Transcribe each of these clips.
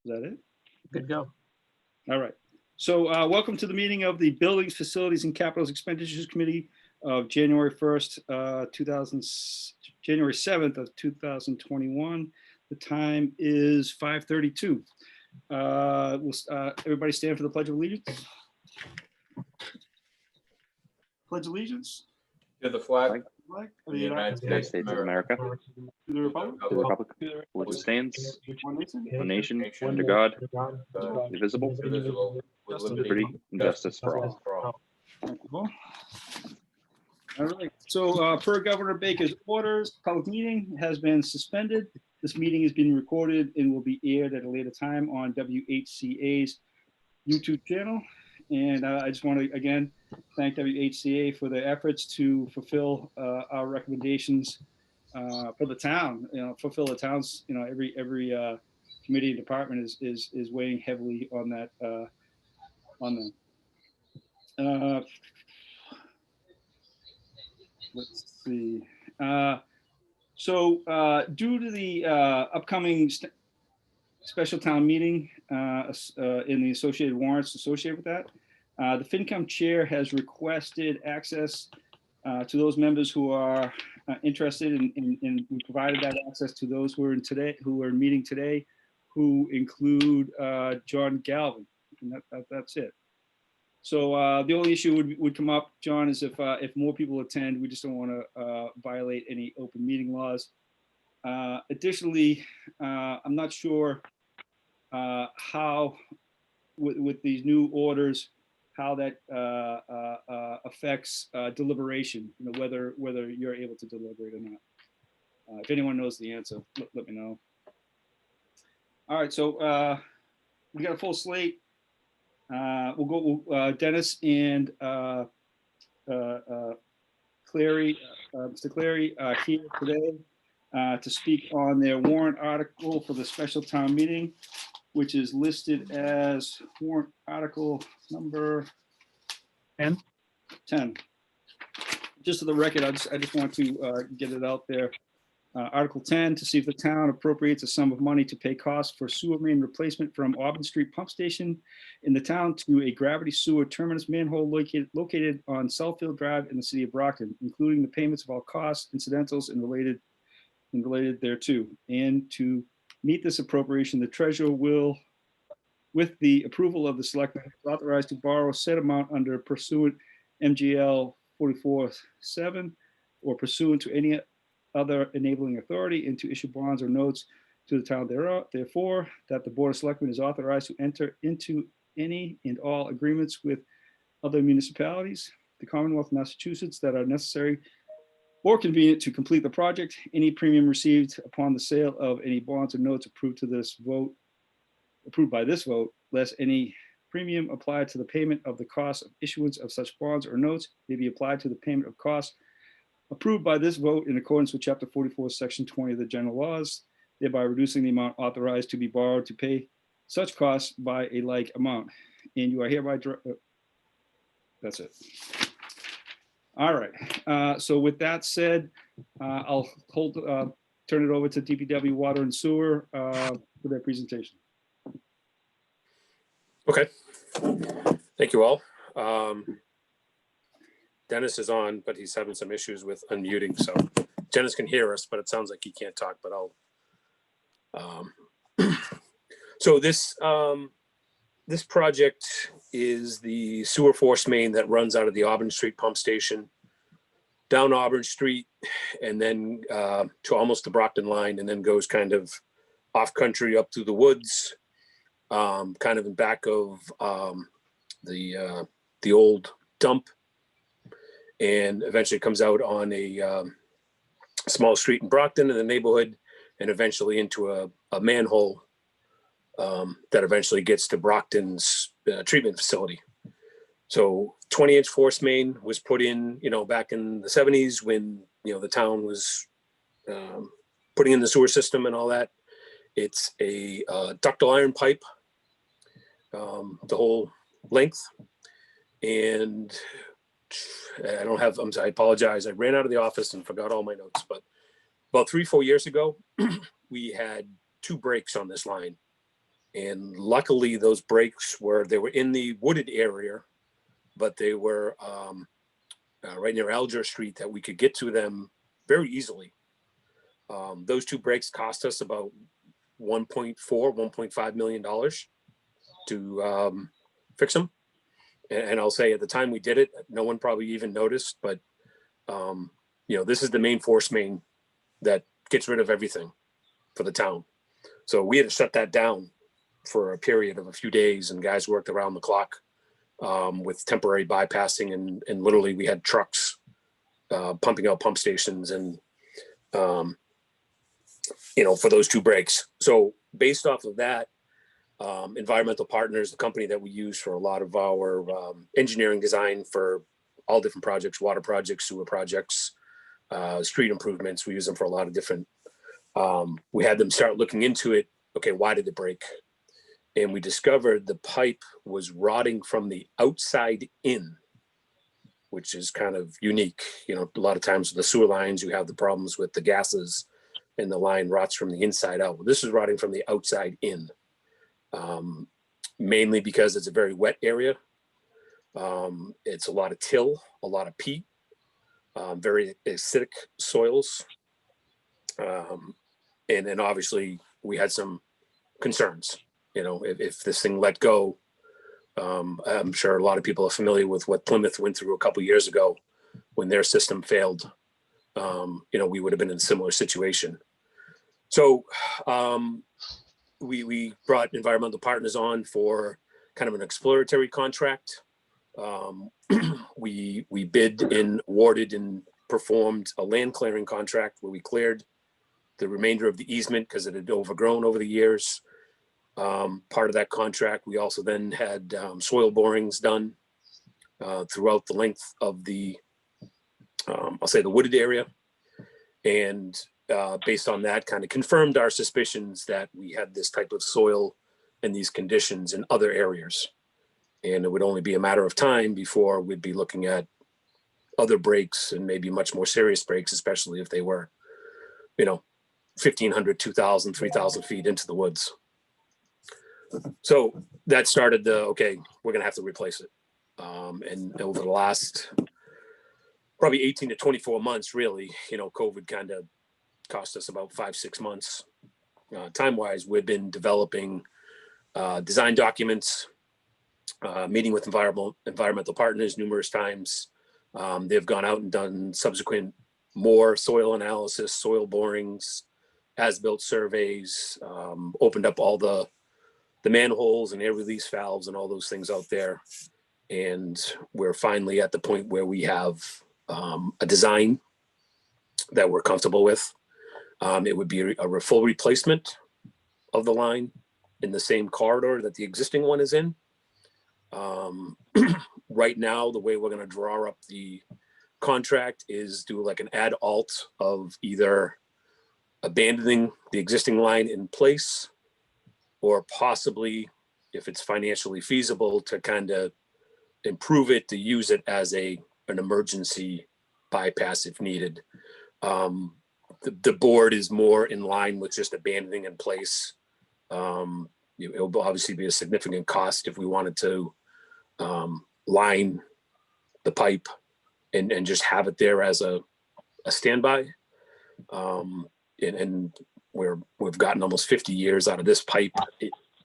Is that it? Good to go. All right. So welcome to the meeting of the Buildings, Facilities, and Capitals Expenditures Committee of January 1st, January 7th of 2021. The time is 5:32. Everybody stand for the Pledge of Allegiance. Pledge allegiance To the flag of the United States of America, to the republic, to the republic for which it stands, one nation, one nation, under God, indivisible, indivisible, with liberty and justice for all. All right, so per Governor Baker's orders, public meeting has been suspended. This meeting is being recorded and will be aired at a later time on WHCA's YouTube channel. And I just want to, again, thank WHCA for their efforts to fulfill our recommendations for the town, fulfill the town's, every committee and department is weighing heavily on that, let's see. So due to the upcoming special town meeting in the associated warrants associated with that, the FinCom chair has requested access to those members who are interested in we provided that access to those who are meeting today, who include John Galvin, and that's it. So the only issue would come up, John, is if more people attend, we just don't want to violate any open meeting laws. Additionally, I'm not sure how, with these new orders, how that affects deliberation, whether you're able to deliberate or not. If anyone knows the answer, let me know. All right, so we got a full slate. We'll go Dennis and Clary, Mr. Clary here today to speak on their warrant article for the special town meeting, which is listed as warrant article number 10. Just for the record, I just want to get it out there. Article 10, to see if the town appropriates a sum of money to pay costs for sewer main replacement from Auburn Street Pump Station in the town to a gravity sewer terminus manhole located on Southfield Drive in the city of Brockton, including the payments of all costs, incidentals, and related thereto. And to meet this appropriation, the treasurer will, with the approval of the selectmen, is authorized to borrow said amount under pursuant MGL 44-7 or pursuant to any other enabling authority, and to issue bonds or notes to the town thereof. Therefore, that the Board of Selectmen is authorized to enter into any and all agreements with other municipalities, the Commonwealth of Massachusetts, that are necessary or convenient to complete the project. Any premium received upon the sale of any bonds or notes approved by this vote, less any premium applied to the payment of the cost of issuance of such bonds or notes may be applied to the payment of costs approved by this vote in accordance with Chapter 44, Section 20 of the general laws, thereby reducing the amount authorized to be borrowed to pay such costs by a like amount. And you are hereby, that's it. All right. So with that said, I'll turn it over to Dpw Water and Sewer for their presentation. Okay. Thank you all. Dennis is on, but he's having some issues with unmuting. So Dennis can hear us, but it sounds like he can't talk, but I'll. So this project is the sewer force main that runs out of the Auburn Street Pump Station down Auburn Street and then to almost the Brockton line, and then goes kind of off country up through the woods, kind of in back of the old dump, and eventually comes out on a small street in Brockton in the neighborhood, and eventually into a manhole that eventually gets to Brockton's treatment facility. So 20-inch force main was put in, back in the 70s when, the town was putting in the sewer system and all that. It's a ductile iron pipe, the whole length. And I apologize. I ran out of the office and forgot all my notes, but about 3-4 years ago, we had 2 breaks on this line. And luckily those breaks they were in the wooded area, but they were right near Alger Street that we could get to them very easily. Those two breaks cost us about $1.5 million to fix them. And I'll say at the time we did it, no one probably even noticed, but this is the main force main that gets rid of everything for the town. So we had to shut that down for a period of a few days, and guys worked around the clock with temporary bypassing, and literally we had trucks pumping out pump stations and for those two breaks. So based off of that, Environmental Partners, the company that we use for a lot of our engineering design for all different projects, water projects, sewer projects, street improvements, we use them for a lot of different, we had them start looking into it. Okay, why did it break? And we discovered the pipe was rotting from the outside in, which is kind of unique. A lot of times with the sewer lines, you have the problems with the gases and the line rots from the inside out. Well, this is rotting from the outside in, mainly because it's a very wet area. It's a lot of till, a lot of peat, very acidic soils. And then obviously we had some concerns, if this thing let go. I'm sure a lot of people are familiar with what Plymouth went through a couple of years ago when their system failed. We would have been in a similar situation. So we brought Environmental Partners on for kind of an exploratory contract. We bid and awarded and performed a land clearing contract where we cleared the remainder of the easement because it had overgrown over the years. Part of that contract, we also then had soil borings done throughout the length of the, I'll say the wooded area. And based on that, kind of confirmed our suspicions that we had this type of soil and these conditions in other areas. And it would only be a matter of time before we'd be looking at other breaks, and maybe much more serious breaks, especially if they were, 1,500, 2,000, 3,000 feet into the woods. So that started okay, we're going to have to replace it. And over the last probably 18 to 24 months, really, COVID kind of cost us about 5-6 months. Time-wise, we've been developing design documents, meeting with environmental partners numerous times. They've gone out and done subsequent more soil analysis, soil borings, as-built surveys, opened up all the manholes and air release valves and all those things out there. And we're finally at the point where we have a design that we're comfortable with. It would be a full replacement of the line in the same corridor that the existing one is in. Right now, the way we're going to draw up the contract is do like an add alt of either abandoning the existing line in place, or possibly, if it's financially feasible, to kind of improve it, to use it as an emergency bypass if needed. The board is more in line with just abandoning in place. It'll obviously be a significant cost if we wanted to line the pipe and just have it there as a standby. And we've gotten almost 50 years out of this pipe.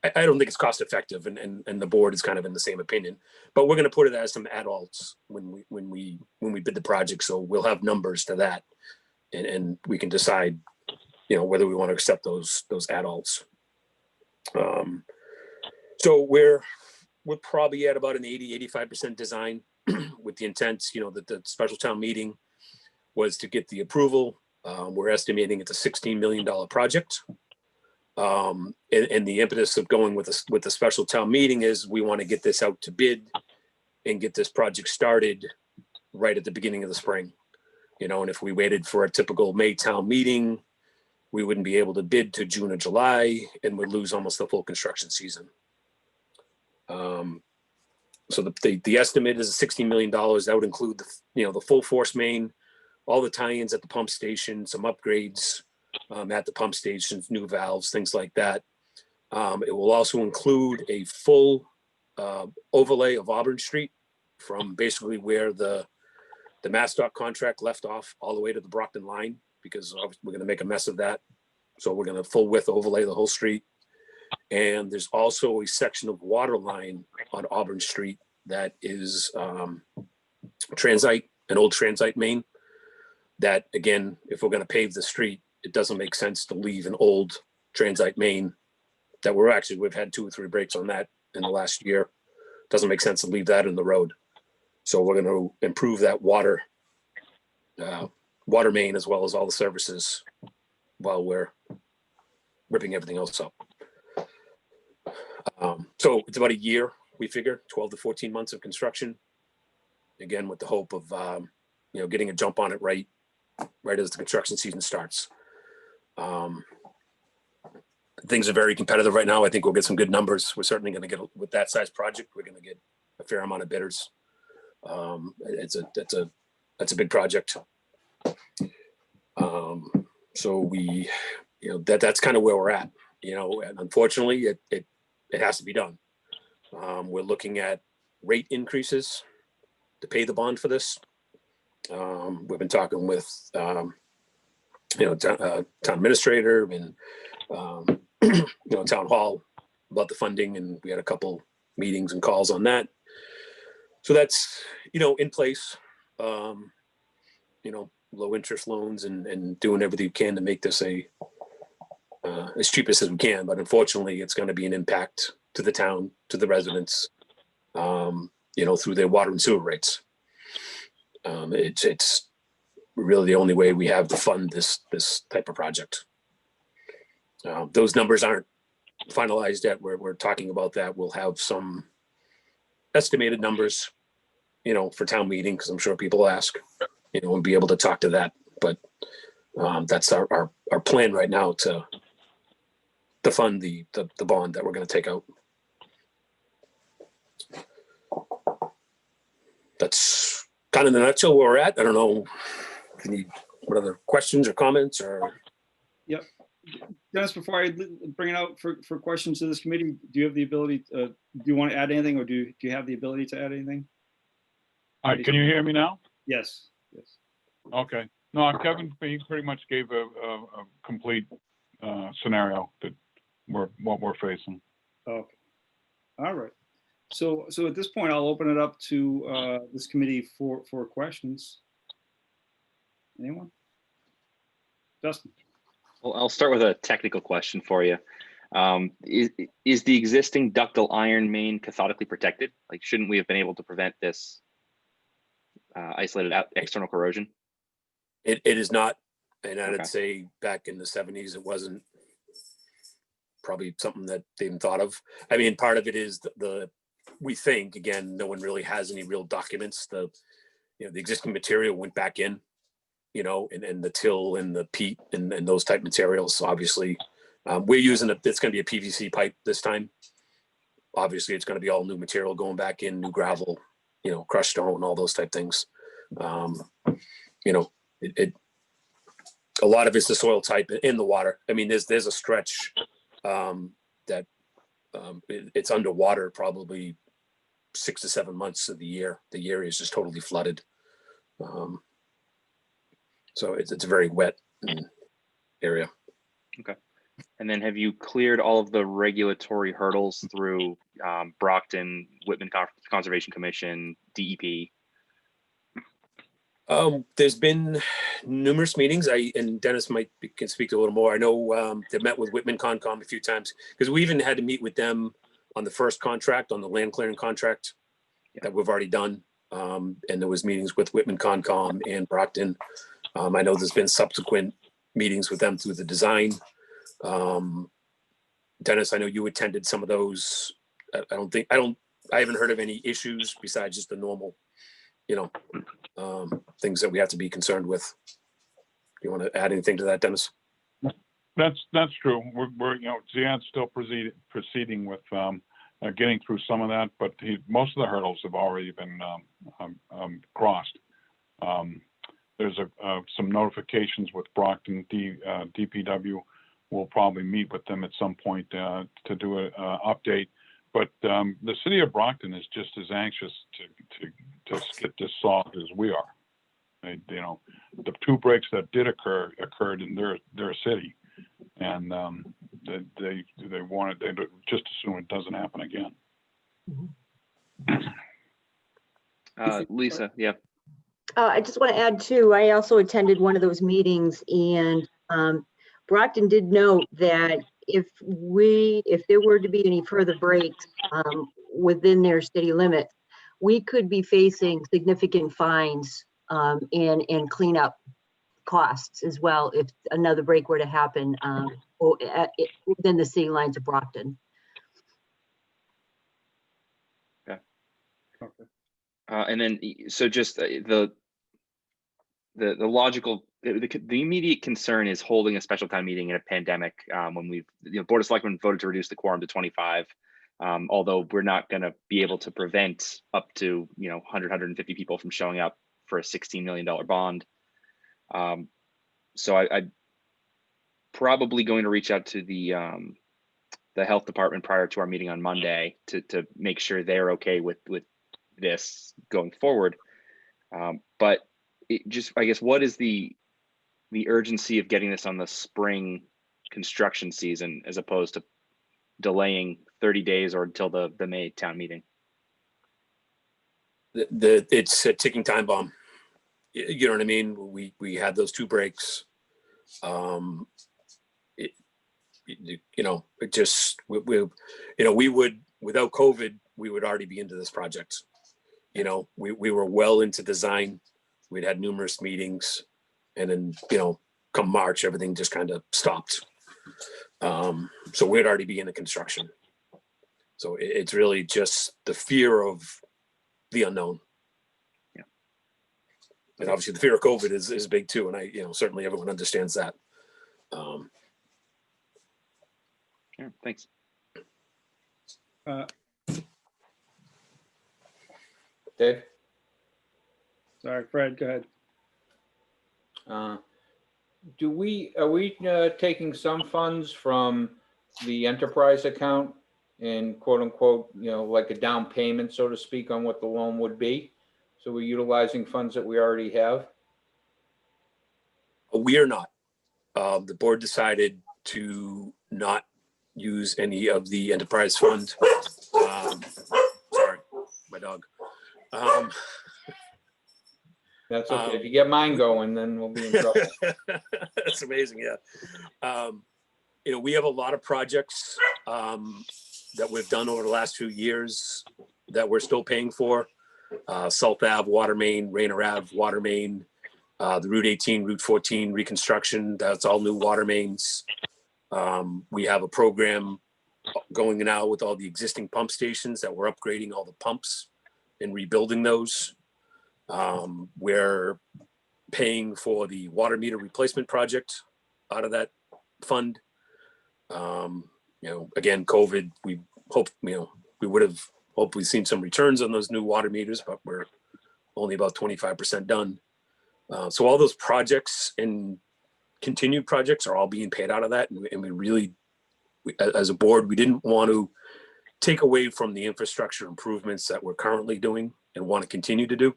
I don't think it's cost effective, and the board is kind of in the same opinion. But we're going to put it as some adults when we bid the project, so we'll have numbers to that, and we can decide, whether we want to accept those adults. So we're probably at about an 80-85% design, with the intent, that the special town meeting was to get the approval. We're estimating it's a $16 million project. And the impetus of going with the special town meeting is we want to get this out to bid and get this project started right at the beginning of the spring. And if we waited for a typical May town meeting, we wouldn't be able to bid to June or July and would lose almost the full construction season. So the estimate is $16 million. That would include the full force main, all the tie-ins at the pump station, some upgrades at the pump stations, new valves, things like that. It will also include a full overlay of Auburn Street from basically where the MassDOT contract left off all the way to the Brockton line, because we're going to make a mess of that. So we're going to full width overlay the whole street. And there's also a section of water line on Auburn Street that is transite, an old transite main. That, again, if we're going to pave the street, it doesn't make sense to leave an old transite main that we've had 2 or 3 breaks on that in the last year. Doesn't make sense to leave that in the road. So we're going to improve that water main as well as all the services while we're ripping everything else up. So it's about a year, we figure, 12 to 14 months of construction. Again, with the hope of getting a jump on it right as the construction season starts. Things are very competitive right now. I think we'll get some good numbers. We're certainly going to get, with that size project, we're going to get a fair amount of bidders. That's a big project. So we, that's kind of where we're at, and unfortunately it has to be done. We're looking at rate increases to pay the bond for this. We've been talking with, town administrator and, town hall about the funding, and we had a couple meetings and calls on that. So that's, in place, low interest loans and doing everything you can to make this as cheap as we can. But unfortunately, it's going to be an impact to the town, to the residents, through their water and sewer rates. It's really the only way we have to fund this type of project. Those numbers aren't finalized yet. We're talking about that. We'll have some estimated numbers, for town meeting, because I'm sure people ask, and be able to talk to that. But that's our plan right now to fund the bond that we're going to take out. That's kind of in a nutshell where we're at. I don't know if you need what other questions or comments or. Yep. Dennis, before I bring it out for questions to this committee, do you have the ability, do you want to add anything, or do you have the ability to add anything? All right, can you hear me now? Yes. Okay. No, Kevin, he pretty much gave a complete scenario that what we're facing. Okay. All right. So at this point, I'll open it up to this committee for questions. Anyone? Justin. Well, I'll start with a technical question for you. Is the existing ductile iron main cathodically protected? Like, shouldn't we have been able to prevent this isolated out external corrosion? It is not, and I'd Okay. say back in the 70s, it wasn't probably something that they even thought of. I mean, part of it is we think, again, no one really has any real documents. The existing material went back in, and the till and the peat and those type materials. So obviously, we're using it's going to be a PVC pipe this time. Obviously, it's going to be all new material going back in, new gravel, crushed stone, all those type things. A lot of it's the soil type in the water. I mean, there's a stretch that it's underwater probably 6 to 7 months of the year. The area is just totally flooded. So it's a very wet area. Okay. And then have you cleared all of the regulatory hurdles through Brockton, Whitman Conservation Commission, DEP? There's been numerous meetings. And Dennis can speak to a little more. I know they've met with Whitman Concom a few times, because we even had to meet with them on the first contract, on the land clearing contract that we've already done. And there was meetings with Whitman Concom and Brockton. I know there's been subsequent meetings with them through the design. Dennis, I know you attended some of those. I haven't heard of any issues besides just the normal, things that we have to be concerned with. You want to add anything to that, Dennis? That's true. We're Ziad's still proceeding with getting through some of that, but most of the hurdles have already been crossed. There's some notifications with Brockton DPW we'll probably meet with them at some point to do a update. But the city of Brockton is just as anxious to get this solved as we are. You know, the 2 breaks that did occurred in their city, and they just assume it doesn't happen again. Lisa, yeah. I just want to add too, I also attended one of those meetings, and Brockton did note that if there were to be any further breaks within their city limits, we could be facing significant fines and cleanup costs as well if another break were to happen within the city lines of Brockton. Okay. And then, so just the logical, the immediate concern is holding a special town meeting in a pandemic when we've, Board of Selectmen voted to reduce the quorum to 25. Although we're not going to be able to prevent up to 100, 150 people from showing up for a $16 million bond. So I'm probably going to reach out to the health department prior to our meeting on Monday to make sure they're okay with this going forward. But it just, I guess, what is the urgency of getting this on the spring construction season as opposed to delaying 30 days or until the May town meeting? It's a ticking time bomb. You know what I mean? We had those 2 breaks. It just, we would, without COVID, we would already be into this project. We were well into design. We'd had numerous meetings, and then, come March, everything just kind of stopped. So we'd already be in the construction. So it's really just the fear of the unknown. Yeah. And obviously the fear of COVID is big too. And certainly everyone understands that. Yeah, thanks. Dave? Sorry, Fred, go ahead. Are we taking some funds from the enterprise account and quote unquote, like a down payment, so to speak, on what the loan would be? So we're utilizing funds that we already have? We are not. The board decided to not use any of the enterprise fund. Sorry, my dog. That's okay. If you get mine going, then we'll be in trouble. That's amazing. Yeah. We have a lot of projects that we've done over the last few years that we're still paying for. Salt Ave, water main, Rainer Ave, water main, the Route 18, Route 14 reconstruction. That's all new water mains. We have a program going now with all the existing pump stations that we're upgrading all the pumps and rebuilding those. We're paying for the water meter replacement project out of that fund. Again, COVID, we hope, we would have hopefully seen some returns on those new water meters, but we're only about 25% done. So all those projects and continued projects are all being paid out of that. And we really, as a board, we didn't want to take away from the infrastructure improvements that we're currently doing and want to continue to do,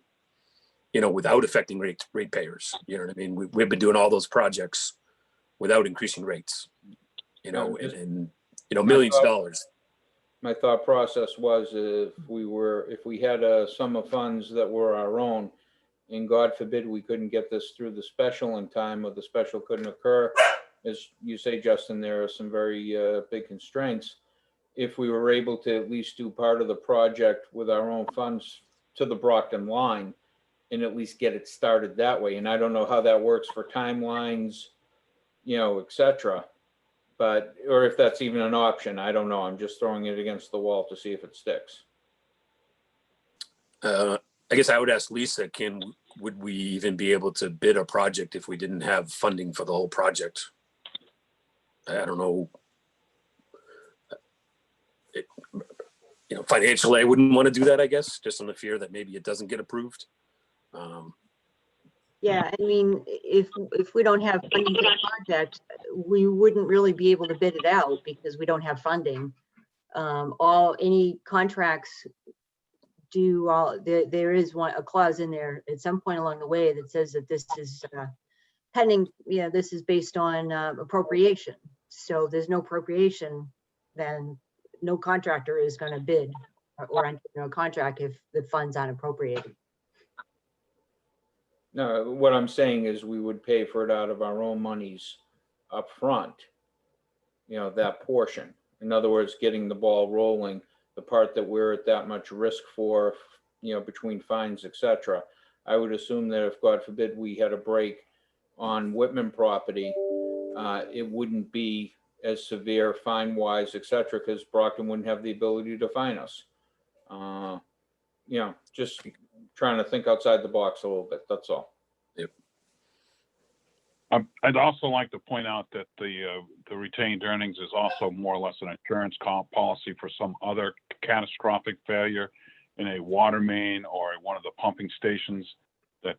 without affecting ratepayers. You know what I mean? We've been doing all those projects without increasing rates, and millions of dollars. My thought process was if we had a sum of funds that were our own, and God forbid we couldn't get this through the special in time, or the special couldn't occur, as you say, Justin, there are some very big constraints. If we were able to at least do part of the project with our own funds to the Brockton line, and at least get it started that way. And I don't know how that works for timelines, et cetera. Or if that's even an option, I don't know. I'm just throwing it against the wall to see if it sticks. I guess I would ask Lisa, would we even be able to bid a project if we didn't have funding for the whole project? I don't know. Financially, I wouldn't want to do that, I guess, just on the fear that maybe it doesn't get approved. Yeah, I mean, if we don't have funding for the project, we wouldn't really be able to bid it out because we don't have funding. Any contracts do all, there is a clause in there at some point along the way that says that this is pending, this is based on appropriation. So if there's no appropriation, then no contractor is going to bid or enter a contract if the funds aren't appropriated. No, what I'm saying is we would pay for it out of our own monies up front. That portion. In other words, getting the ball rolling, the part that we're at that much risk for, between fines, etc. I would assume that if, God forbid, we had a break on Whitman property, it wouldn't be as severe fine-wise, etc., because Brockton wouldn't have the ability to fine us. Just trying to think outside the box a little bit, that's all. Yep. I'd also like to point out that the retained earnings is also more or less an insurance policy for some other catastrophic failure in a water main or one of the pumping stations that,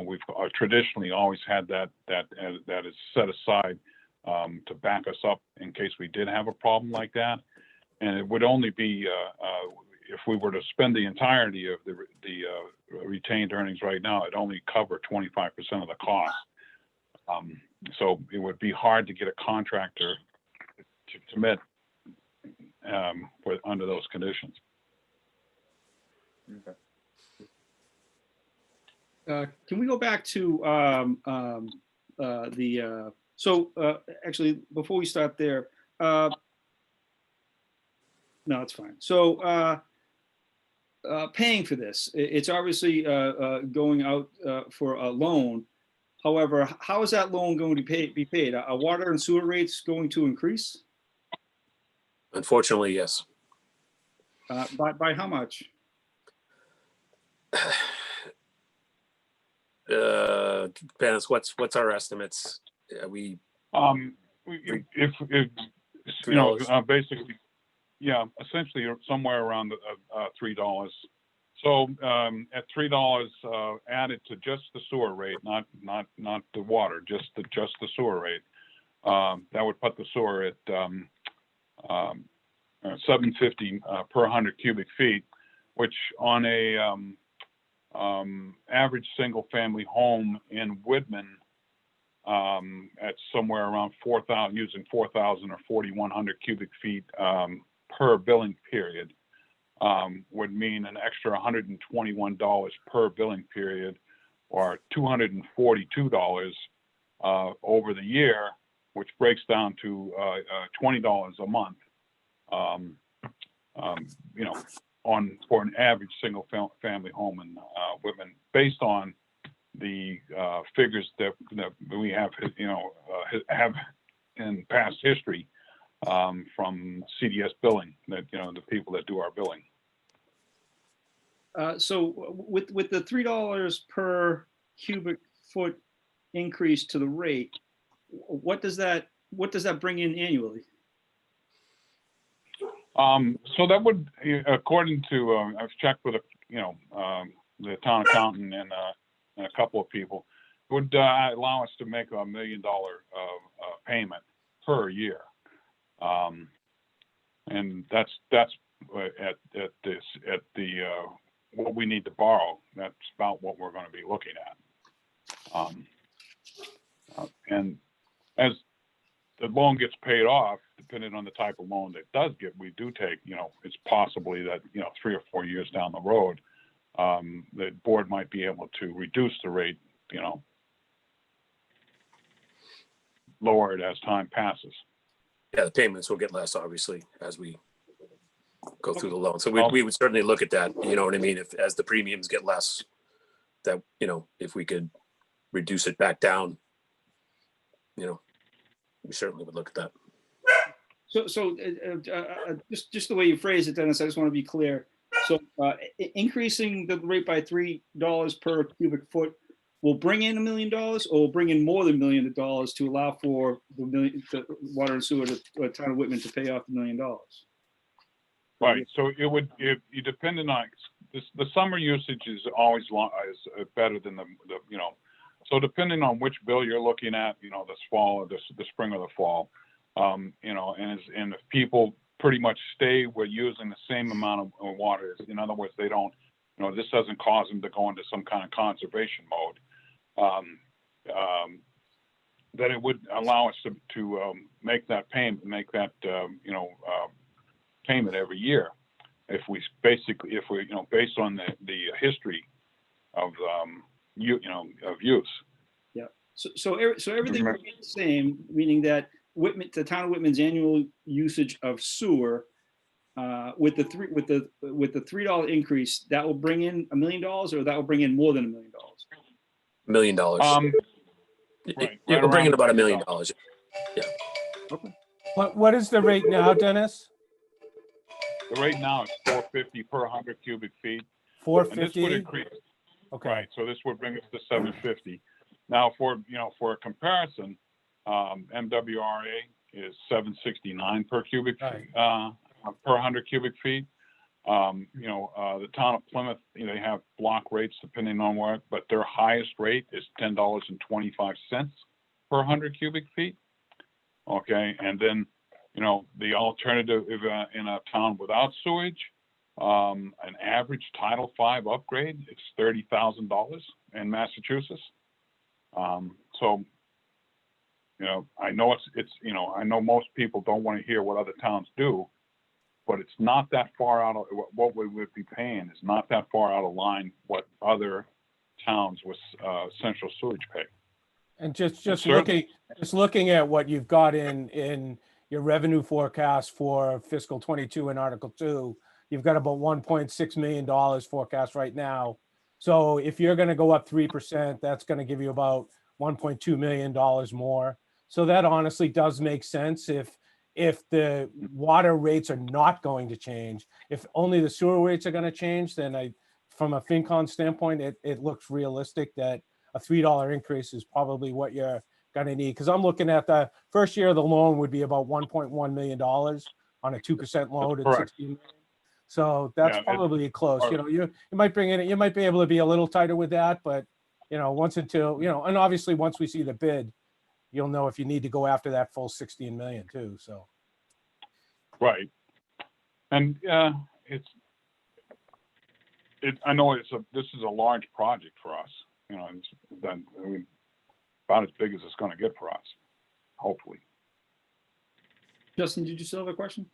we've traditionally always had that is set aside to back us up in case we did have a problem like that. And it would only be if we were to spend the entirety of the retained earnings right now, it'd only cover 25% of the cost. So it would be hard to get a contractor to commit under those conditions. Okay. Can we go back to actually, before we start there, no, it's fine. So paying for this, it's obviously going out for a loan. However, how is that loan going to be paid? Are water and sewer rates going to increase? Unfortunately, yes. By how much? Depends. What's our estimates? Basically, essentially somewhere around $3. So at $3 added to just the sewer rate, not the water, just the sewer rate, that would put the sewer at $7.50 per 100 cubic feet, which on a average single family home in Whitman at somewhere around 4,000, using 4,000 or 4,100 cubic feet per billing period, would mean an extra $121 per billing period, or $242 over the year, which breaks down to $20 a month. For an average single family home in Whitman, based on the figures that we have in past history from CDS billing, that the people that do our billing. So with the $3 per cubic foot increase to the rate, what does that bring in annually? So that would, according to, I've checked with the town accountant and a couple of people, would allow us to make $1 million payment per year, and that's at what we need to borrow. That's about what we're going to be looking at, and as the loan gets paid off, depending on the type of loan that does get, we do take, it's possibly that, 3 or 4 years down the road, the board might be able to reduce the rate, lower it as time passes. Yeah, the payments will get less, obviously, as we go through the loan. So we would certainly look at that, you know what I mean? If, as the premiums get less, that, if we could reduce it back down, we certainly would look at that. So just the way you phrase it, Dennis, I just want to be clear. So increasing the rate by $3 per cubic foot will bring in $1 million, or will bring in more than $1 million to allow for the water and sewer to town of Whitman to pay off $1 million. Right. So you depending on the summer usage is always better than the So depending on which bill you're looking at, you know, this fall or the spring or the fall, you know, and if people pretty much stay with using the same amount of water, in other words, they don't, you know, this doesn't cause them to go into some kind of conservation mode, then it would allow us to make that payment, you know, payment every year. If we, you know, based on the history of, you know, of use. Yeah. So everything would be the same, meaning that Whitman, the town of Whitman's annual usage of sewer, with the $3 increase, that will bring in $1 million, or that will bring in more than $1 million. $1 million. Right, We're right bringing around about $1 $1 million. million. Yeah. Okay. What is the rate now, Dennis? The rate now is $4.50 per 100 cubic feet. Four And this would fifty? increase, Okay, right, so this would bring us to $7.50. Now for, you know, for a comparison, MWRA is $7.69 per cubic, Right. per 100 cubic feet. You know, the town of Plymouth, you know, they have block rates depending on where, but their highest rate is $10.25 per 100 cubic feet. Okay, and then, you know, the alternative in a town without sewage, an average Title V upgrade, it's $30,000 in Massachusetts. So, you know, I know it's, you know, I know most people don't want to hear what other towns do, but it's not that far out of what we would be paying is not that far out of line what other towns with central sewage pay. and just certainly- looking at what you've got in your revenue forecast for fiscal 22 in Article 2, you've got about $1.6 million forecast right now. So if you're going to go up 3%, that's going to give you about $1.2 million more. So that honestly does make sense if the water rates are not going to change. If only the sewer rates are going to change, then from a FinCon standpoint, it looks realistic that a $3 increase is probably what you're going to need. Because I'm looking at the first year of the loan would be about $1.1 million on a 2% loan at Correct. 16 million. So that's Yeah, probably close. part You know, you might bring in, you might be able to be a little tighter with that, but you know, and obviously once we see the bid, you'll know if you need to go after that full 16 million too. So. Right. And I know this is a large project for us. You know, it's done, I mean, about as big as it's going to get for us, hopefully. Justin, did you still have a question?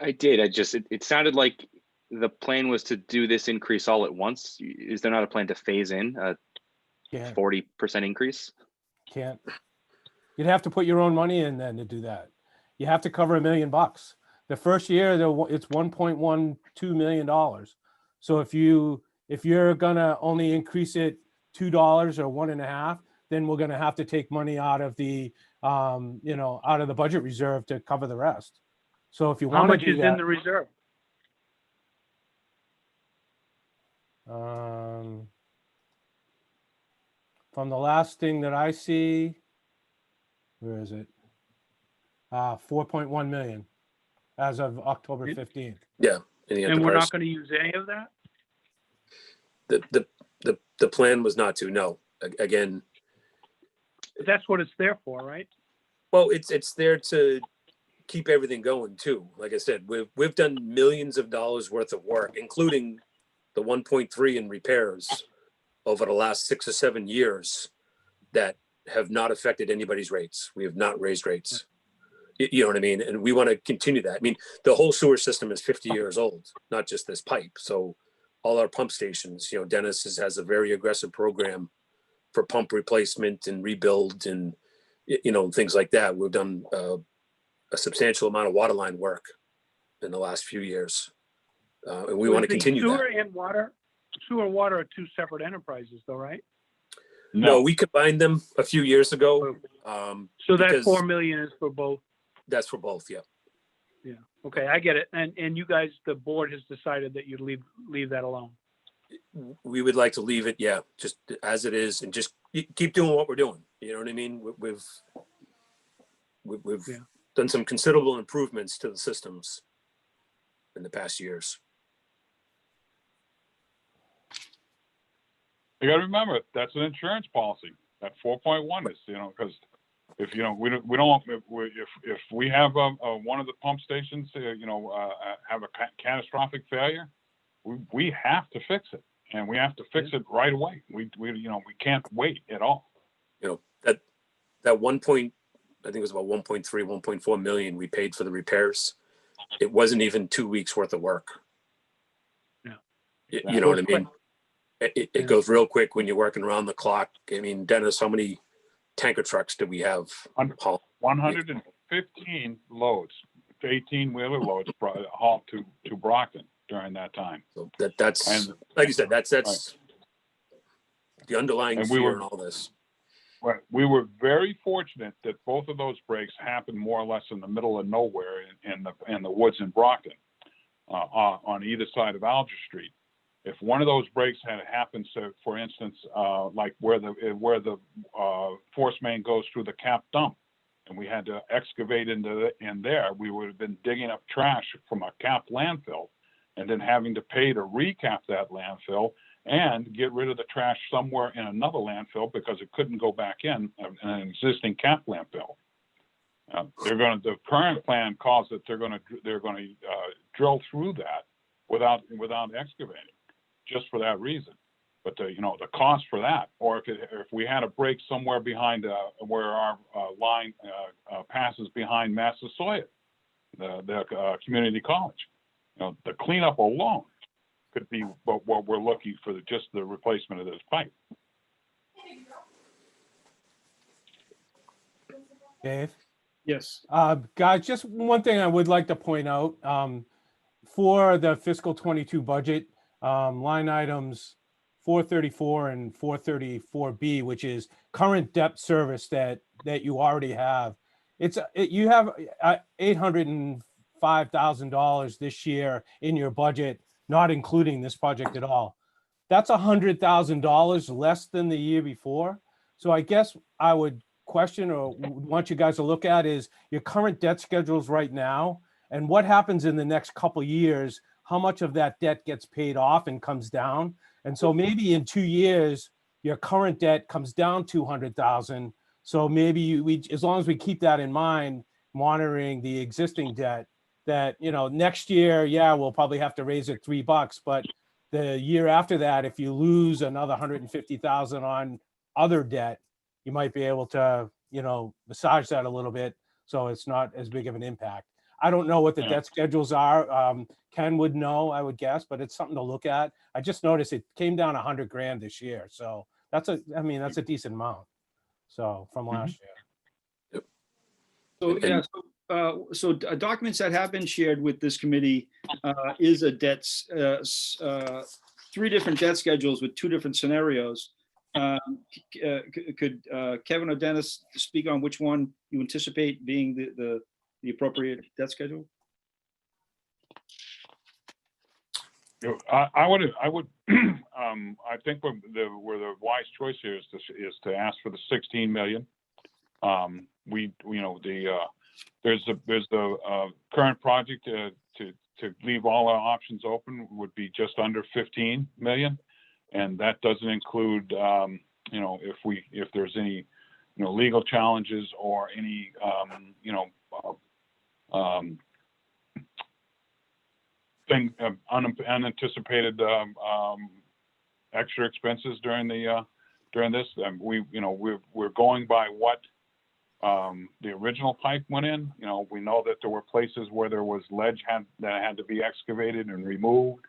I did. It sounded like the plan was to do this increase all at once. Is there not a plan to phase in a Yeah. 40% increase? Can't. You'd have to put your own money in then to do that. You have to cover $1 million. The first year, it's $1.12 million. So if you're gonna only increase it $2 or $1.50, then we're gonna have to take money out of the out of the budget reserve to cover the rest. So if you How want to much do is that, in the reserve? from the last thing that I see, where is it? 4.1 million as of October 15th. Yeah. In the And we're enterprise. not going to use any of that? The plan was not to, no. Again, But that's what it's there for, right? well, it's there to keep everything going too. Like I said, we've done millions of dollars worth of work, including the 1.3 in repairs over the last 6 or 7 years that have not affected anybody's rates. We have not raised rates. You know what I mean? And we want to continue that. I mean, the whole sewer system is 50 years old, not just this pipe. So all our pump stations, you know, Dennis has a very aggressive program for pump replacement and rebuild and, you know, things like that. We've done a substantial amount of water line work in the last few years. And we want to continue that. Sewer and water are two separate enterprises though, right? No, we combined them a few years ago. So that because 4 million is for both. That's for both, yeah. Yeah. Okay, I get it. And you guys, the board has decided that you'd leave that alone. We would like to leave it, yeah, just as it is, and just keep doing what we're doing. You know what I mean? We've Yeah. done some considerable improvements to the systems in the past years. You got to remember, that's an insurance policy. That 4.1 is, because if, we don't, if we have one of the pump stations, have a catastrophic failure, we have to fix it, and we have to fix it right away. We can't wait at all. That 1 point, I think it was about 1.3, 1.4 million we paid for the repairs. It wasn't even 2 weeks worth of work. Yeah. You know what I mean? It goes real quick when you're working around the clock. I mean, Dennis, how many tanker trucks do we have? 115 loads, 18-wheeler loads hauled to Brockton during that time. So that's, And like you said, that's right. The underlying And fear in all this. Right. We were very fortunate that both of those breaks happened more or less in the middle of nowhere in the woods in Brockton, on either side of Alger Street. If one of those breaks had happened, so for instance, like where the force main goes through the cap dump, and we had to excavate in there, we would have been digging up trash from a cap landfill, and then having to pay to recap that landfill and get rid of the trash somewhere in another landfill because it couldn't go back in an existing cap landfill. The current plan calls that they're going to drill through that without excavating, just for that reason. But the cost for that, or if we had a break somewhere behind where our line passes behind Massasoit, the community college, the cleanup alone could be what we're looking for, just the replacement of this pipe. Dave? Yes. Guys, just one thing I would like to point out, for the fiscal 22 budget, line items 434 and 434B, which is current debt service that you already have. You have $805,000 this year in your budget, not including this project at all. That's $100,000 less than the year before. So I guess I would question, or want you guys to look at, is your current debt schedules right now, and what happens in the next couple years, how much of that debt gets paid off and comes down. And so maybe in 2 years, your current debt comes down 200,000. So maybe as long as we keep that in mind, monitoring the existing debt, that, next year, yeah, we'll probably have to raise it $3, but the year after that, if you lose another 150,000 on other debt, you might be able to, massage that a little bit so it's not as big of an impact. I don't know what the debt schedules are. Ken would know, I would guess, but it's something to look at. I just noticed it came down 100 grand this year. So that's a decent amount. So from last year. So, yeah, so documents that have been shared with this committee is a debts, 3 different debt schedules with 2 different scenarios. Could Kevin or Dennis speak on which one you anticipate being the appropriate debt schedule? I would I think where the wise choice here is to ask for the 16 million. There's the current project to leave all our options open would be just under 15 million, and that doesn't include if there's any legal challenges or any unanticipated extra expenses during this. We're going by what the original pipe went in. We know that there were places where there was ledge that had to be excavated and removed.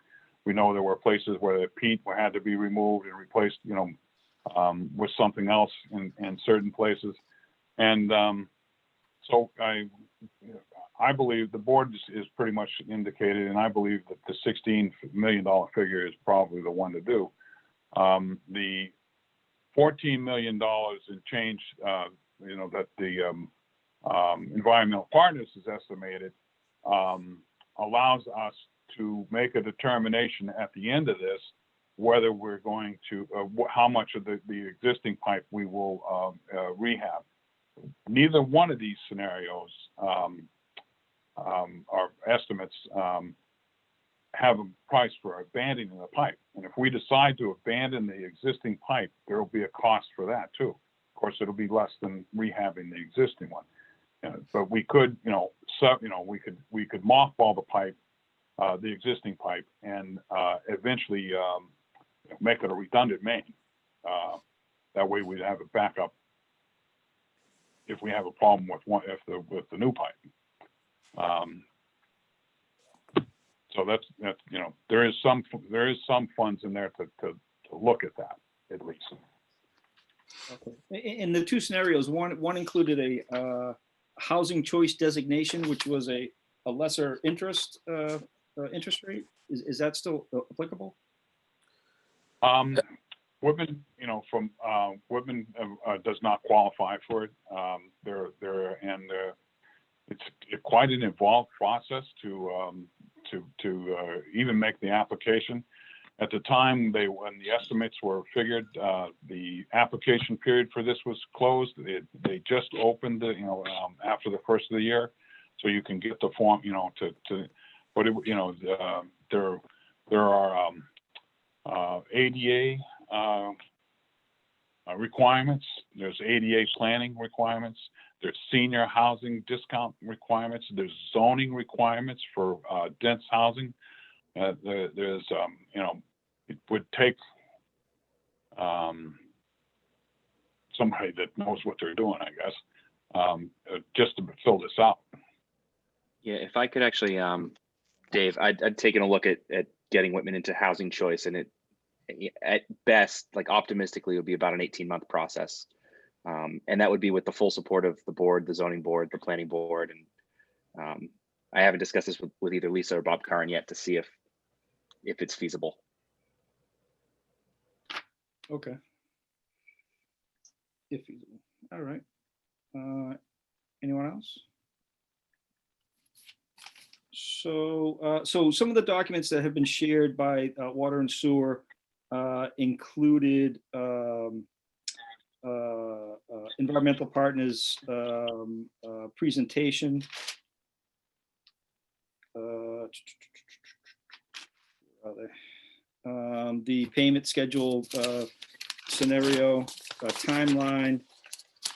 We know there were places where the peat had to be removed and replaced, with something else in certain places. And so I believe the board is pretty much indicated, and I believe that the $16 million figure is probably the one to do. The $14 million in change, that the environmental partners has estimated, allows us to make a determination at the end of this whether we're going to how much of the existing pipe we will rehab. Neither one of these scenarios our estimates have a price for abandoning the pipe. And if we decide to abandon the existing pipe, there will be a cost for that too. course, it'll be less than rehabbing the existing one. But we could, we could mothball the pipe, the existing pipe, and eventually make it a redundant main. That way we'd have a backup if we have a problem with with the new pipe. So that's there is some funds in there to look at that at least. Okay. In the two scenarios, one included a housing choice designation, which was a lesser interest rate. Is that still applicable? Whitman, Whitman does not qualify for it. It's quite an involved process to even make the application. At the time when the estimates were figured, the application period for this was closed. They just opened it, after the first of the year, so you can get the form, but there are ADA requirements. There's ADA planning requirements. There's senior housing discount requirements. There's zoning requirements for dense housing. There's it would take somebody that knows what they're doing, I guess, just to fill this out. Yeah, if I could actually, Dave, I'd taken a look at getting Whitman into housing choice, and it at best, like optimistically, it would be about an 18-month process. And that would be with the full support of the board, the zoning board, the planning board. And I haven't discussed this with either Lisa or Bob Curran yet to see if it's feasible. Okay. If feasible. All right. Anyone else? So some of the documents that have been shared by Water and Sewer included environmental partners presentation. The payment schedule scenario timeline,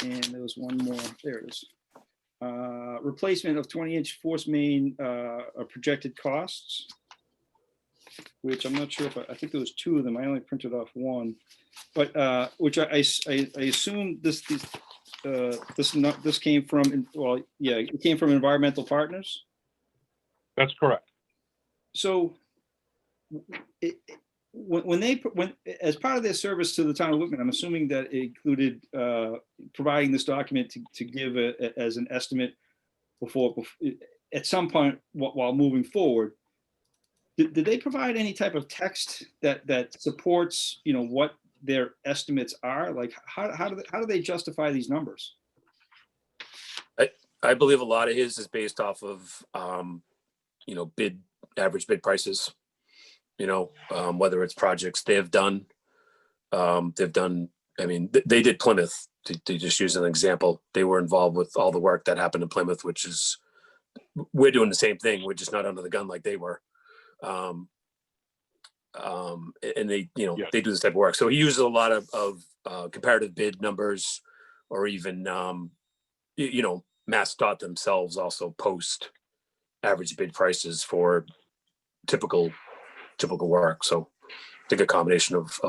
and there was one more. There it is. Replacement of 20-inch force main projected costs, which I'm not sure if I think there was two of them. I only printed off one, but which I assume this came from, well, yeah, it came from environmental partners. That's correct. So when as part of their service to the town of Whitman, I'm assuming that it included providing this document to give as an estimate before at some point while moving forward. Did they provide any type of text that supports what their estimates are? Like how do they justify these numbers? I believe a lot of his is based off of average bid prices. Whether it's projects they've done. I mean, they did Plymouth, to just use an example. They were involved with all the work that happened in Plymouth, which is, we're doing the same thing. We're just not under the gun like they were. And they, Yes. they do this type of work. So he uses a lot of comparative bid numbers, or even, MassDOT themselves also post average bid prices for typical work. So I think a combination of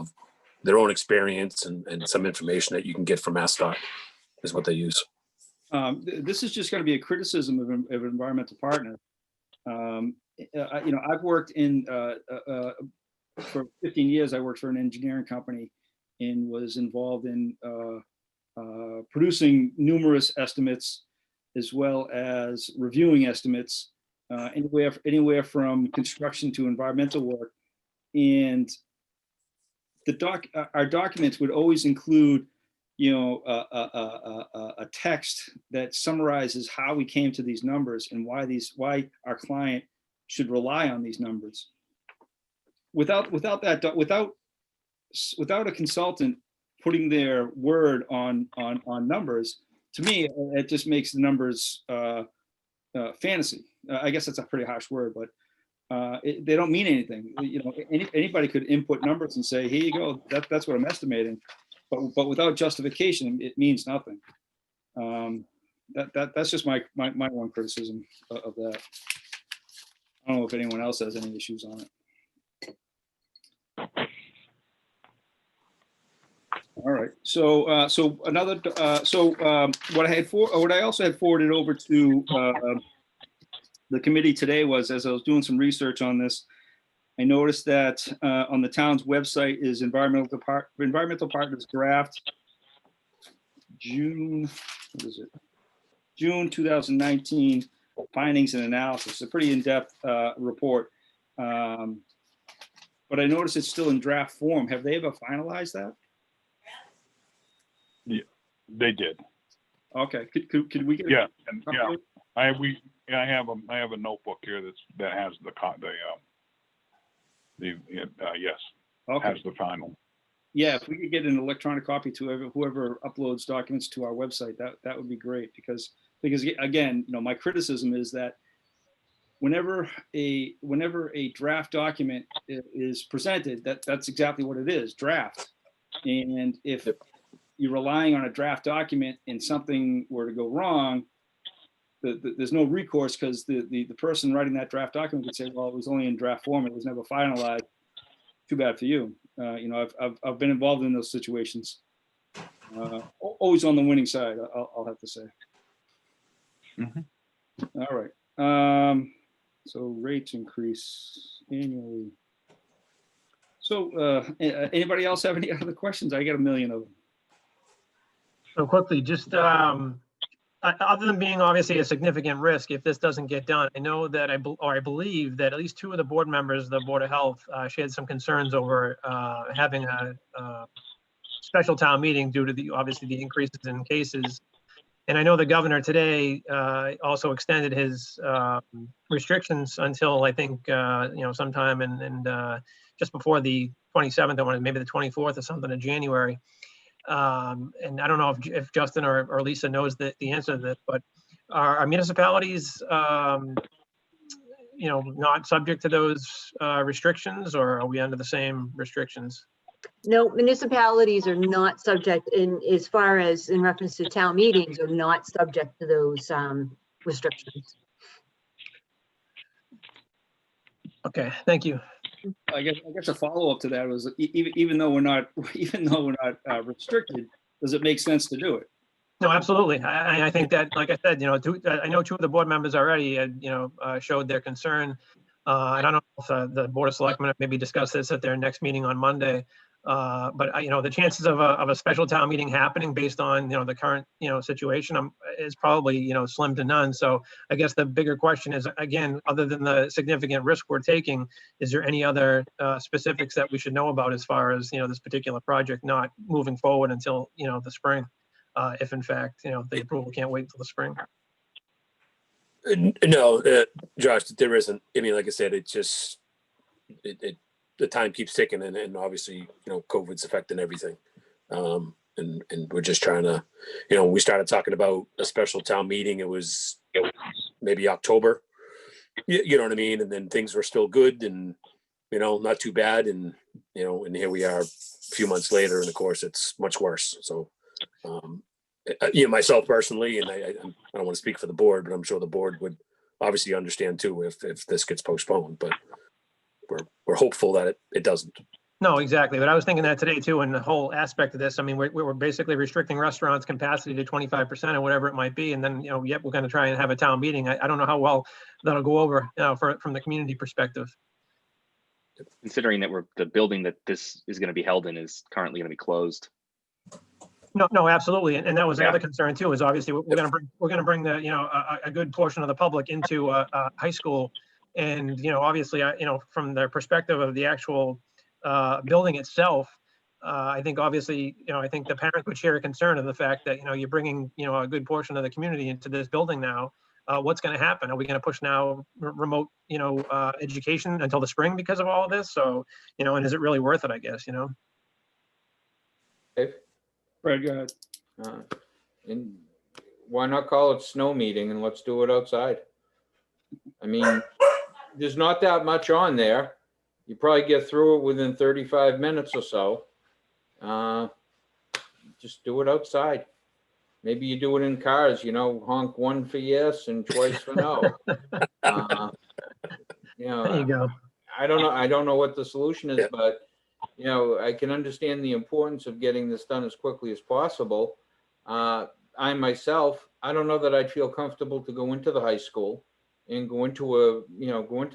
their own experience and some information that you can get from MassDOT is what they use. This is just going to be a criticism of environmental partners. I've worked for 15 years. I worked for an engineering company and was involved in producing numerous estimates, as well as reviewing estimates, anywhere from construction to environmental work. And our documents would always include, a text that summarizes how we came to these numbers and why our client should rely on these numbers. Without a consultant putting their word on numbers, to me, it just makes the numbers fantasy. I guess that's a pretty harsh word, but they don't mean anything. Anybody could input numbers and say, here you go, that's what I'm estimating. but without justification, it means nothing. That's just my one criticism of that. I don't know if anyone else has any issues on it. All right, so what I also had forwarded over to the committee today was, as I was doing some research on this, I noticed that on the town's website is environmental partners draft June 2019 findings and analysis. It's a pretty in-depth report, but I noticed it's still in draft form. Have they ever finalized that? Yeah, they did. Okay, could we get? Yeah, and yeah, I have a notebook here that has yes, Okay. has the final. Yeah, if we could get an electronic copy to whoever uploads documents to our website, that would be great, because again, my criticism is that whenever a draft document is presented, that's exactly what it is, draft. And if you're relying on a draft document and something were to go wrong, there's no recourse, because the person writing that draft document could say, well, it was only in draft form, it was never finalized. Too bad for you. I've been involved in those situations. Always on the winning side, I'll have to say. Mm-hmm. All right. So rates increase annually. So anybody else have any other questions? I got a million of them. So quickly, just other than being obviously a significant risk if this doesn't get done, I know that I believe that at least two of the board members of the Board of Health shared some concerns over having a special town meeting due to obviously the increases in cases. And I know the governor today also extended his restrictions until, I think, sometime and just before the 27th, I wanted maybe the 24th or something of January. And I don't know if Justin or Lisa knows the answer to this, but are municipalities, not subject to those restrictions, or are we under the same restrictions? No, municipalities are not subject, as far as in reference to town meetings, are not subject to those restrictions. Okay, thank you. I guess a follow-up to that was, even though we're not restricted, does it make sense to do it? No, absolutely. I think that, like I said, I know two of the board members already, showed their concern. I don't know if the Board of Selectmen maybe discuss this at their next meeting on Monday. But the chances of a special town meeting happening based on the current situation is probably slim to none. So I guess the bigger question is, again, other than the significant risk we're taking, is there any other specifics that we should know about as far as this particular project not moving forward until the spring, if in fact the approval can't wait until the spring? No, Josh, there isn't. I mean, like I said, it just the time keeps ticking, and obviously, COVID's affecting everything. And we're just trying to, we started talking about a special town meeting. It was maybe October, you know what I mean? And then things were still good and, not too bad. And, and here we are a few months later, and of course it's much worse. So, myself personally, and I don't want to speak for the board, but I'm sure the board would obviously understand too if this gets postponed, but we're hopeful that it doesn't. No, exactly. But I was thinking that today too, and the whole aspect of this. I mean, we're basically restricting restaurants' capacity to 25% or whatever it might be, and then yet we're going to try and have a town meeting. I don't know how well that'll go over from the community perspective. Considering that the building that this is going to be held in is currently going to be closed. No, absolutely, and that was the other concern too. Is obviously we're going to bring the a good portion of the public into high school, and obviously from the perspective of the actual building itself, I think obviously I think the parents would share a concern of the fact that you're bringing a good portion of the community into this building now. What's going to happen? Are we going to push now remote education until the spring because of all of this? So and is it really worth it? I guess Dave? Right, go ahead. And why not call it snow meeting and let's do it outside? I mean, there's not that much on there. You probably get through it within 35 minutes or so. just do it outside. Maybe you do it in cars, you know, honk one for yes and twice for no. You There you know, go. I don't know what the solution is, Yeah. but, you know, I can understand the importance of getting this done as quickly as possible. I myself, I don't know that I'd feel comfortable to go into the high school and go into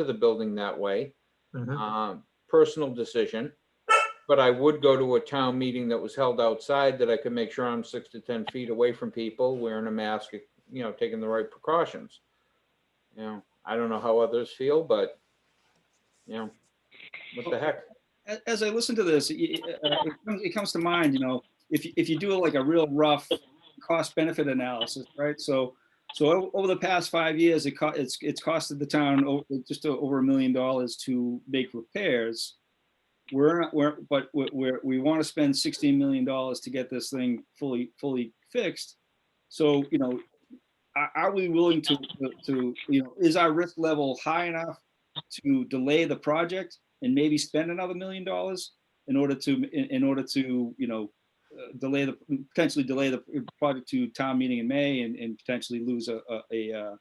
the building that way. Mhm. Personal decision, but I would go to a town meeting that was held outside, that I could make sure I'm 6 to 10 feet away from people, wearing a mask, you know, taking the right precautions. You know, I don't know how others feel, but, you know, what the heck? As I listen to this, it comes to mind, you know, if you do like a real rough cost benefit analysis, right? So over the past 5 years, it's costed the town just over $1 million to make repairs. We want to spend $16 million to get this thing fully fixed. So, you know, are we willing to, you know, is our risk level high enough to delay the project and maybe spend another $1 million in order to, you know, potentially delay the project to town meeting in May and potentially lose a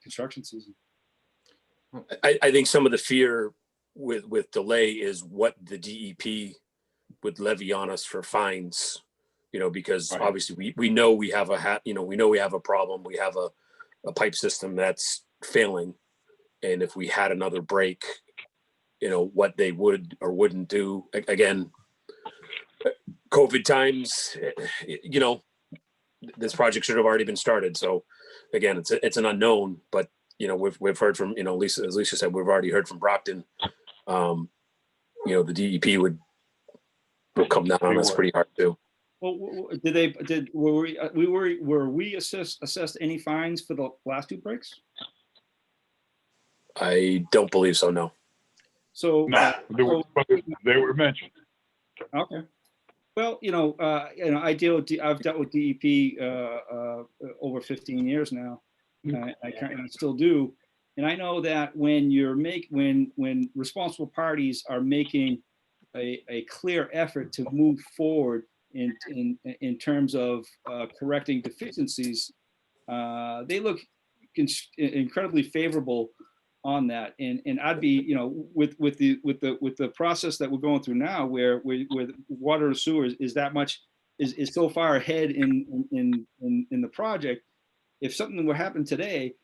construction season? I think some of the fear with delay is what the DEP would levy on us for fines, you know, because Right. obviously we know we have a problem. We have a pipe system that's failing. And if we had another break, you know, what they would or wouldn't do. Again, COVID times, you know, this project should have already been started. So again, it's an unknown, but you know, we've heard from, you know, Lisa, as Lisa said, we've already heard from Brockton. You know, the DEP will come down on us pretty hard too. Well, were we assessed any fines for the last 2 breaks? I don't believe so, no. So, No, they were mentioned. okay. Well, you know, I've dealt with DEP over 15 years now. I still do, and I know that when when responsible parties are making a clear effort to move forward in terms of correcting deficiencies, they look incredibly favorable on that. And I'd be, you know, with the process that we're going through now, where water and sewer is that much is so far ahead in the project. If something were to happen today,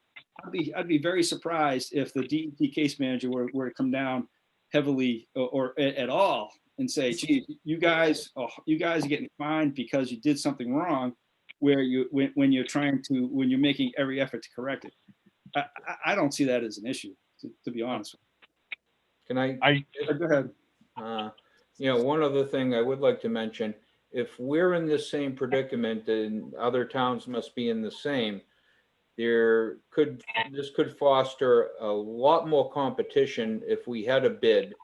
I'd be very surprised if the DEP case manager were to come down heavily or at all and say, "Gee, you guys are getting fined because you did something wrong," when you're making every effort to correct it. I don't see that as an issue, to be honest. Can Go ahead. You know, one other thing I would like to mention, if we're in this same predicament and other towns must be in the same, this could foster a lot more competition if we had a bid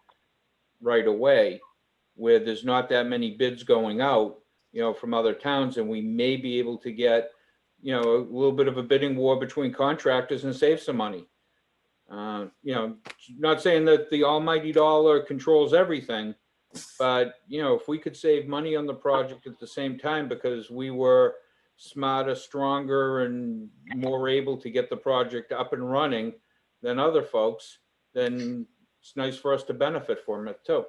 right away, where there's not that many bids going out, you know, from other towns, and we may be able to get, you know, a little bit of a bidding war between contractors and save some money. You know, not saying that the almighty dollar controls everything, but, you know, if we could save money on the project at the same time because we were smarter, stronger, and more able to get the project up and running than other folks, then it's nice for us to benefit from it too.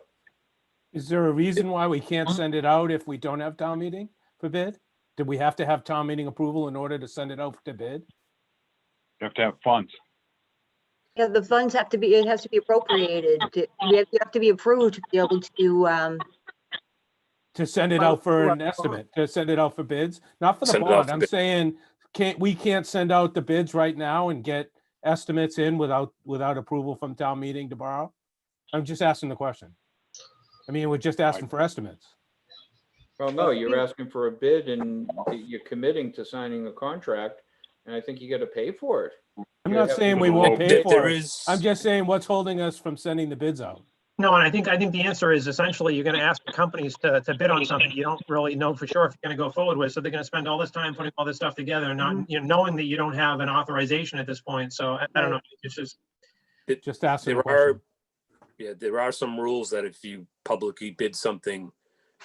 Is there a reason why we can't send it out if we don't have town meeting for bid? Do we have to have town meeting approval in order to send it out to bid? You have to have funds. Yeah, the funds have to be, it has to be appropriated. You have to be approved to be able to, To send it out for an estimate, to send it out for bids, not for the Send it out bond. for I'm bid. saying, we can't send out the bids right now and get estimates in without approval from town meeting to borrow? I'm just asking the question. I mean, we're just asking for estimates. Well, no, you're asking for a bid and you're committing to signing a contract, and I think you got to pay for it. I'm You not have saying to- we won't pay for There it. is, I'm just saying what's holding us from sending the bids out. No, and I think the answer is essentially you're going to ask the companies to bid on something you don't really know for sure if you're going to go forward with. So they're going to spend all this time putting all this stuff together and not, you know, knowing that you don't have an authorization at this point. So I don't know. It's just, Just asking the there are, question. there are some rules that if you publicly bid something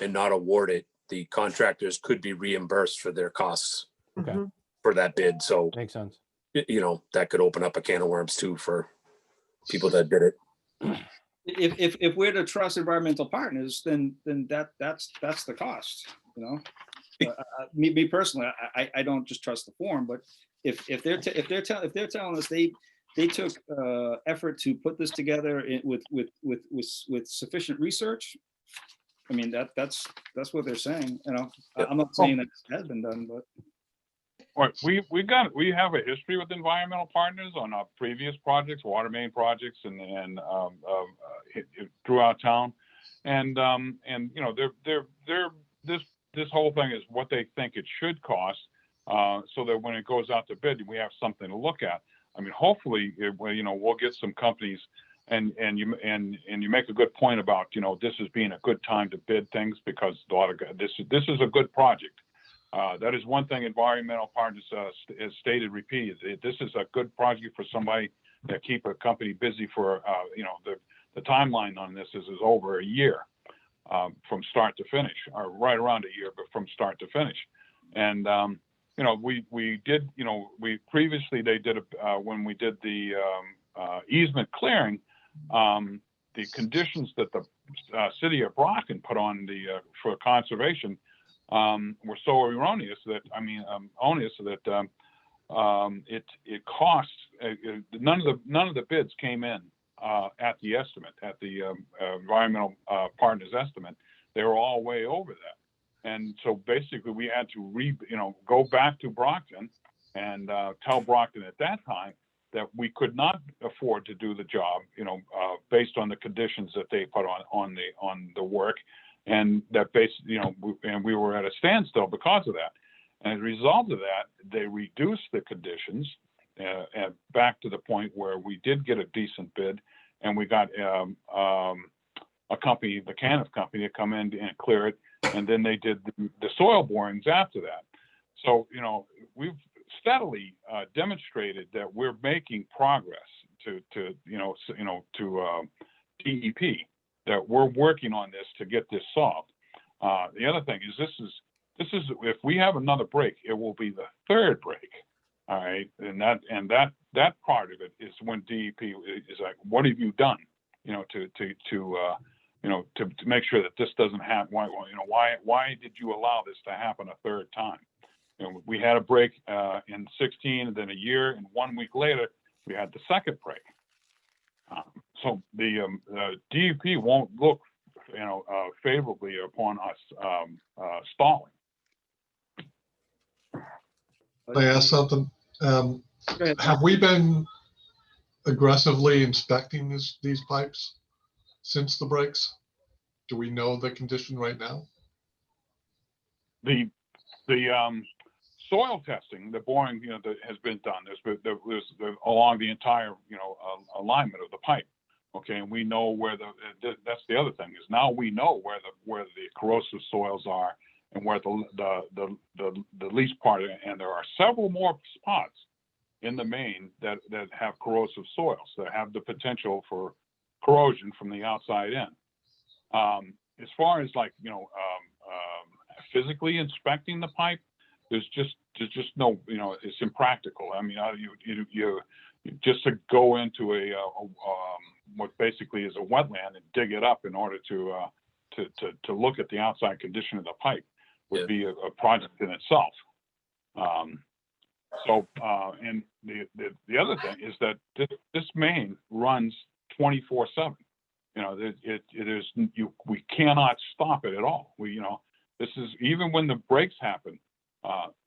and not award it, the contractors could be reimbursed for their costs Okay. Mhm. for that bid. So, Makes sense. you know, that could open up a can of worms too for people that did it. If we're to trust environmental partners, then that's the cost, you know? Me personally, I don't just trust the form, but if they're telling us they took effort to put this together with sufficient research, I mean, that's what they're saying, you know? Yep. I'm not saying that it has been done, but. Right, we have a history with environmental partners on our previous projects, water main projects, and throughout town, and you know, this whole thing is what they think it should cost, so that when it goes out to bid, we have something to look at. I mean, hopefully, you know, we'll get some companies, and you make a good point about, you know, this is being a good time to bid things, because this is a good project. That is one thing environmental partners has stated repeatedly. This is a good project for somebody that keep a company busy for, you know, the timeline on this is over a year from start to finish, or right around a year, but from start to finish. And, you know, we did, you know, previously they did, when we did the easement clearing, the conditions that the city of Brockton put on for conservation were so erroneous that, it costs, none of the bids came in at the estimate, at the environmental partners estimate. They were all way over that. And so basically we had to go back to Brockton and tell Brockton at that time that we could not afford to do the job, you know, based on the conditions that they put on the work. And that basically, you know, we were at a standstill because of that. And as a result of that, they reduced the conditions and back to the point where we did get a decent bid, and we got a company, the Caniff company, to come in and clear it, and then they did the soil borings after that. So, you know, we've steadily demonstrated that we're making progress to DEP. That we're working on this to get this solved. The other thing is this is if we have another break, it will be the third break. All right, and that part of it is when DEP is like, what have you done? You know, to make sure that this doesn't happen. Why did you allow this to happen a third time? You know, we had a break in 16, and then a year, and 1 week later we had the second break. So the DEP won't look, you know, favorably upon us stalling. Can I ask something? Go ahead. Have we been aggressively inspecting these pipes since the breaks? Do we know the condition right now? The soil testing, the boring, you know, that has been done. There's along the entire, you know, alignment of the pipe. Okay, and we know where that's the other thing, is now we know where the corrosive soils are and where the least part of it, and there are several more spots in the main that have corrosive soils that have the potential for corrosion from the outside in. As far as, like, you know, physically inspecting the pipe, there's just no, you know, it's impractical. I mean, you just to go into what basically is a wetland and dig it up in order to look at the outside condition of the pipe would be a project in itself. And the other thing is that this main runs 24/7. You know, we cannot stop it at all. You know, this is, even when the breaks happen,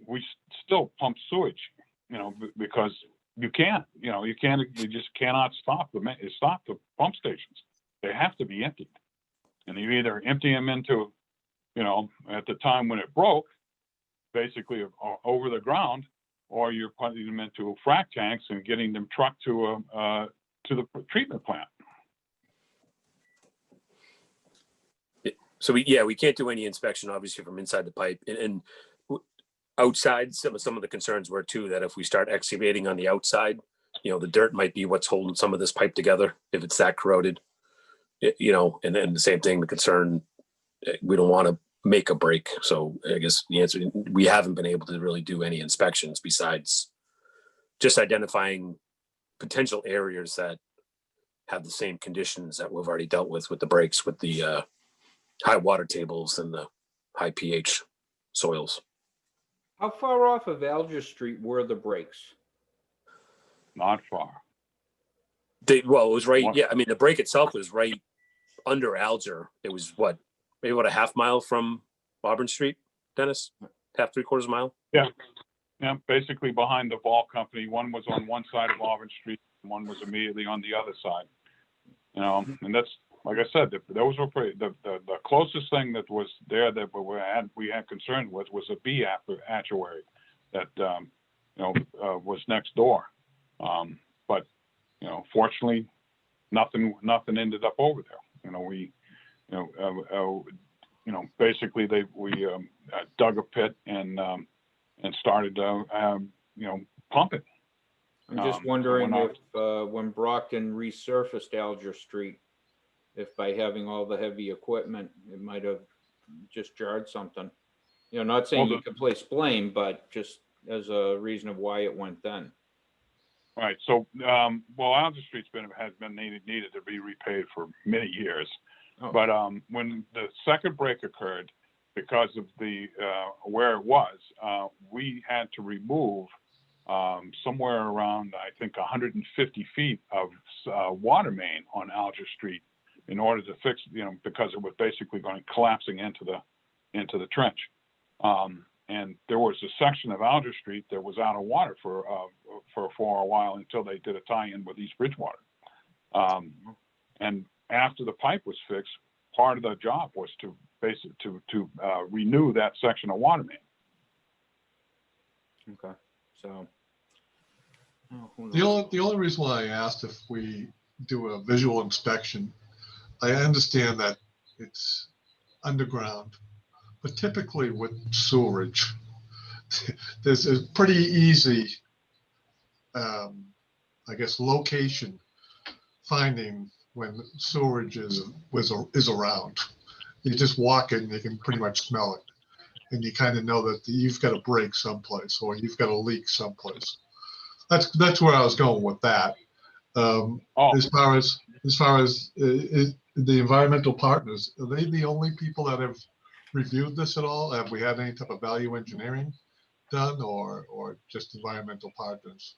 we still pump sewage, you know, because you just cannot stop the pump stations. They have to be emptied, and you either empty them into, you know, at the time when it broke, basically over the ground, or you're putting them into frac tanks and getting them trucked to the treatment plant. So we can't do any inspection, obviously, from inside the pipe, and outside. Some of the concerns were too that if we start excavating on the outside, you know, the dirt might be what's holding some of this pipe together if it's that corroded. You know, and then the same thing, the concern, we don't want to make or break. So I guess the answer, we haven't been able to really do any inspections besides just identifying potential areas that have the same conditions that we've already dealt with the breaks, with the high water tables and the high pH soils. How far off of Alger Street were the breaks? Not far. Well, it was right. Yeah, I mean, the break itself was right under Alger. It was what, maybe about a half mile from Auburn Street, Dennis? Half, 3/4 mile? Yeah, basically behind the ball company. One was on one side of Auburn Street, and one was immediately on the other side. You know, and that's, like I said, those were pretty, the closest thing that was there that we had concern with was a B actuary that, was next door. But, fortunately, nothing ended up over there. Basically we dug a pit and started, pumping. I'm just wondering if when Brockton resurfaced Alger Street, if by having all the heavy equipment, it might have just jarred something. Not saying you can place blame, but just as a reason of why it went then. Right. So, Alger Street's has been needed to be repaid for many years. Oh. But when the second break occurred, because of the where it was, we had to remove somewhere around, I think, 150 feet of water main on Alger Street in order to fix, because it was basically collapsing into the trench. And there was a section of Alger Street that was out of water for a while until they did a tie-in with East Bridgewater. And after the pipe was fixed, part of the job was to renew that section of water main. Okay, so. The only reason why I asked if we do a visual inspection, I understand that it's underground, but typically with sewerage, there's a pretty easy, location finding when sewerage is around. You just walk in and you can pretty much smell it. And you kind of know that you've got a break someplace or you've got a leak someplace. That's where I was going with that. As far as the environmental partners, are they the only people that have reviewed this at all? Have we had any type of value engineering done, or just environmental partners?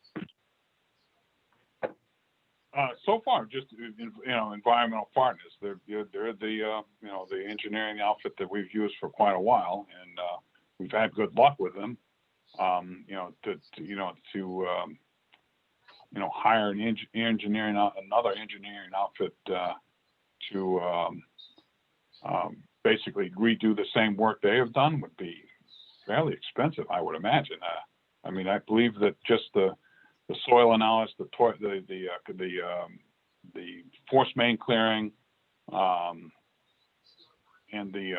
So far, just environmental partners. They're the engineering outfit that we've used for quite a while, and we've had good luck with them. To hire another engineering outfit to basically redo the same work they have done would be fairly expensive, I would imagine. I believe that just the soil analysis, the force main clearing, and the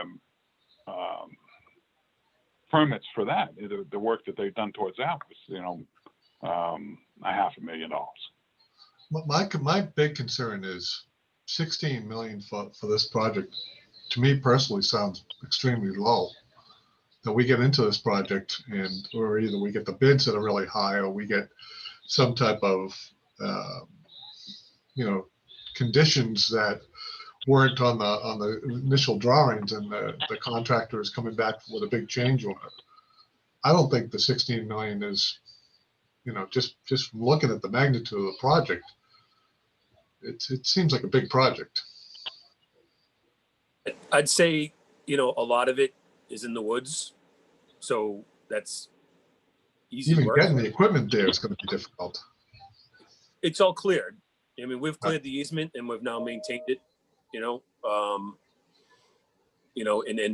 permits for that, the work that they've done towards that was, $500,000. My big concern is $16 million for this project. To me personally, sounds extremely low. That we get into this project or either we get the bids that are really high, or we get some type of conditions that weren't on the initial drawings, and the contractor is coming back with a big change order. I don't think the 16 million is, just looking at the magnitude of the project, it seems like a big project. I'd say, a lot of it is in the woods, so that's easy Even work. getting the equipment there is going to be difficult. It's all cleared. We've cleared the easement and we've now maintained it, in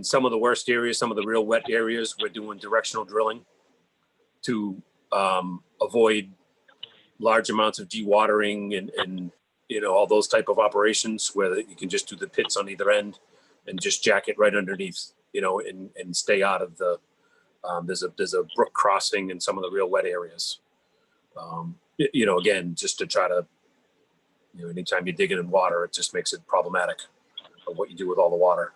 some of the worst areas, some of the real wet areas, we're doing directional drilling to avoid large amounts of dewatering and all those type of operations where you can just do the pits on either end and just jack it right underneath, and stay out of the, there's a brook crossing in some of the real wet areas. Again, just to try to, anytime you're digging in water, it just makes it problematic of what you do with all the water.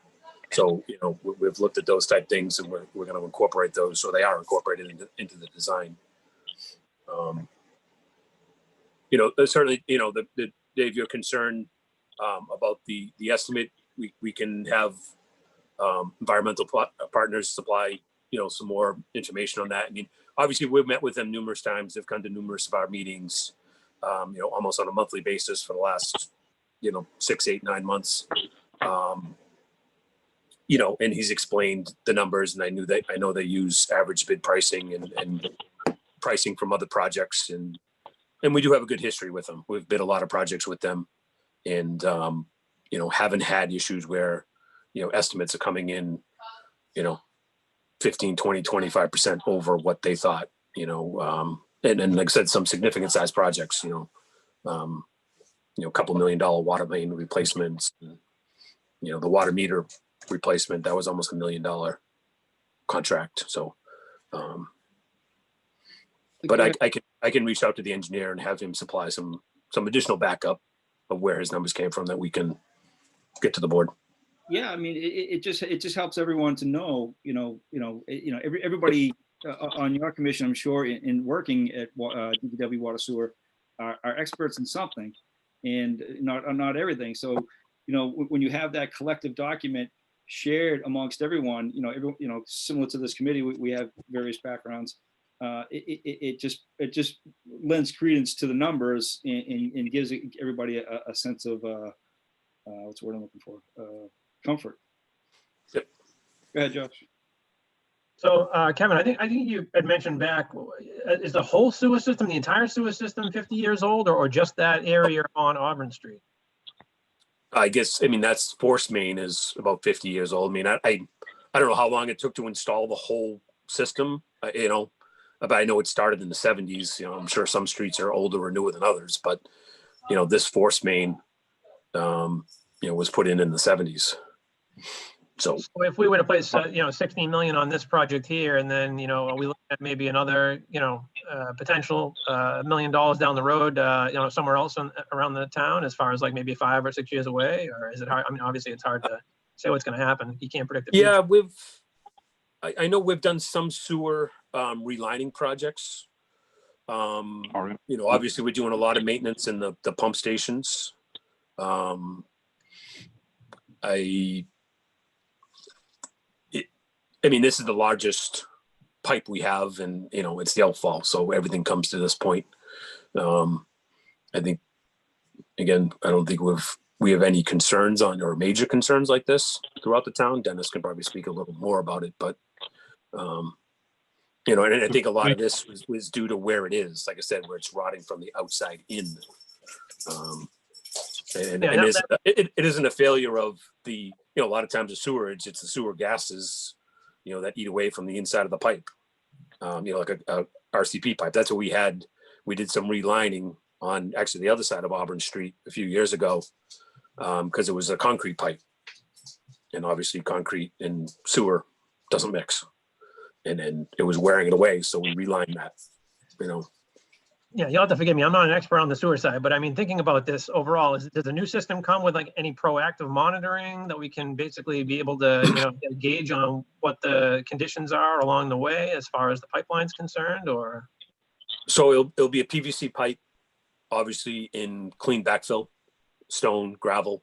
So, we've looked at those type things, and we're going to incorporate those, so they are incorporated into the design. Certainly, Dave, your concern about the estimate, we can have environmental partners supply, some more information on that. I mean, obviously, we've met with them numerous times. They've come to numerous of our meetings, almost on a monthly basis for the last, 6, 8, 9 months. And he's explained the numbers, and I know they use average bid pricing and pricing from other projects, and we do have a good history with them. We've bid a lot of projects with them, and haven't had issues where estimates are coming in 15, 20, 25% over what they thought. And like I said, some significant size projects, a couple $1 million water main replacements, the water meter replacement, that was almost $1 million contract. So but I can reach out to the engineer and have him supply some additional backup of where his numbers came from that we can get to the board. Yeah, I mean, it just helps everyone to know, everybody on your commission, I'm sure, in working at Dpw Water Sewer are experts in something, and not everything. So, when you have that collective document shared amongst everyone, similar to this committee, we have various backgrounds. It just lends credence to the numbers and gives everybody a sense of what's the word I'm looking for? Comfort. Yep. Go ahead, Josh. So, Kevin, I think you had mentioned back, is the whole sewer system, the entire sewer system 50 years old, or just that area on Auburn Street? I guess, that's force main is about 50 years old. I don't know how long it took to install the whole system, but I know it started in the 70s. I'm sure some streets are older or newer than others, but this force main, was put in the 70s. So if we were to place, 16 million on this project here, and then, are we looking at maybe another, potential $1 million down the road, somewhere else around the town, as far as like maybe 5 or 6 years away, or is it hard? Obviously it's hard to say what's going to happen. You can't predict the future. Yeah, I know we've done some sewer relining projects. Obviously we're doing a lot of maintenance in the pump stations. This is the largest pipe we have, and it's the outfall, so everything comes to this point. I think, again, I don't think we have any concerns or major concerns like this throughout the town. Dennis can probably speak a little more about it, but and I think a lot of this was due to where it is, like I said, where it's rotting from the outside in. It isn't a failure of the, a lot of times the sewerage, it's the sewer gases, that eat away from the inside of the pipe. Like a RCP pipe. That's what we had. We did some relining on actually the other side of Auburn Street a few years ago, because it was a concrete pipe, and obviously concrete and sewer doesn't mix, and then it was wearing it away, so we relined that. Yeah, you'll have to forgive me. I'm not an expert on the sewer side, but thinking about this overall, does the new system come with like any proactive monitoring that we can basically be able to, get a gauge on what the conditions are along the way as far as the pipeline's concerned, or? So it'll be a PVC pipe, obviously in clean backfill, stone, gravel,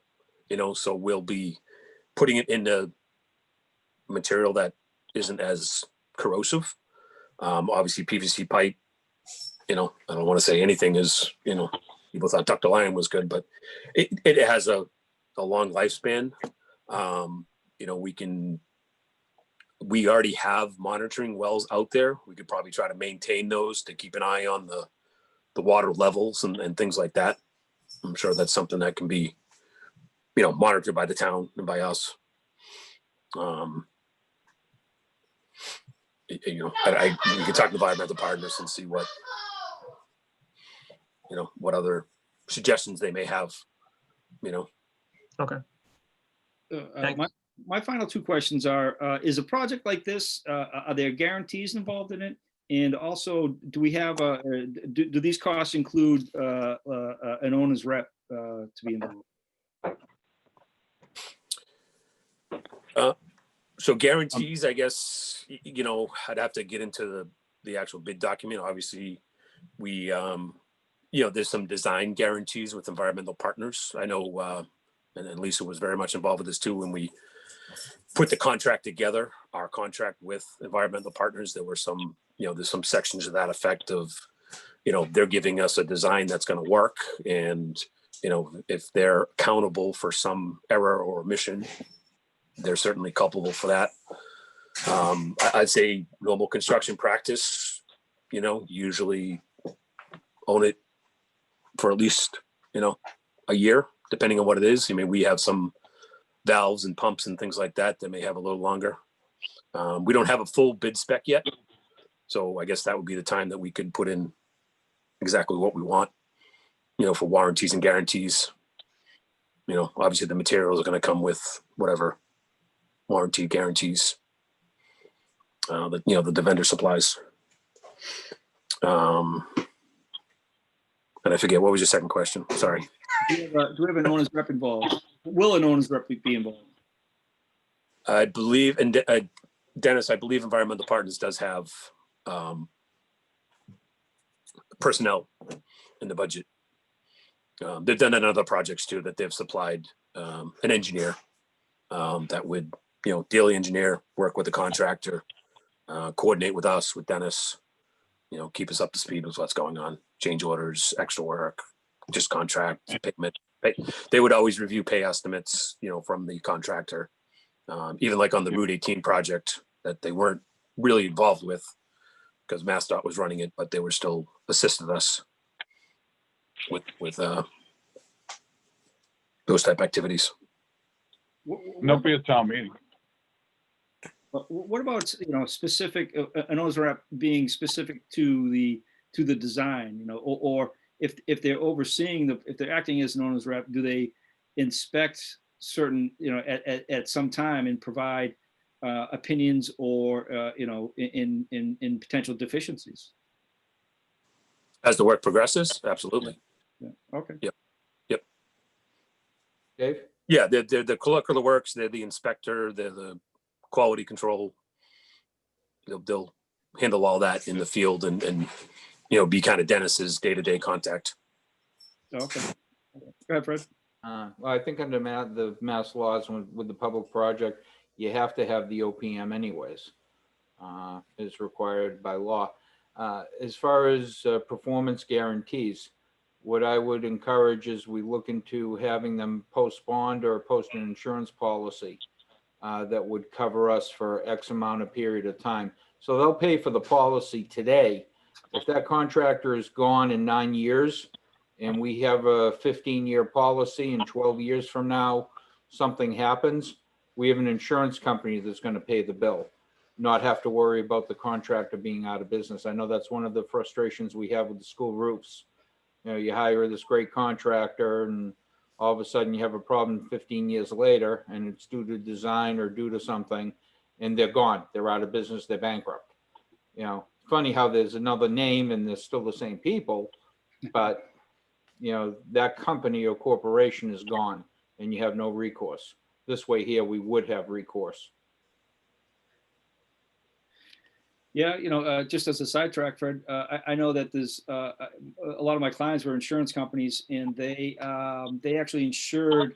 so we'll be putting it into material that isn't as corrosive. Obviously PVC pipe, I don't want to say anything is, people thought ductile iron was good, but it has a long lifespan. We already have monitoring wells out there. We could probably try to maintain those to keep an eye on the water levels and things like that. I'm sure that's something that can be, monitored by the town and by us. We can talk to environmental partners and see what other suggestions they may have, Okay. My final two questions are, is a project like this, are there guarantees involved in it? And also, do we have do these costs include an owner's rep to be involved? So guarantees, I guess, you know, I'd have to get into the actual bid document. Obviously, we, you know, there's some design guarantees with environmental partners. I know, and Lisa was very much involved with this too, when we put the contract together, our contract with environmental partners, there were some, you know, there's some sections of that effect of, you know, they're giving us a design that's going to work. And, you know, if they're accountable for some error or omission, they're certainly culpable for that. I'd say normal construction practice, you know, usually own it for at least, you know, a year, depending on what it is. I mean, we have some valves and pumps and things like that that may have a little longer. We don't have a full bid spec yet. So I guess that would be the time that we could put in exactly what we want, you know, for warranties and guarantees. You know, obviously the materials are going to come with whatever warranty guarantees that, you know, the vendor supplies. And I forget, what was your second question? Sorry. Do we have an owner's rep involved? Will an owner's rep be involved? I believe, and Dennis, I believe Environmental Partners does have personnel in the budget. They've done that on other projects too, that they've supplied an engineer that would, you know, daily engineer, work with the contractor, coordinate with us, with Dennis, you know, keep us up to speed with what's going on, change orders, extra work, just contract payment. They would always review pay estimates, you know, from the contractor. Even like on the Route 18 project that they weren't really involved with because MassDOT was running it, but they were still assisted us with those type activities. There'll be a town meeting. What about, you know, specific, an owner's rep being specific to the design, you know, or if they're overseeing if they're acting as an owner's rep, do they inspect certain, you know, at some time and provide opinions or, you know, in potential deficiencies? As the work progresses, absolutely. Yeah. Okay. Yep. Dave? Yeah, they're the clerk of the works, they're the inspector, they're the quality control. They'll handle all that in the field and you know, be kind of Dennis's day-to-day contact. Okay. Go ahead, Fred. Well, I think under the mass laws with the public project, you have to have the OPM anyways, is required by law. As far as performance guarantees, what I would encourage is we look into having them post bond or post an insurance policy that would cover us for X amount of period of time. So they'll pay for the policy today. If that contractor is gone in 9 years and we have a 15-year policy and 12 years from now, something happens, we have an insurance company that's going to pay the bill, not have to worry about the contractor being out of business. I know that's one of the frustrations we have with the school roofs. You know, you hire this great contractor and all of a sudden you have a problem 15 years later and it's due to design or due to something and they're gone. They're out of business. They're bankrupt. You know, funny how there's another name and they're still the same people, but you know, that company or corporation is gone and you have no recourse. This way here, we would have recourse. Yeah, you know, just as a sidetrack, Fred, I know that there's a lot of my clients were insurance companies, and they actually insured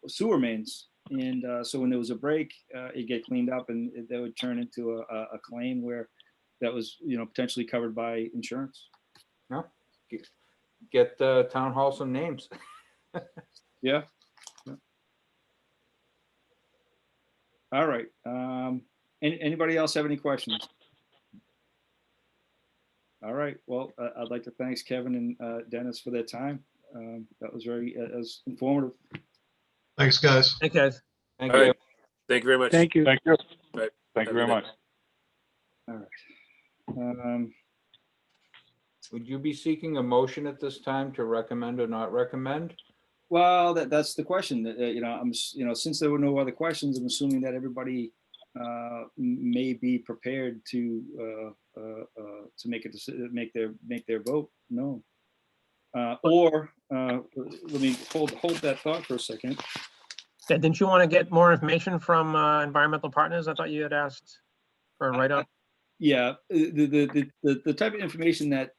sewer mains, and so when there was a break, it get cleaned up, and that would turn into a claim where that was, you know, potentially covered by insurance. No, get town hall some names. Yeah. All right. Anybody else have any questions? All right. Well, I'd like to thank Kevin and Dennis for their time. That was very informative. Thanks, guys. Hey, guys. Thank All you. right. Thank you very much. Thank you. Thank you. Right. Thank you very much. All right. Would you be seeking a motion at this time to recommend or not recommend? Well, that's the question. You know, since there were no other questions, I'm assuming that everybody may be prepared to make a decision, make their vote known. Or let me hold that thought for a second. Didn't you want to get more information from environmental partners? I thought you had asked for a write-up. Yeah, the type of information that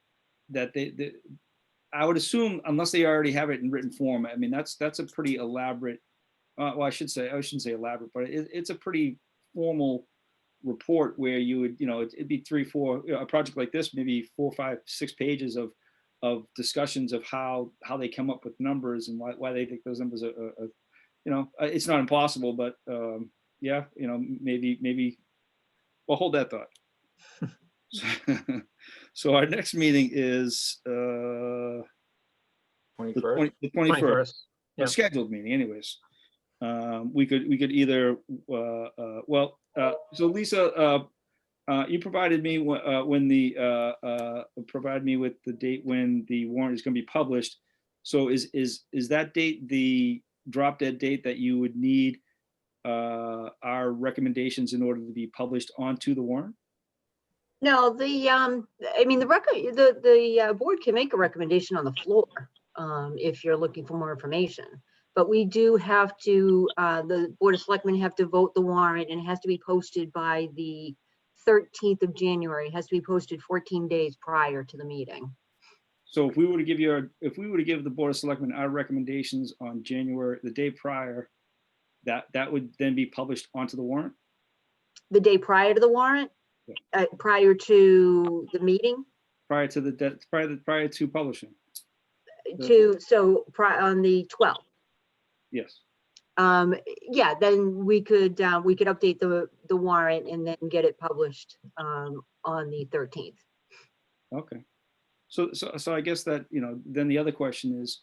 I would assume, unless they already have it in written form, I mean, that's a pretty elaborate, well, I shouldn't say elaborate, but it's a pretty formal report where you would, it'd be 3, 4, a project like this, maybe 4, 5, 6 pages of discussions of how they come up with numbers and why they think those numbers are it's not impossible, but yeah, maybe, well, hold that thought. So our next meeting is the 21st. 21st, Yeah. a scheduled meeting anyways. We could either, so Lisa, you provided me provided me with the date when the warrant is going to be published. So is that date the drop dead date that you would need our recommendations in order to be published onto the warrant? No, the board can make a recommendation on the floor if you're looking for more information. But we do have to, the Board of Selectmen have to vote the warrant, and it has to be posted by the 13th of January. It has to be posted 14 days prior to the meeting. So if we were to give the Board of Selectmen our recommendations on January, the day prior, that would then be published onto the warrant? The day prior to the warrant? Prior to the meeting? Prior to publishing? On the 12th. Yes. Yeah, then we could update the warrant and then get it published on the 13th. Okay. So I guess that, then the other question is,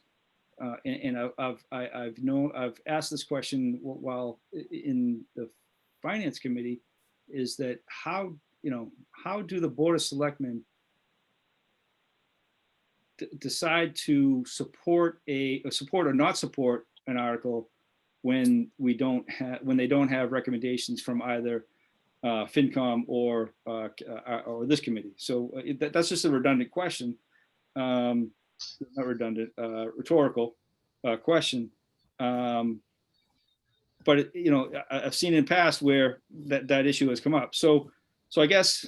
and I've asked this question while in the Finance Committee, is that how do the Board of Selectmen decide to support or not support an article when they don't have recommendations from either FinCom or this committee? So that's just a redundant question, not redundant, rhetorical question. But I've seen in the past where that issue has come up. So I guess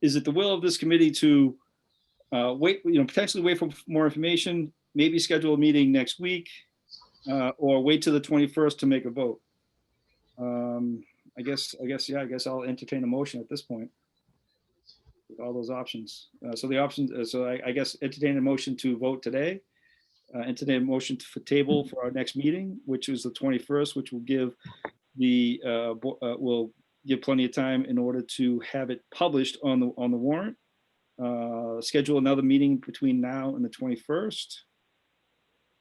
is it the will of this committee to potentially wait for more information, maybe schedule a meeting next week, or wait till the 21st to make a vote? I guess I'll entertain a motion at this point with all those options. So I guess entertain a motion to vote today. Entertain a motion for table for our next meeting, which is the 21st, which will give will give plenty of time in order to have it published on the warrant. Schedule another meeting between now and the 21st.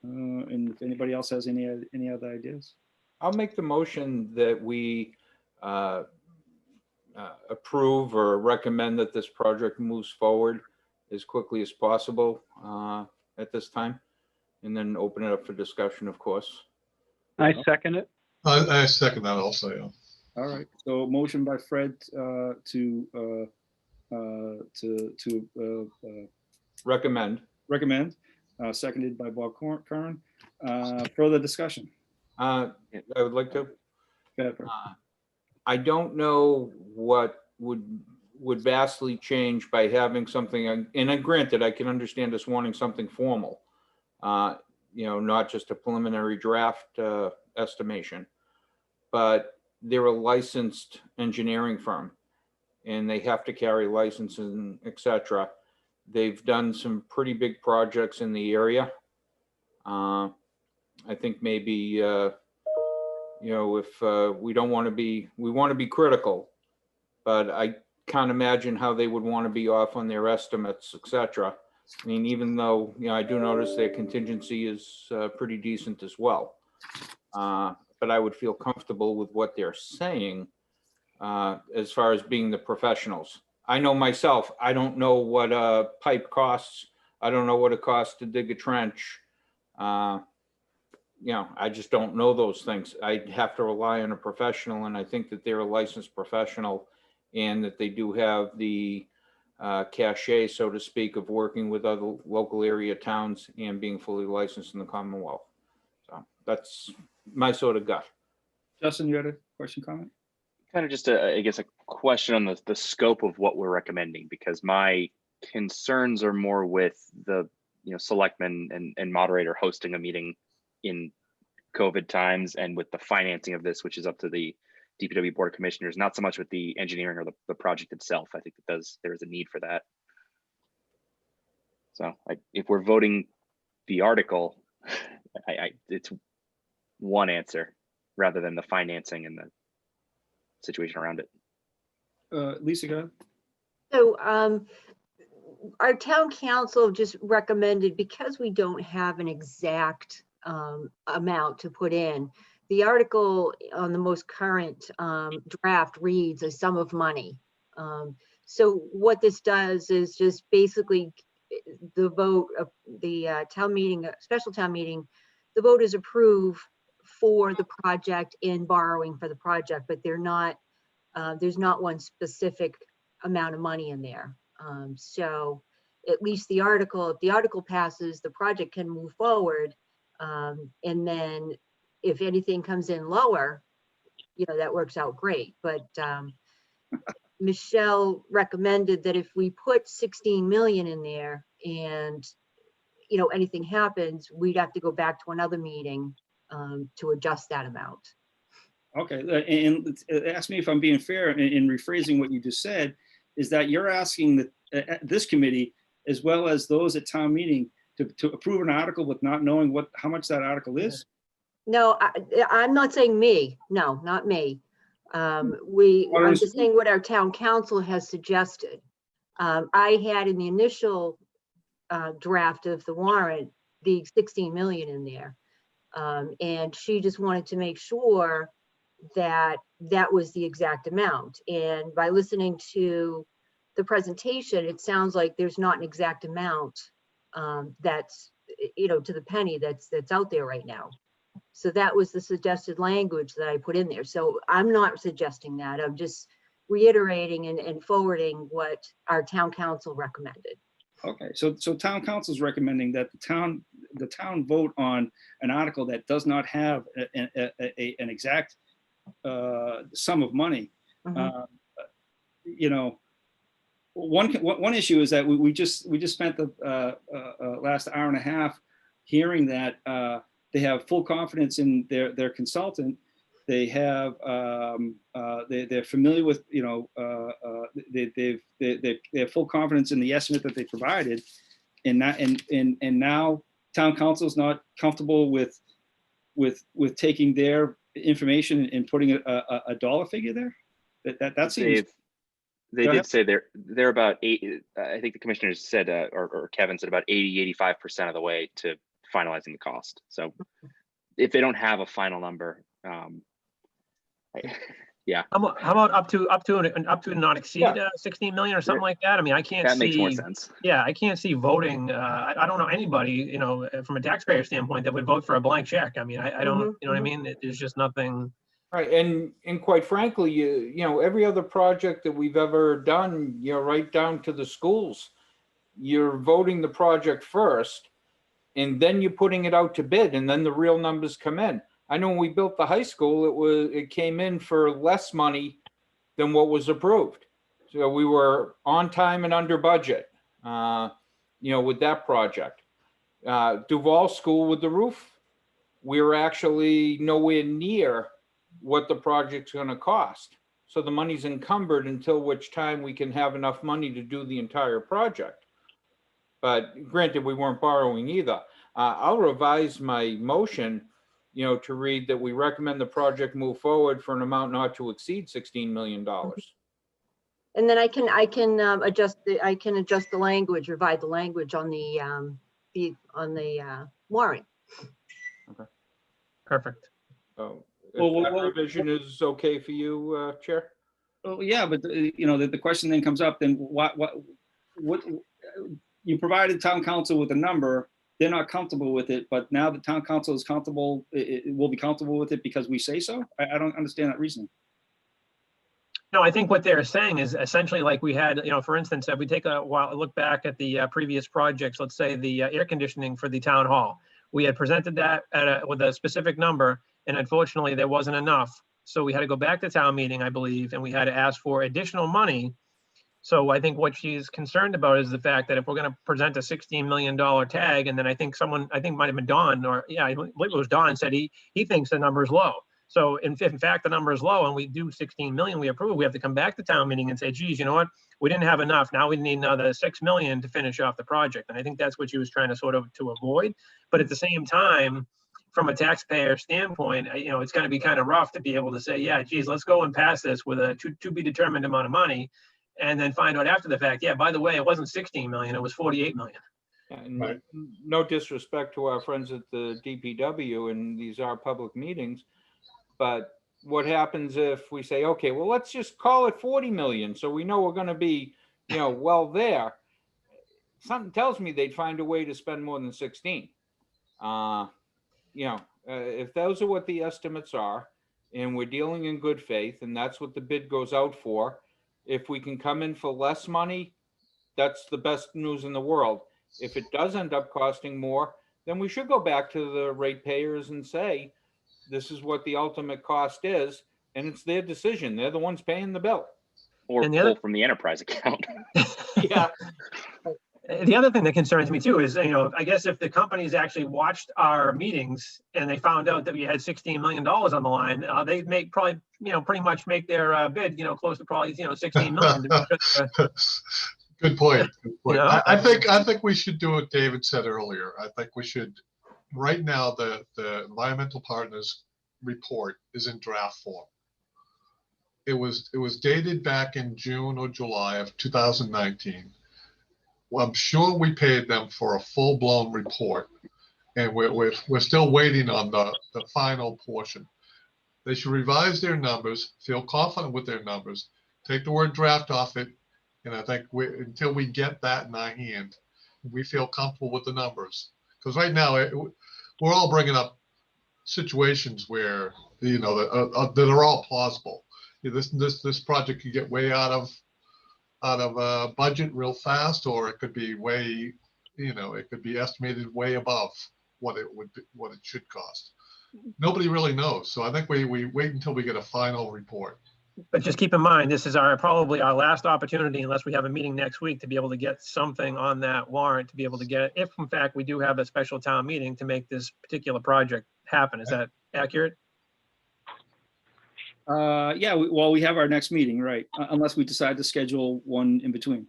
And if anybody else has any other ideas. I'll make the motion that we approve or recommend that this project moves forward as quickly as possible at this time, and then open it up for discussion, of course. I second it. I second that also, yeah. All right. So motion by Fred to Recommend. recommend, seconded by Bob Curran. Further discussion. I would like to. Go ahead, Fred. I don't know what would vastly change by having something, and granted, I can understand us wanting something formal, not just a preliminary draft estimation, but they're a licensed engineering firm and they have to carry licenses and et cetera. They've done some pretty big projects in the area. I think maybe, if we want to be critical, but I can't imagine how they would want to be off on their estimates, et cetera. I mean, even though, I do notice their contingency is pretty decent as well. But I would feel comfortable with what they're saying as far as being the professionals. I know myself, I don't know what a pipe costs. I don't know what it costs to dig a trench. I just don't know those things. I have to rely on a professional, and I think that they're a licensed professional and that they do have the cachet, so to speak, of working with other local area towns and being fully licensed in the Commonwealth. So that's my sort of gut. Justin, you had a question, comment? Kind of just I guess a question on the scope of what we're recommending, because my concerns are more with the, selectmen and moderator hosting a meeting in COVID times, and with the financing of this, which is up to the DPW Board of Commissioners, not so much with the engineering or the project itself. I think that there is a need for that. So if we're voting the article, it's one answer rather than the financing and the situation around it. Lisa, go ahead. So our town council just recommended, because we don't have an exact amount to put in, the article on the most current draft reads a sum of money. So what this does is just basically the vote of the town meeting, special town meeting, the vote is approve for the project and borrowing for the project, but they're not, there's not one specific amount of money in there. So at least the article, if the article passes, the project can move forward. And then if anything comes in lower, that works out great. But Michelle recommended that if we put 16 million in there and, anything happens, we'd have to go back to another meeting to adjust that amount. Okay, and ask me if I'm being fair in rephrasing what you just said, is that you're asking this committee, as well as those at town meeting, to approve an article with not knowing how much that article is? No, I'm not saying me. No, not me. I'm just saying what our town council has suggested. I had in the initial draft of the warrant, the 16 million in there. And she just wanted to make sure that that was the exact amount. And by listening to the presentation, it sounds like there's not an exact amount that's, to the penny that's out there right now. So that was the suggested language that I put in there. So I'm not suggesting that. I'm just reiterating and forwarding what our town council recommended. Okay, so town council is recommending that the town vote on an article that does not have an exact sum of money. Mhm. One issue is that we just spent the last hour and a half hearing that they have full confidence in their consultant. They have they're familiar with, they have full confidence in the estimate that they provided, and now town council is not comfortable with taking their information and putting a dollar figure there. That seems. They did say they're about 8. I think the commissioners said, or Kevin said, about 80-85% of the way to finalizing the cost. So if they don't have a final number, yeah. How about up to not exceed 16 million or something like that? I mean, I can't see. That makes more sense. Yeah, I can't see voting. I don't know anybody, from a taxpayer standpoint, that would vote for a blank check. I mean, I don't, you know what I mean? There's just nothing. Right, and quite frankly, every other project that we've ever done, right down to the schools, you're voting the project first, and then you're putting it out to bid, and then the real numbers come in. I know when we built the high school, it came in for less money than what was approved. So we were on time and under budget, with that project. Duval School with the roof, we were actually nowhere near what the project's going to cost. So the money's encumbered until which time we can have enough money to do the entire project. But granted, we weren't borrowing either. I'll revise my motion, to read that we recommend the project move forward for an amount not to exceed $16 million. And then I can adjust the language, revise the language on the warrant. Okay. Perfect. So Well, that revision is okay for you, Chair? Well, yeah, but the question then comes up, then what you provided town council with a number, they're not comfortable with it, but now the town council is comfortable, it will be comfortable with it because we say so? I don't understand that reasoning. No, I think what they're saying is essentially like we had, for instance, if we take a look back at the previous projects, let's say the air conditioning for the town hall, We had presented that with a specific number, and unfortunately, there wasn't enough. So we had to go back to town meeting, I believe, and we had to ask for additional money. So I think what she's concerned about is the fact that if we're going to present a $16 million tag, and then I think might have been Don, or yeah, I believe it was Don, said he thinks the number is low. So in fact, the number is low, and we do 16 million, we approve, we have to come back to town meeting and say, geez, you know what? We didn't have enough. Now we need another 6 million to finish off the project. And I think that's what she was trying to sort of to avoid. But at the same time, from a taxpayer standpoint, it's going to be kind of rough to be able to say, yeah, geez, let's go and pass this with a to be determined amount of money, and then find out after the fact, yeah, by the way, it wasn't 16 million, it was 48 million. And Right. no disrespect to our friends at the DPW, and these are public meetings, but what happens if we say, okay, well, let's just call it 40 million, so we know we're going to be, well there. Something tells me they'd find a way to spend more than 16. If those are what the estimates are, and we're dealing in good faith, and that's what the bid goes out for, if we can come in for less money, that's the best news in the world. If it does end up costing more, then we should go back to the ratepayers and say, this is what the ultimate cost is, and it's their decision. They're the ones paying the bill. Or And the pull other- from the enterprise account. Yeah. The other thing that concerns me too is, I guess if the companies actually watched our meetings and they found out that we had $16 million on the line, they'd pretty much make their bid, close to probably, 16 million. Good point. Good point. Yeah. I think we should do what David said earlier. I think we should, right now, the environmental partners report is in draft form. It was dated back in June or July of 2019. Well, I'm sure we paid them for a full-blown report, and we're still waiting on the final portion. They should revise their numbers, feel confident with their numbers, take the word draft off it, and I think until we get that in our hand, we feel comfortable with the numbers. Because right now, we're all bringing up situations where, that are all plausible. This project could get way out of budget real fast, or it could be way, it could be estimated way above what it should cost. Nobody really knows. So I think we wait until we get a final report. But just keep in mind, this is probably our last opportunity, unless we have a meeting next week, to be able to get something on that warrant, to be able to get it, if in fact we do have a special town meeting to make this particular project happen. Is that accurate? Yeah, we have our next meeting, right? Unless we decide to schedule one in between.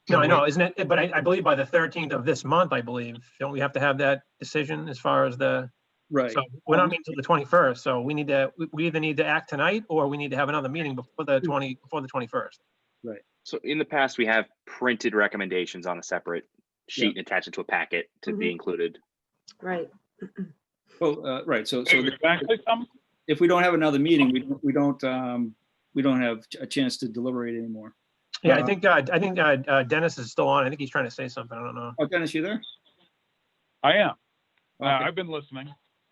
No, I know, isn't it? But I believe by the 13th of this month, I believe, don't we have to have that decision as far as the, Right. so we're not meeting until the 21st. So we either need to act tonight, or we need to have another meeting before the 21st. So in the past, we have printed recommendations on a separate sheet and attached it to a packet to be included. Right. Well, right. So Can I say something? if we don't have another meeting, we don't have a chance to deliberate anymore. Yeah, I think Dennis is still on. I think he's trying to say something. I don't know. Oh, Dennis, you there? I am. Okay. I've been listening.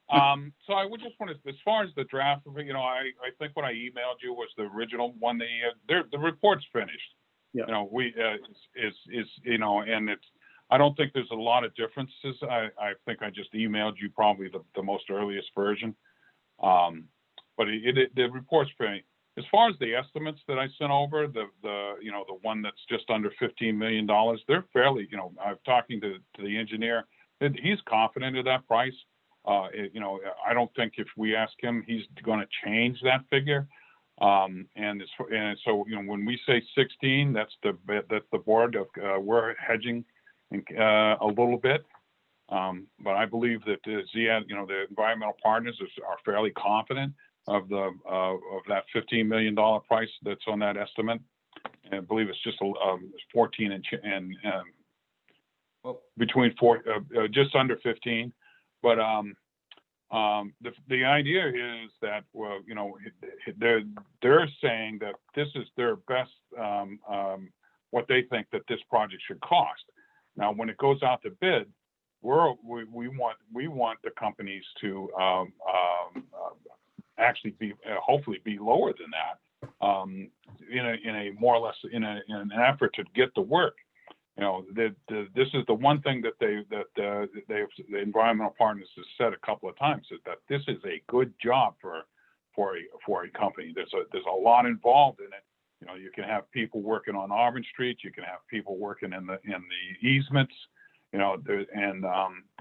So I would just want to, as far as the draft of it, I think what I emailed you was the original one. The report's finished. Yeah. And it's, I don't think there's a lot of differences. I think I just emailed you probably the most earliest version. But the report's finished. As far as the estimates that I sent over, the one that's just under $15 million, they're fairly, I'm talking to the engineer, he's confident of that price. I don't think if we ask him, he's going to change that figure. And so, when we say 16, that's the board of, we're hedging a little bit. But I believe that the environmental partners are fairly confident of that $15 million price that's on that estimate. And I believe it's just 14 and between just under 15. But the idea is that, well, they're saying that this is their best, what they think that this project should cost. Now, when it goes out to bid, we want the companies to actually be hopefully be lower than that, in a more or less in an effort to get the work. This is the one thing that the environmental partners has said a couple of times, is that this is a good job for a company. There's a lot involved in it. You can have people working on Auburn Street. You can have people working in the easements. And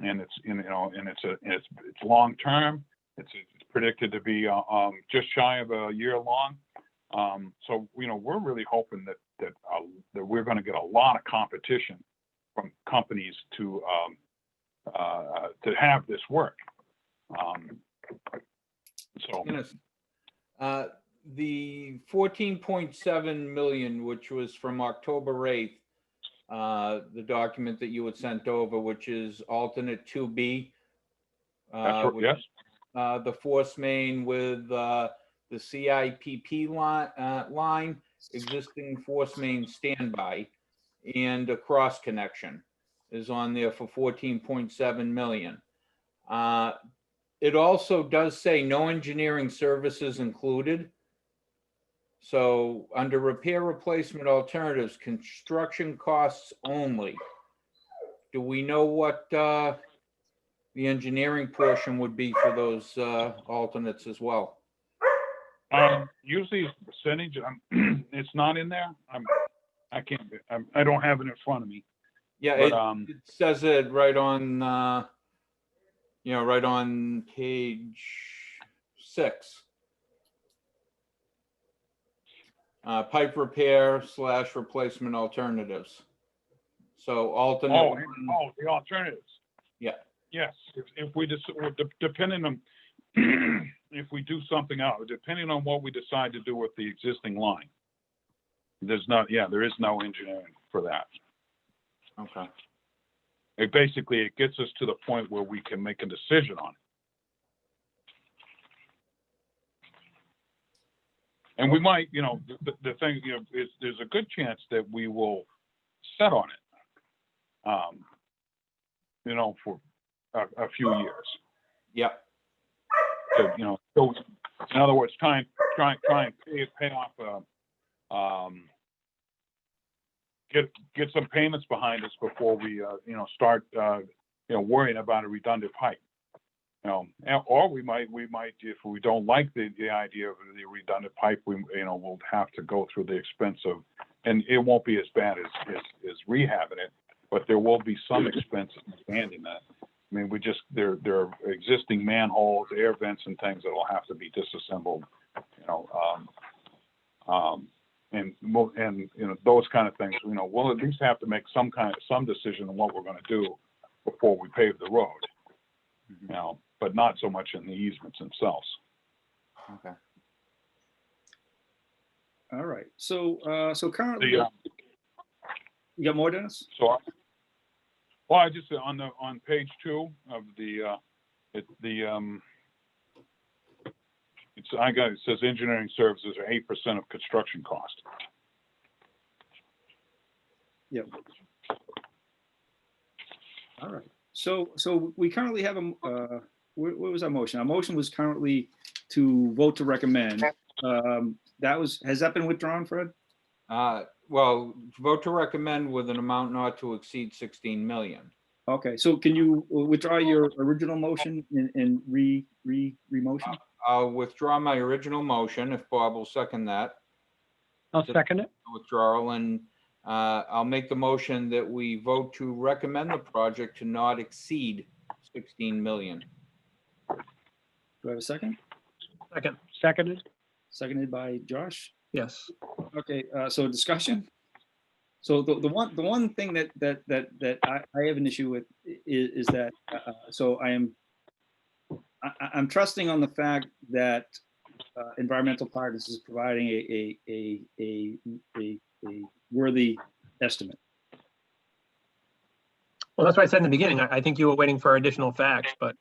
it's long term. It's predicted to be just shy of a year long. So we're really hoping that we're going to get a lot of competition from companies to have this work. Dennis, the 14.7 million, which was from October 8th, the document that you had sent over, which is alternate 2B. Yes. The force main with the CIPP line, existing force main standby, and a cross connection is on there for 14.7 million. It also does say no engineering services included. So under repair replacement alternatives, construction costs only. Do we know what the engineering portion would be for those alternates as well? Usually it's a percentage. It's not in there. I don't have it in front of me. Yeah, but, it says it right on, right on page 6. Pipe repair / replacement alternatives. So alternate. The alternatives. Yeah. Yes, if we just, depending on, if we do something out, depending on what we decide to do with the existing line, there is no engineering for that. Okay. It gets us to the point where we can make a decision on it. And we might, the thing, is there's a good chance that we will set on it, for a few years. Yep. So, in other words, try and pay off, get some payments behind us before we, start, worrying about a redundant pipe. Or we might, if we don't like the idea of the redundant pipe, we'll have to go through the expense of, and it won't be as bad as rehabbing it, but there will be some expense in expanding that. I mean, there are existing manholes, air vents and things that will have to be disassembled, and those kind of things, we'll at least have to make some decision on what we're going to do before we pave the road, but not so much in the easements themselves. Okay. All right. So currently, you got more, Dennis? I just on page 2 of it says engineering services are 8% of construction cost. Yep. All right. So we currently have what was our motion? Our motion was currently to vote to recommend. Has that been withdrawn, Fred? Well, vote to recommend with an amount not to exceed 16 million. Okay, so can you withdraw your original motion and re-motion? I'll withdraw my original motion if Bob will second that. I'll second it. Withdrawal, and I'll make the motion that we vote to recommend the project to not exceed 16 million. Do I have a second? Second. Seconded. Seconded by Josh. Yes. Okay, so discussion. So the one thing that I have an issue with is that so I'm trusting on the fact that Environmental Partners is providing a worthy estimate. Well, that's what I said in the beginning. I think you were waiting for additional facts, but.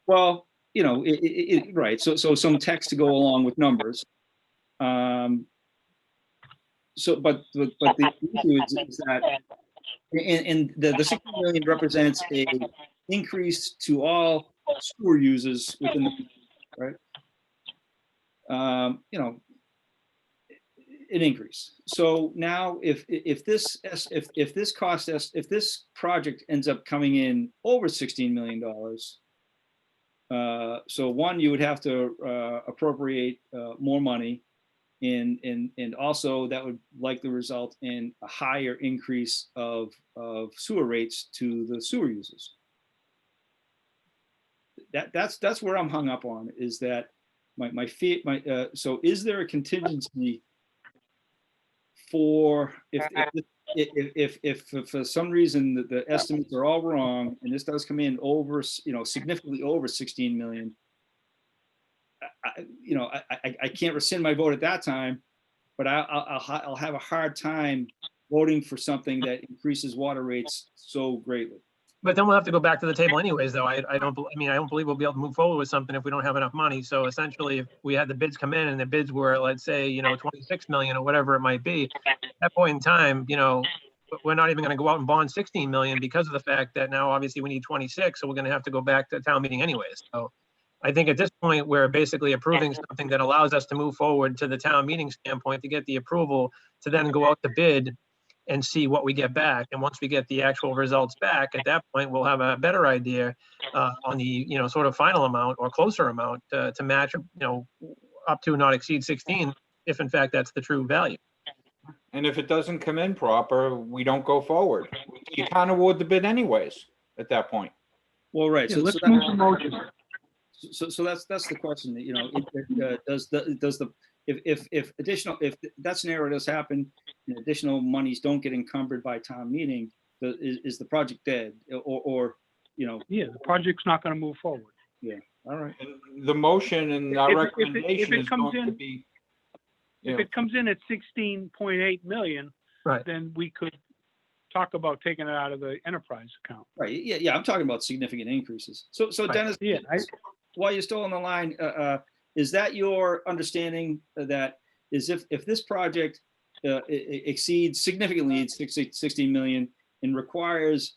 Well, right. So some text to go along with numbers. But the issue is that, and the 60 million represents a increase to all sewer users within the, right? an increase. So now if this project ends up coming in over $16 million, so one, you would have to appropriate more money, and also that would likely result in a higher increase of sewer rates to the sewer users. That's where I'm hung up on, is that so is there a contingency for if for some reason the estimates are all wrong and this does come in over, significantly over 16 million, I can't rescind my vote at that time, but I'll have a hard time voting for something that increases water rates so greatly. But then we'll have to go back to the table anyways, though. I don't believe we'll be able to move forward with something if we don't have enough money. So essentially, if we had the bids come in and the bids were, let's say, 26 million or whatever it might be, at that point in time, we're not even going to go out and bond 16 million because of the fact that now obviously we need 26. So we're going to have to go back to town meeting anyways. So I think at this point, we're basically approving something that allows us to move forward to the town meeting standpoint to get the approval to then go out to bid and see what we get back. And once we get the actual results back, at that point, we'll have a better idea on the, sort of final amount or closer amount to match, up to not exceed 16, if in fact that's the true value. And if it doesn't come in proper, we don't go forward. You can't award the bid anyways at that point. Well, right. Yeah, So let's so move the motion. So that's the question. If that scenario does happen and additional monies don't get encumbered by town meeting, is the project dead, or Yeah, the project's not going to move forward. Yeah. All right. And the motion and our recommendation is comes going to in- be. If it comes in at 16.8 million, Right. then we could talk about taking it out of the enterprise account. Right. Yeah. I'm talking about significant increases. So Right. Dennis, Yeah, while you're still on the line, is that your understanding that is if this project significantly exceeds 16 million and requires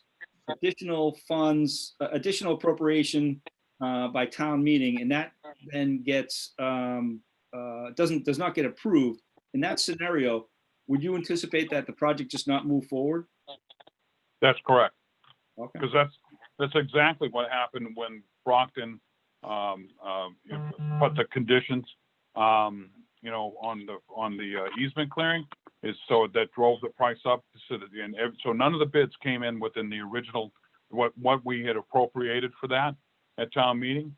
additional funds, additional appropriation by town meeting, and that then gets does not get approved, in that scenario, would you anticipate that the project just not move forward? That's correct. Okay. Because that's exactly what happened when Brockton put the conditions, on the easement clearing, is so that drove the price up. So none of the bids came in within the original what we had appropriated for that at town meeting.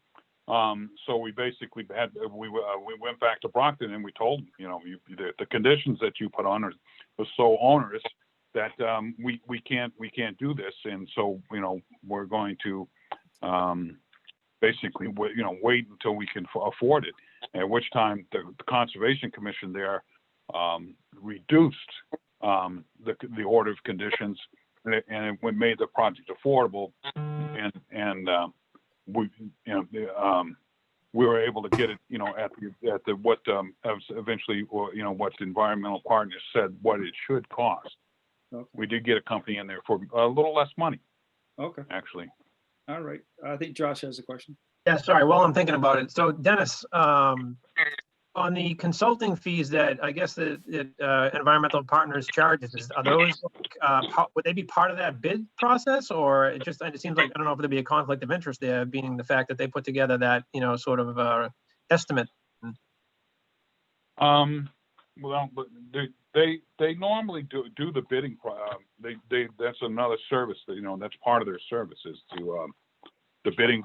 So we basically we went back to Brockton and we told them, the conditions that you put on was so onerous that we can't do this, and so we're going to basically wait until we can afford it. At which time the Conservation Commission there reduced the order of conditions, and it made the project affordable, and we were able to get it at the what eventually, what the environmental partners said what it should cost. Okay. We did get a company in there for a little less money, Okay. actually. All right. I think Josh has a question. Yeah, sorry, while I'm thinking about it. So Dennis, on the consulting fees that I guess the environmental partners charges, are those, would they be part of that bid process, or it seems like, I don't know if there'd be a conflict of interest there, being the fact that they put together that, sort of estimate? Well, but they normally do the bidding. That's another service that, that's part of their service is to the bidding,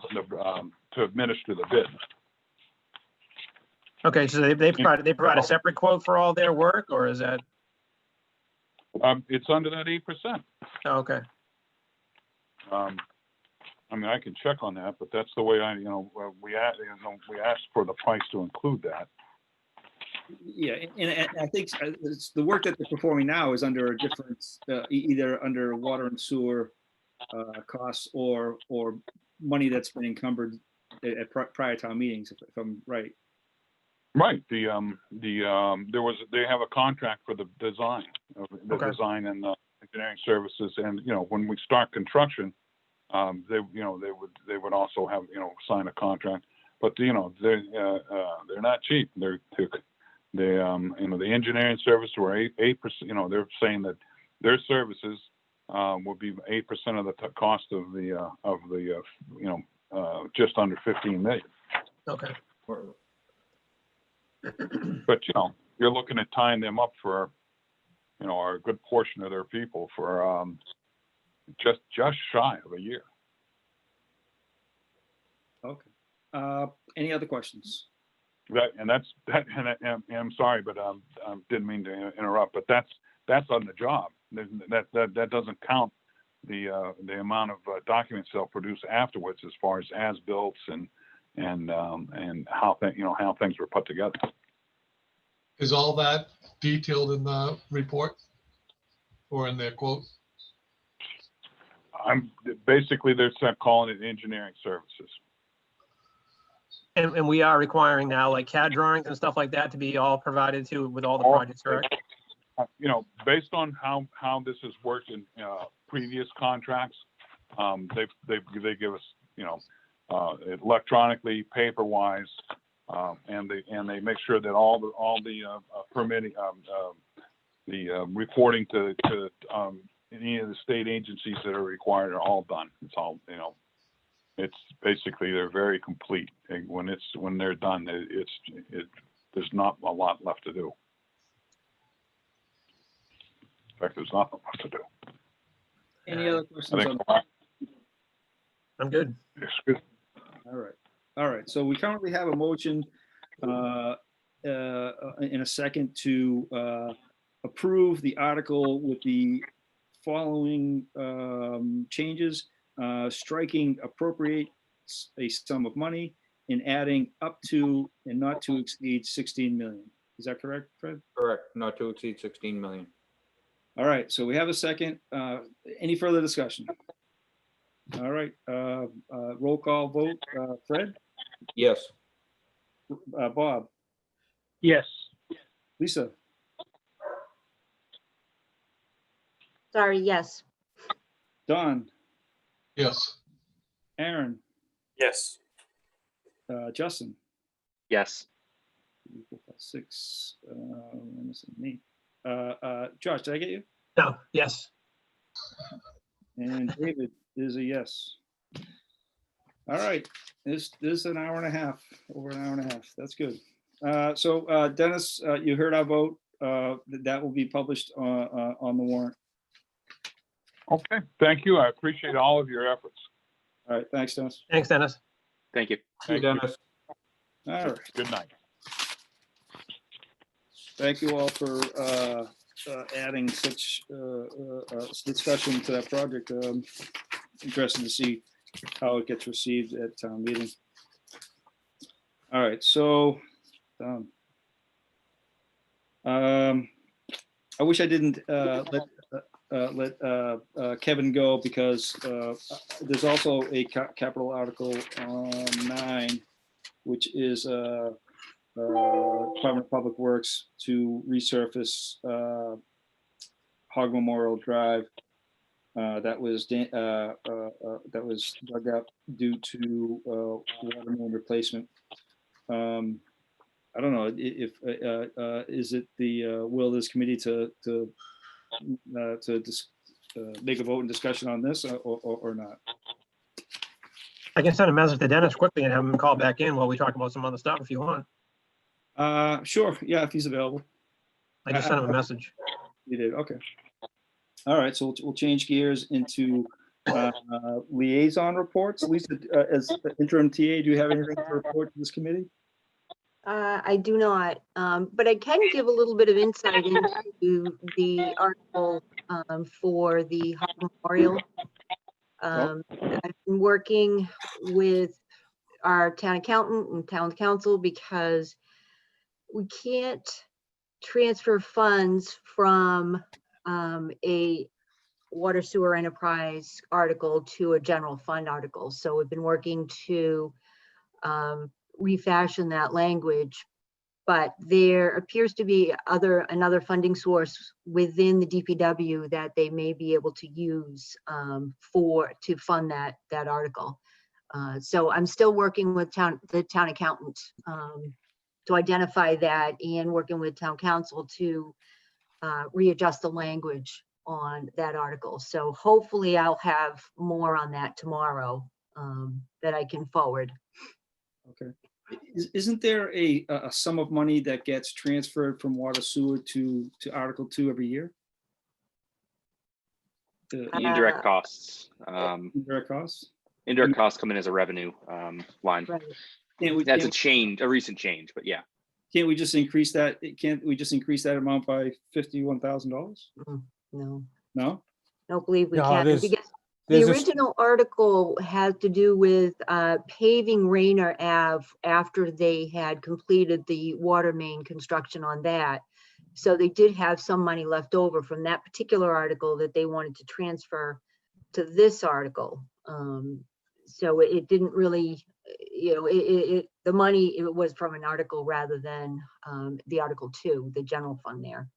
to administer the bid. Okay, so they provide a separate quote for all their work, or is that? It's under that 8%. Oh, okay. I mean, I can check on that, but that's the way we asked for the price to include that. Yeah, and I think the work that they're performing now is under a different, either under water and sewer costs or money that's been encumbered at prior town meetings, if I'm right. Right. They have a contract for the design, design and engineering services, and when we start construction, they would also have sign a contract, but they're not cheap. the engineering service were 8%, they're saying that their services will be 8% of the cost of the just under 15 million. Okay. But, you're looking at tying them up for, a good portion of their people for just shy of a year. Okay. Any other questions? I'm sorry, but didn't mean to interrupt, but that's on the job. That doesn't count the amount of documents they'll produce afterwards, as far as builds and how things were put together. Is all that detailed in the report or in their quote? Basically they're calling it engineering services. And we are requiring now like CAD drawings and stuff like that to be all provided to with all the projects, correct? Based on how this has worked in previous contracts, they give us electronically, paper wise, and they make sure that all the permitting, the reporting to any of the state agencies that are required are all done. It's all it's basically they're very complete. And when they're done, there's not a lot left to do. In fact, there's nothing left to do. Any other questions? I'm good. All right. So we currently have a motion in a second to approve the article with the following changes: striking appropriate a sum of money and adding up to and not to exceed 16 million. Is that correct, Fred? Correct, not to exceed 16 million. All right, so we have a second. Any further discussion? All right, roll call vote. Fred? Yes. Bob? Yes. Lisa? Sorry, yes. Don? Yes. Aaron? Yes. Justin? Yes. 6. I'm missing me. Josh, did I get you? No, yes. And David is a yes. All right, this is an hour and a half, over an hour and a half. That's good. So Dennis, you heard our vote. That will be published on the warrant. Okay, thank you. I appreciate all of your efforts. All right, thanks, Dennis. Thanks, Dennis. Thank you. Thank you, Dennis. All right, Good night. thank you all for adding such discussion to that project. Interesting to see how it gets received at town meeting. All right, so I wish I didn't let Kevin go, because there's also a capital article 9, which is Department of Public Works to resurface Hog Memorial Drive. That was dug up due to water main replacement. I don't know if is it the will of this committee to make a vote and discussion on this or not? I can send a message to Dennis quickly and have him call back in while we talk about some other stuff if you want. Sure. Yeah, if he's available. I just sent him a message. You did. Okay. All right. So we'll change gears into liaison reports. Lisa, as interim TA, do you have anything to report to this committee? I do not, but I can give a little bit of insight into the article for the Hog Memorial. I've been working with our town accountant and town council because we can't transfer funds from a water sewer enterprise article to a general fund article. So we've been working to refashion that language, but there appears to be another funding source within the DPW that they may be able to use to fund that article. So I'm still working with the town accountant to identify that and working with town council to readjust the language on that article. So hopefully I'll have more on that tomorrow that I can forward. Okay. Isn't there a sum of money that gets transferred from water sewer to Article 2 every year? The The indirect costs. indirect costs? Indirect costs come in as a revenue line. Right. That's a recent change, but yeah. Can't we just increase that? Can't we just increase that amount by $51,000? No, No? don't believe we No, can. there's- Because There's the a- original article had to do with paving Rayner Ave after they had completed the water main construction on that. So they did have some money left over from that particular article that they wanted to transfer to this article. So it didn't really, the money, it was from an article rather than the Article 2, the general fund there.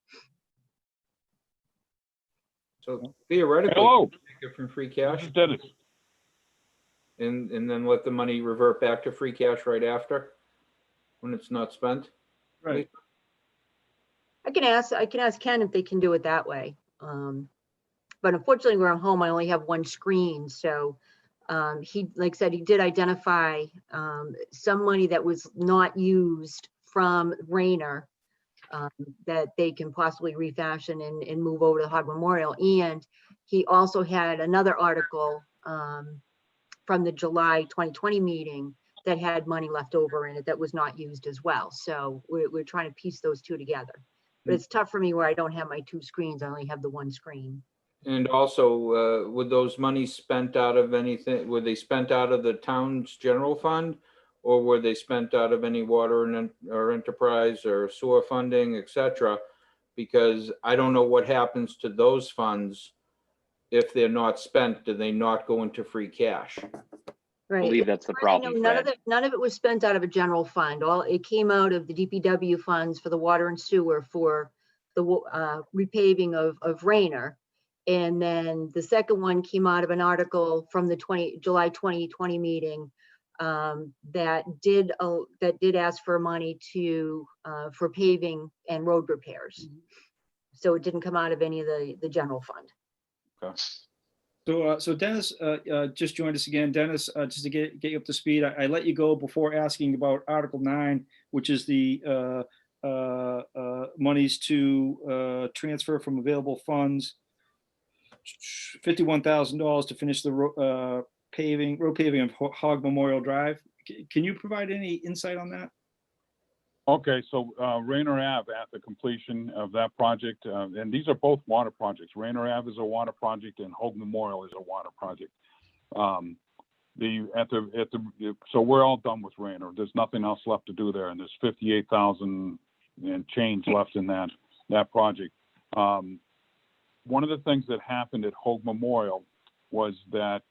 So theoretically, Hello, take it from free this cash is Dennis. and then let the money revert back to free cash right after when it's not spent. Right. I can ask Ken if they can do it that way. But unfortunately, where I'm home, I only have one screen. So he, like I said, he did identify some money that was not used from Rayner that they can possibly refashion and move over to the Hog Memorial. And he also had another article from the July 2020 meeting that had money left over in it that was not used as well. So we're trying to piece those two together. But it's tough for me where I don't have my two screens. I only have the one screen. And also, would those monies spent out of anything, were they spent out of the town's general fund? Or were they spent out of any water or enterprise or sewer funding, et cetera? Because I don't know what happens to those funds if they're not spent. Do they not go into free cash? I Right. believe that's the As far as I know, problem, Fred. none of it was spent out of a general fund. It came out of the DPW funds for the water and sewer for the repaving of Rayner. And then the second one came out of an article from the July 2020 meeting that did ask for money for paving and road repairs. So it didn't come out of any of the general fund. Okay. So Dennis just joined us again. Dennis, just to get you up to speed, I let you go before asking about Article 9, which is the monies to transfer from available funds, $51,000 to finish the road paving of Hog Memorial Drive. Can you provide any insight on that? Okay, so Rayner Ave at the completion of that project, and these are both water projects. Rayner Ave is a water project and Hope Memorial is a water project. So we're all done with Rayner. There's nothing else left to do there, and there's 58,000 and change left in that project. One of the things that happened at Hope Memorial was that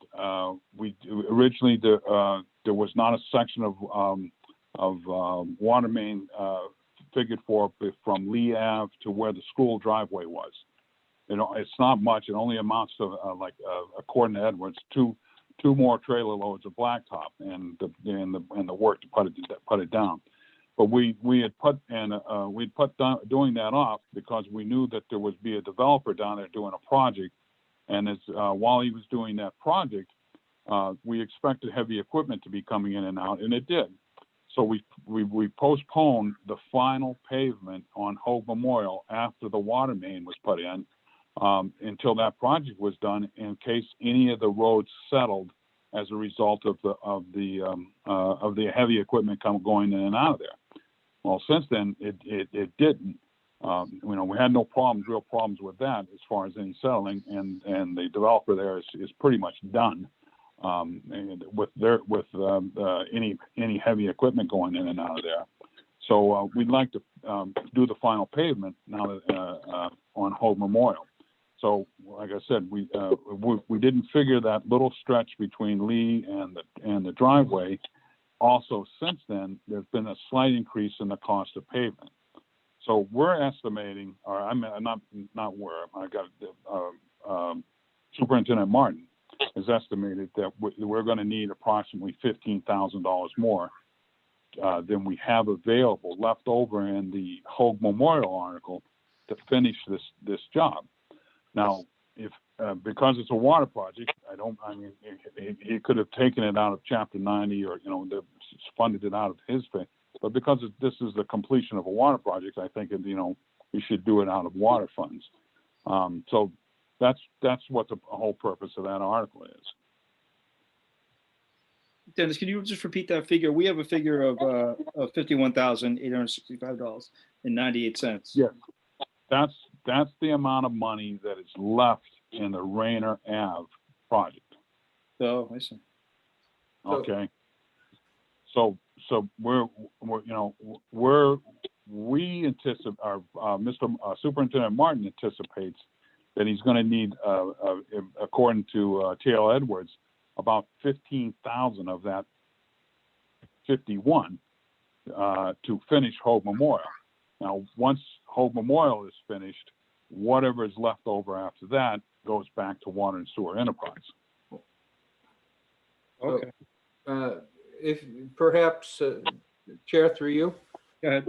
originally there was not a section of water main figured for from Lee Ave to where the school driveway was. It's not much. It only amounts to according to Edwards, two more trailer loads of blacktop and the work to put it down. But we'd put doing that off because we knew that there would be a developer down there doing a project, and while he was doing that project, we expected heavy equipment to be coming in and out, and it did. So we postponed the final pavement on Hope Memorial after the water main was put in until that project was done, in case any of the roads settled as a result of the heavy equipment going in and out of there. Well, since then it didn't. We had no real problems with that as far as any settling, and the developer there is pretty much done. With any heavy equipment going in and out of there. So we'd like to do the final pavement now that, on Hope Memorial. So like I said, we didn't figure that little stretch between Lee and the driveway. Also, since then, there's been a slight increase in the cost of pavement. So we're estimating, or I'm not where I got Superintendent Martin is estimated that we're going to need approximately $15,000 more than we have available left over in the Hogue Memorial article to finish this job. Now, if because it's a water project, he could have taken it out of Chapter 90 or funded it out of his thing. But because this is the completion of a water project, I think we should do it out of water funds. So that's what the whole purpose of that article is. Dennis, can you just repeat that figure? We have a figure of $51,865.98. Yeah, that's the amount of money that is left in the Rayner Ave project. Oh, I see. Okay. So we anticipate, Mr. Superintendent Martin anticipates that he's going to need, according to T.L. Edwards, about 15,000 of that 51 to finish Hogue Memorial. Now, once Hogue Memorial is finished, whatever is left over after that goes back to Water and Sewer Enterprise. Okay. If perhaps, Chair, through you. Go ahead.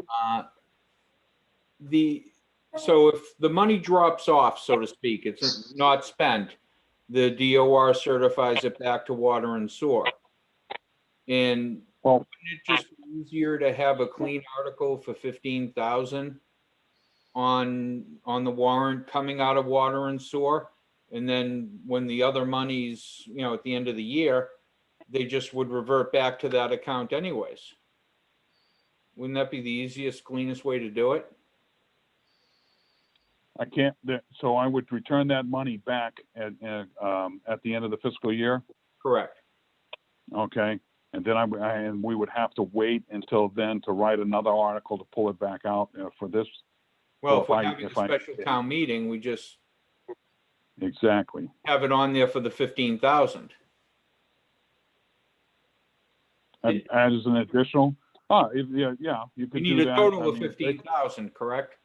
So if the money drops off, so to speak, it's not spent, the DOR certifies it back to Water and Sewer. And wouldn't it just be easier to have a clean article for 15,000 on the warrant coming out of Water and Sewer? And then when the other money's, at the end of the year, they just would revert back to that account anyways. Wouldn't that be the easiest, cleanest way to do it? I can't. So I would return that money back at the end of the fiscal year. Correct. Okay, and then and we would have to wait until then to write another article to pull it back out for this. Well, so if we're having a special town meeting, we just exactly have it on there for the 15,000. and as an additional. You could You need do a that. total of 15,000, correct?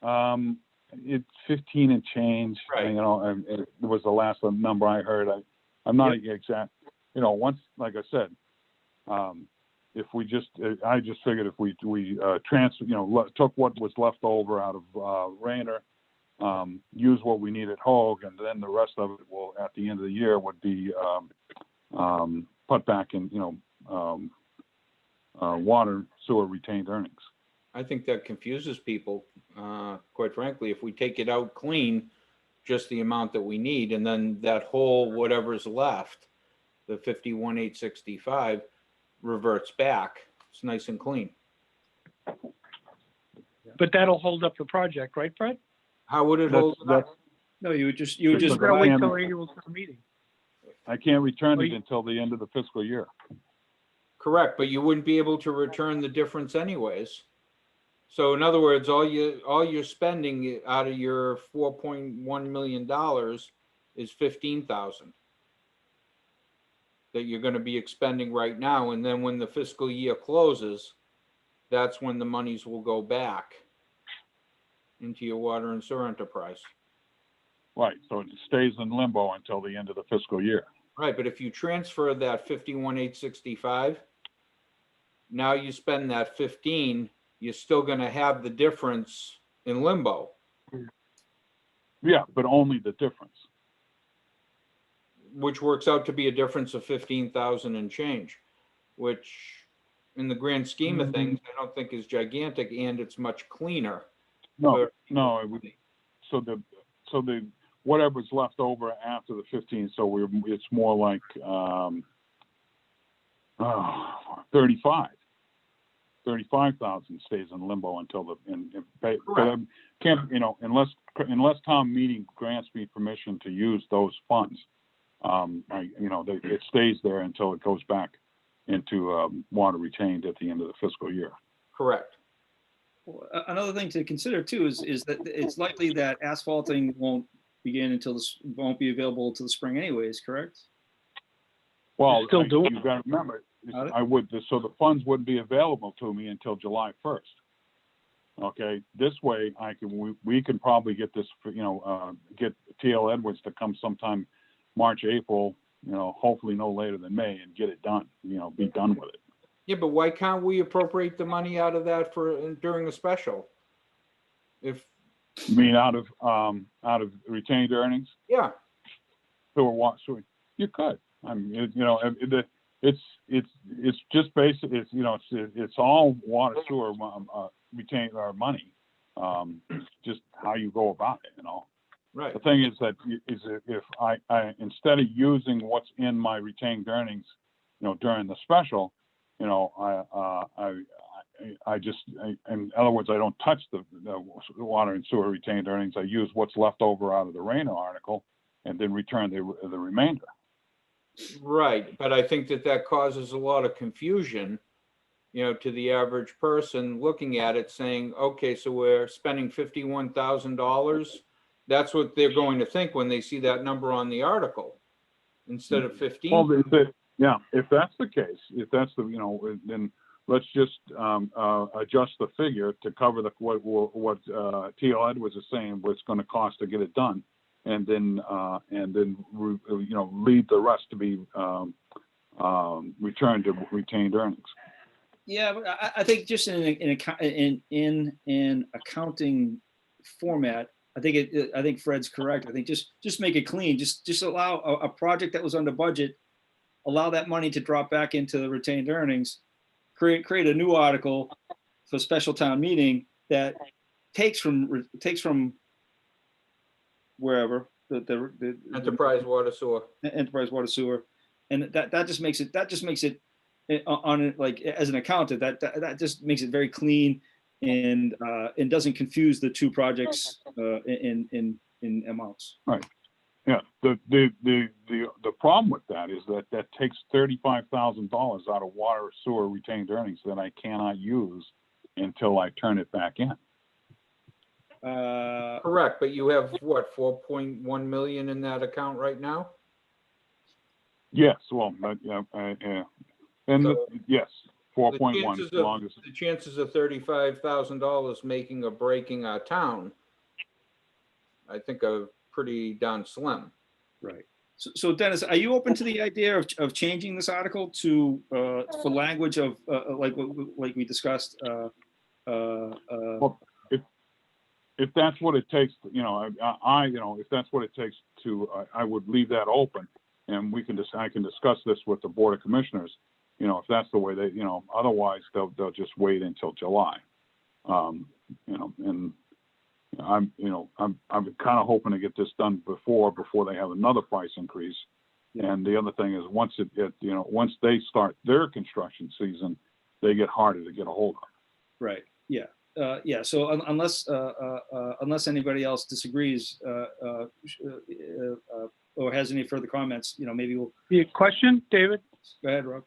It's 15 and change. Right. It was the last number I heard. I'm not exact. Once, like I said, if we I just figured if we transfer, took what was left over out of Rayner, use what we need at Hogue, and then the rest of it will, at the end of the year, would be put back in, water sewer retained earnings. I think that confuses people, quite frankly. If we take it out clean, just the amount that we need, and then that whole whatever's left, the 51,865, reverts back. It's nice and clean. But that'll hold up the project, right, Fred? How would it hold it up? No, you would just You're gonna wait provide- till annual town meeting. I can't return Well, it until the end of the fiscal year. Correct, but you wouldn't be able to return the difference anyways. So in other words, all you're spending out of your $4.1 million is 15,000 that you're going to be expending right now. And then when the fiscal year closes, that's when the monies will go back into your water and sewer enterprise. Right, so it stays in limbo until the end of the fiscal year. Right, but if you transfer that 51,865, now you spend that 15, you're still going to have the difference in limbo. Yeah, but only the difference. Which works out to be a difference of 15,000 and change, which in the grand scheme of things, I don't think is gigantic, and it's much cleaner. No, so the whatever's left over after the 15, so it's more like 35,000 stays in limbo until unless town meeting grants me permission to use those funds. It stays there until it goes back into water retained at the end of the fiscal year. Correct. Well, another thing to consider too is that it's likely that asphalting won't begin won't be available until the spring anyways, correct? Well, Still doing you've got to remember, so the funds wouldn't be available to me until July 1st. Okay, this way we can probably get this, get T.L. Edwards to come sometime March, April, hopefully no later than May, and get it done, be done with it. Yeah, but why can't we appropriate the money out of that for, during a special? If, You mean out of retained earnings? yeah, Sewer, you could. I mean, it's just basic, it's all water sewer, retained our money. Just how you go about it, right. The thing is that if I instead of using what's in my retained earnings, during the special, in other words, I don't touch the water and sewer retained earnings. I use what's left over out of the Rayner article and then return the remainder. Right, but I think that causes a lot of confusion, to the average person looking at it saying, okay, so we're spending $51,000. That's what they're going to think when they see that number on the article instead of 15. Well, if that's the case, then let's just adjust the figure to cover what T.L. Edwards is saying, what it's going to cost to get it done, and then leave the rest to be returned to retained earnings. Yeah, but I think just in accounting format, I think Fred's correct. I think just make it clean. Just allow a project that was under budget, allow that money to drop back into the retained earnings, create a new article for special town meeting that takes from wherever the Enterprise water sewer. enterprise water sewer, and that just makes it on it, like, as an accountant, that just makes it very clean and doesn't confuse the two projects in amounts. Right. Yeah. The problem with that is that takes $35,000 out of water sewer retained earnings that I cannot use until I turn it back in. Correct, but you have what, 4.1 million in that account right now? Yes. Well, and So yes, 4.1. The chances of $35,000 making or breaking our town, I think, are pretty darn slim. Right. So Dennis, are you open to the idea of changing this article to for language of like we discussed? Well, if that's what it takes, if that's what it takes to, I would leave that open, and I can discuss this with the Board of Commissioners. If that's the way they, otherwise they'll just wait until July. And I'm kind of hoping to get this done before they have another price increase. Yeah. And the other thing is once they start their construction season, they get harder to get a hold of. Right. Yeah. Yeah. So unless anybody else disagrees or has any further comments, maybe we'll. The question, David? Go ahead, Rob.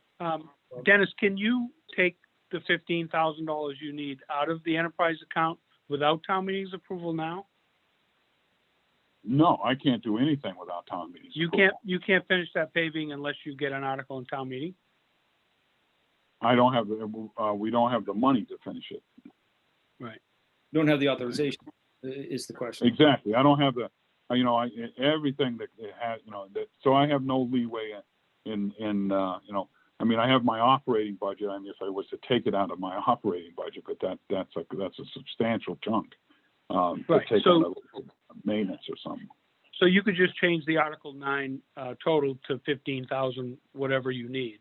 Dennis, can you take the $15,000 you need out of the enterprise account without town meeting's approval now? No, I can't do anything without town meetings. You can't finish that paving unless you get an article in town meeting? I don't have we don't have the money to finish it. Right. Don't have the authorization is the question. Exactly. I don't have the, everything that it has, so I have no leeway I have my operating budget. If I was to take it out of my operating budget, but that's a substantial chunk. Right. To take out of maintenance or something. So you could just change the Article 9 total to 15,000, whatever you need.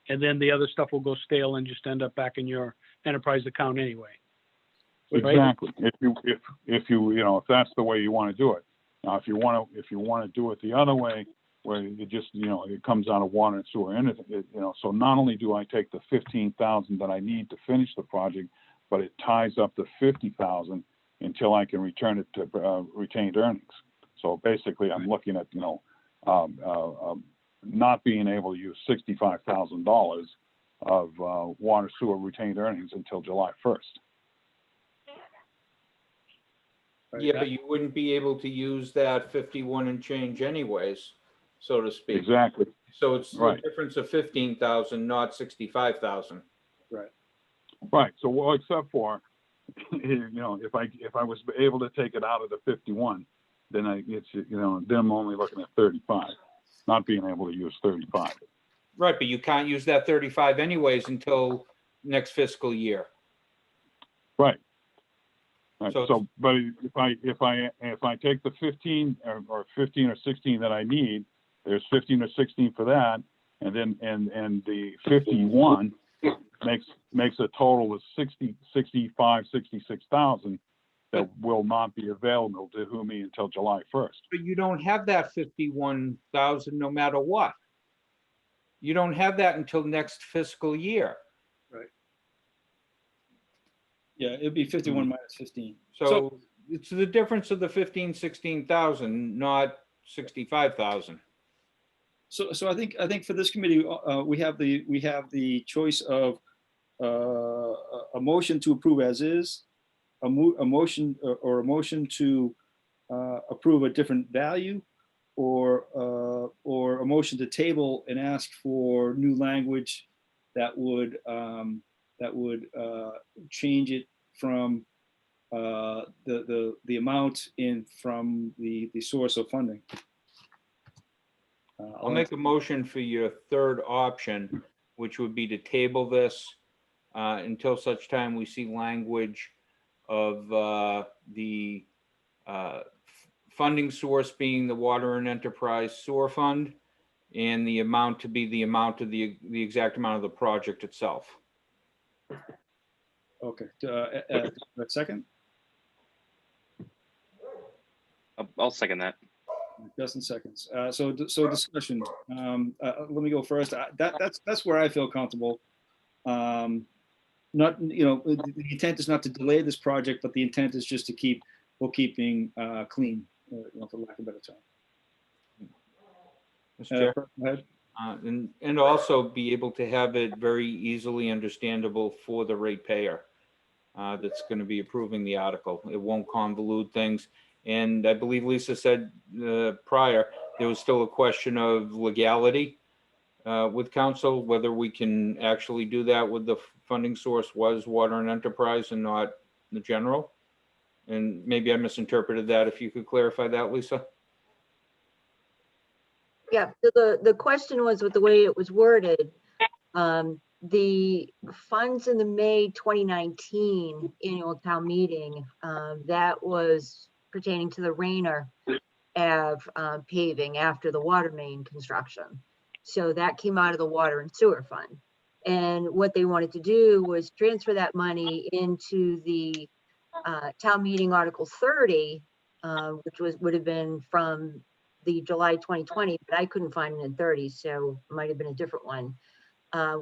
And then the other stuff will go stale and just end up back in your enterprise account anyway. Exactly. Right? If that's the way you want to do it. Now, if you want to do it the other way, where it just, it comes out of water and sewer, and so not only do I take the 15,000 that I need to finish the project, but it ties up the 50,000 until I can return it to retained earnings. So basically, I'm looking at, not being able to use $65,000 of water sewer retained earnings until July 1st. Yeah, but you wouldn't be able to use that 51 and change anyways, so to speak. Exactly. So it's right. A difference of 15,000, not 65,000. Right. Right. So, well, except for, if I was able to take it out of the 51, then then I'm only looking at 35, not being able to use 35. Right, but you can't use that 35 anyways until next fiscal year. Right. Right, So so, but if I take the 15 or 15 or 16 that I need, there's 15 or 16 for that, and then, and the 51 makes a total of 60, 65, 66,000 that will not be available to me until July 1st. But you don't have that 51,000 no matter what. You don't have that until next fiscal year. Yeah, it'd be 51 minus 15. So it's the difference of the 15, 16,000, not 65,000. So I think for this committee, we have the choice of a motion to approve as is, a motion or a motion to approve a different value, or a motion to table and ask for new language that would change it from the amount in from the source of funding. I'll make a motion for your third option, which would be to table this until such time we see language of the funding source being the Water and Enterprise Sewer Fund, and the amount to be the amount of the exact amount of the project itself. Okay, a second? I'll second that. Justin seconds. So discussion. Let me go first. That's where I feel comfortable. Not, the intent is not to delay this project, but the intent is just to keep bookkeeping clean, for lack of a better term. Mr. Chair. Go ahead. And also be able to have it very easily understandable for the ratepayer that's going to be approving the article. It won't convolute things. And I believe Lisa said prior, there was still a question of legality with council, whether we can actually do that with the funding source was Water and Enterprise and not the general. And maybe I misinterpreted that. If you could clarify that, Lisa. Yeah, so the question was, with the way it was worded, the funds in the May 2019 annual town meeting, that was pertaining to the Rayner Ave paving after the water main construction. So that came out of the Water and Sewer Fund. And what they wanted to do was transfer that money into the town meeting Article 30, which would have been from the July 2020, but I couldn't find it in 30, so it might have been a different one,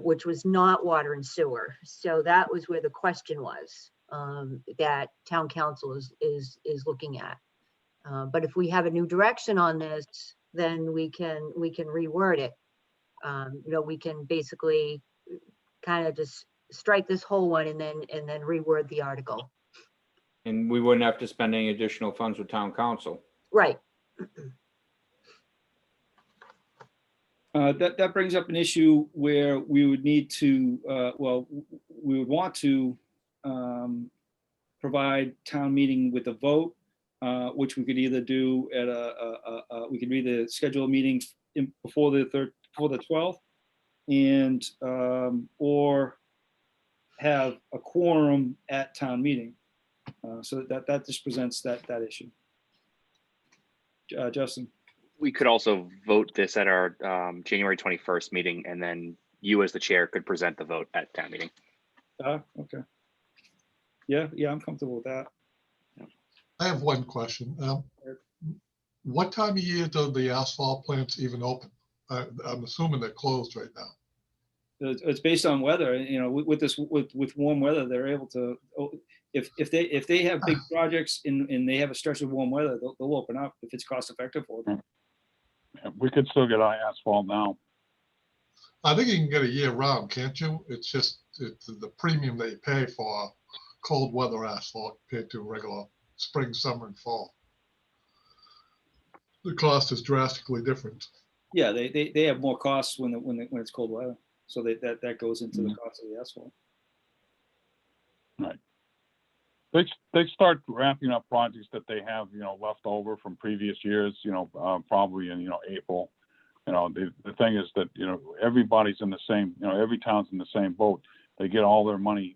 which was not water and sewer. So that was where the question was, that town council is looking at. But if we have a new direction on this, then we can reword it. We can basically kind of just strike this whole one and then reword the article. And we wouldn't have to spend any additional funds with town council. Right. That brings up an issue where we would need to, we would want to provide town meeting with a vote, which we could either do at we could either schedule a meeting before the 12th, and or have a quorum at town meeting. So that just presents that issue. Justin. We could also vote this at our January 21st meeting, and then you as the chair could present the vote at town meeting. Okay. Yeah, I'm comfortable with that. I have one question. What time of year do the asphalt plants even open? I'm assuming they're closed right now. It's based on weather. With warm weather, they're able to. If they have big projects and they have a stretch of warm weather, they'll open up if it's cost effective for them. We could still get asphalt now. I think you can get a year round, can't you? It's just the premium they pay for cold weather asphalt compared to regular spring, summer, and fall. The cost is drastically different. Yeah, they have more costs when it's cold weather, so that goes into the cost of the asphalt. Right. They start wrapping up projects that they have, left over from previous years, probably in, April. You know, the thing is that, you know, everybody's in the same, you know, every town's in the same boat. They get all their money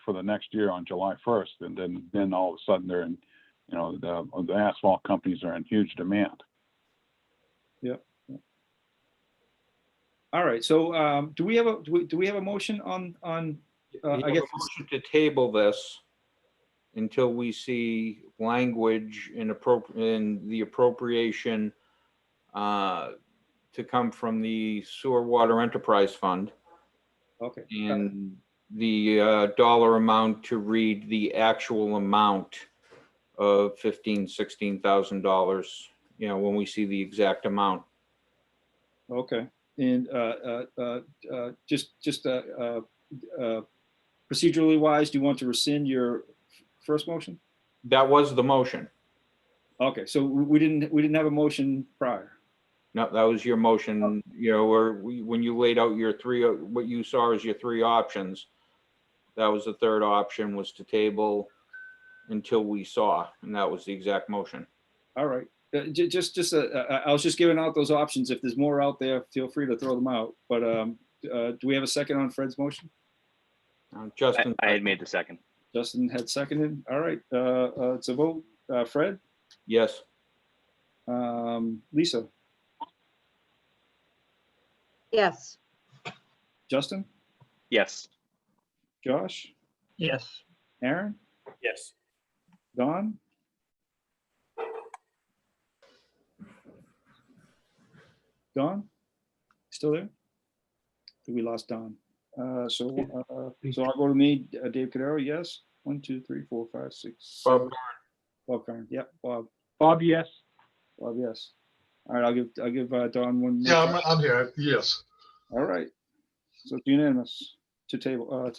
for the next year on July 1st, and then all of a sudden they're in, you know, the asphalt companies are in huge demand. Yep. All right, so do we have a motion on, You I have a guess, motion to table this until we see language in the appropriation to come from the Sewer Water Enterprise Fund, okay, and the dollar amount to read the actual amount of $16,000, you know, when we see the exact amount. okay. And just procedurally wise, do you want to rescind your first motion? That was the motion. Okay, so we didn't have a motion prior. No, that was your motion, you know, or when you laid out your what you saw as your three options, that was the third option, was to table until we saw, and that was the exact motion. All right, I was just giving out those options. If there's more out there, feel free to throw them out. But do we have a second on Fred's motion? Justin. I had made the second. Justin had seconded. All right, it's a vote. Fred, Yes. Lisa, Yes. Justin, Yes. Josh, Yes. Aaron, Yes. Don. Don, still there? I think we lost Don. So I'll go to me, Dave Cadero, yes. 1, 2, 3, 4, 5, 6, Bob 7. Bob Curran, yeah, Bob, Yes. yes. All right, I'll give Don one more. Yeah, I'm here. Yes. All right, so it's unanimous to table, All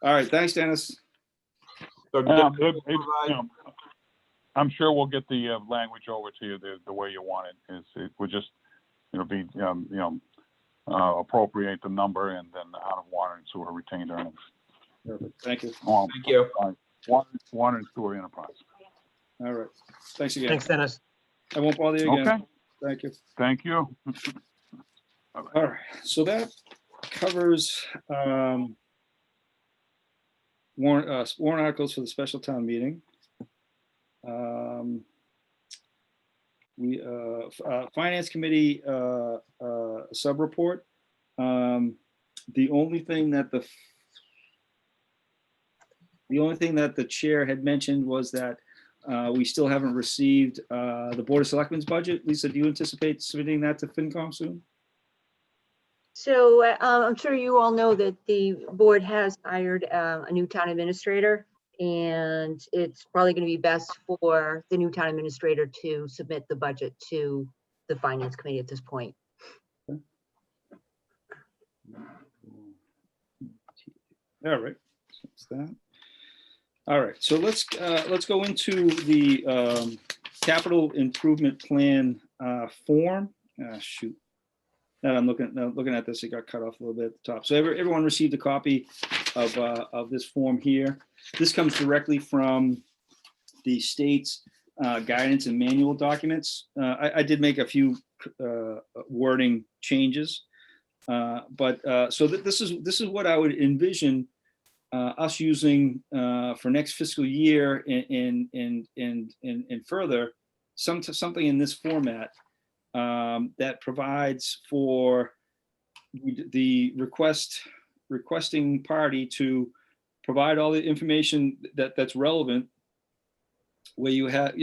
right, thanks, Dennis. So You know, I'm sure we'll get the language over to you the way you want it. It would just, you know, be, appropriate the number and then out of water and sewer retained earnings. Perfect, thank you. Thank you. Water and sewer enterprise. All right, thanks again. Thanks, Dennis. I won't bother you again. Okay, Thank you. thank you. All right, so that covers warrant articles for the special town meeting. Finance Committee sub-report. The only thing that the chair had mentioned was that we still haven't received the Board of Selectmen's budget. Lisa, do you anticipate submitting that to FinCom soon? So I'm sure you all know that the board has hired a new town administrator, and it's probably going to be best for the new town administrator to submit the budget to the finance committee at this point. All right, so that's that. All right, so let's go into the capital improvement plan form. Shoot. Now I'm looking at this, it got cut off a little bit at the top. So everyone received a copy of this form here. This comes directly from the state's guidance and manual documents. I did make a few wording changes, but so this is what I would envision us using for next fiscal year and further, something in this format. That provides for the requesting party to provide all the information that's relevant, where you have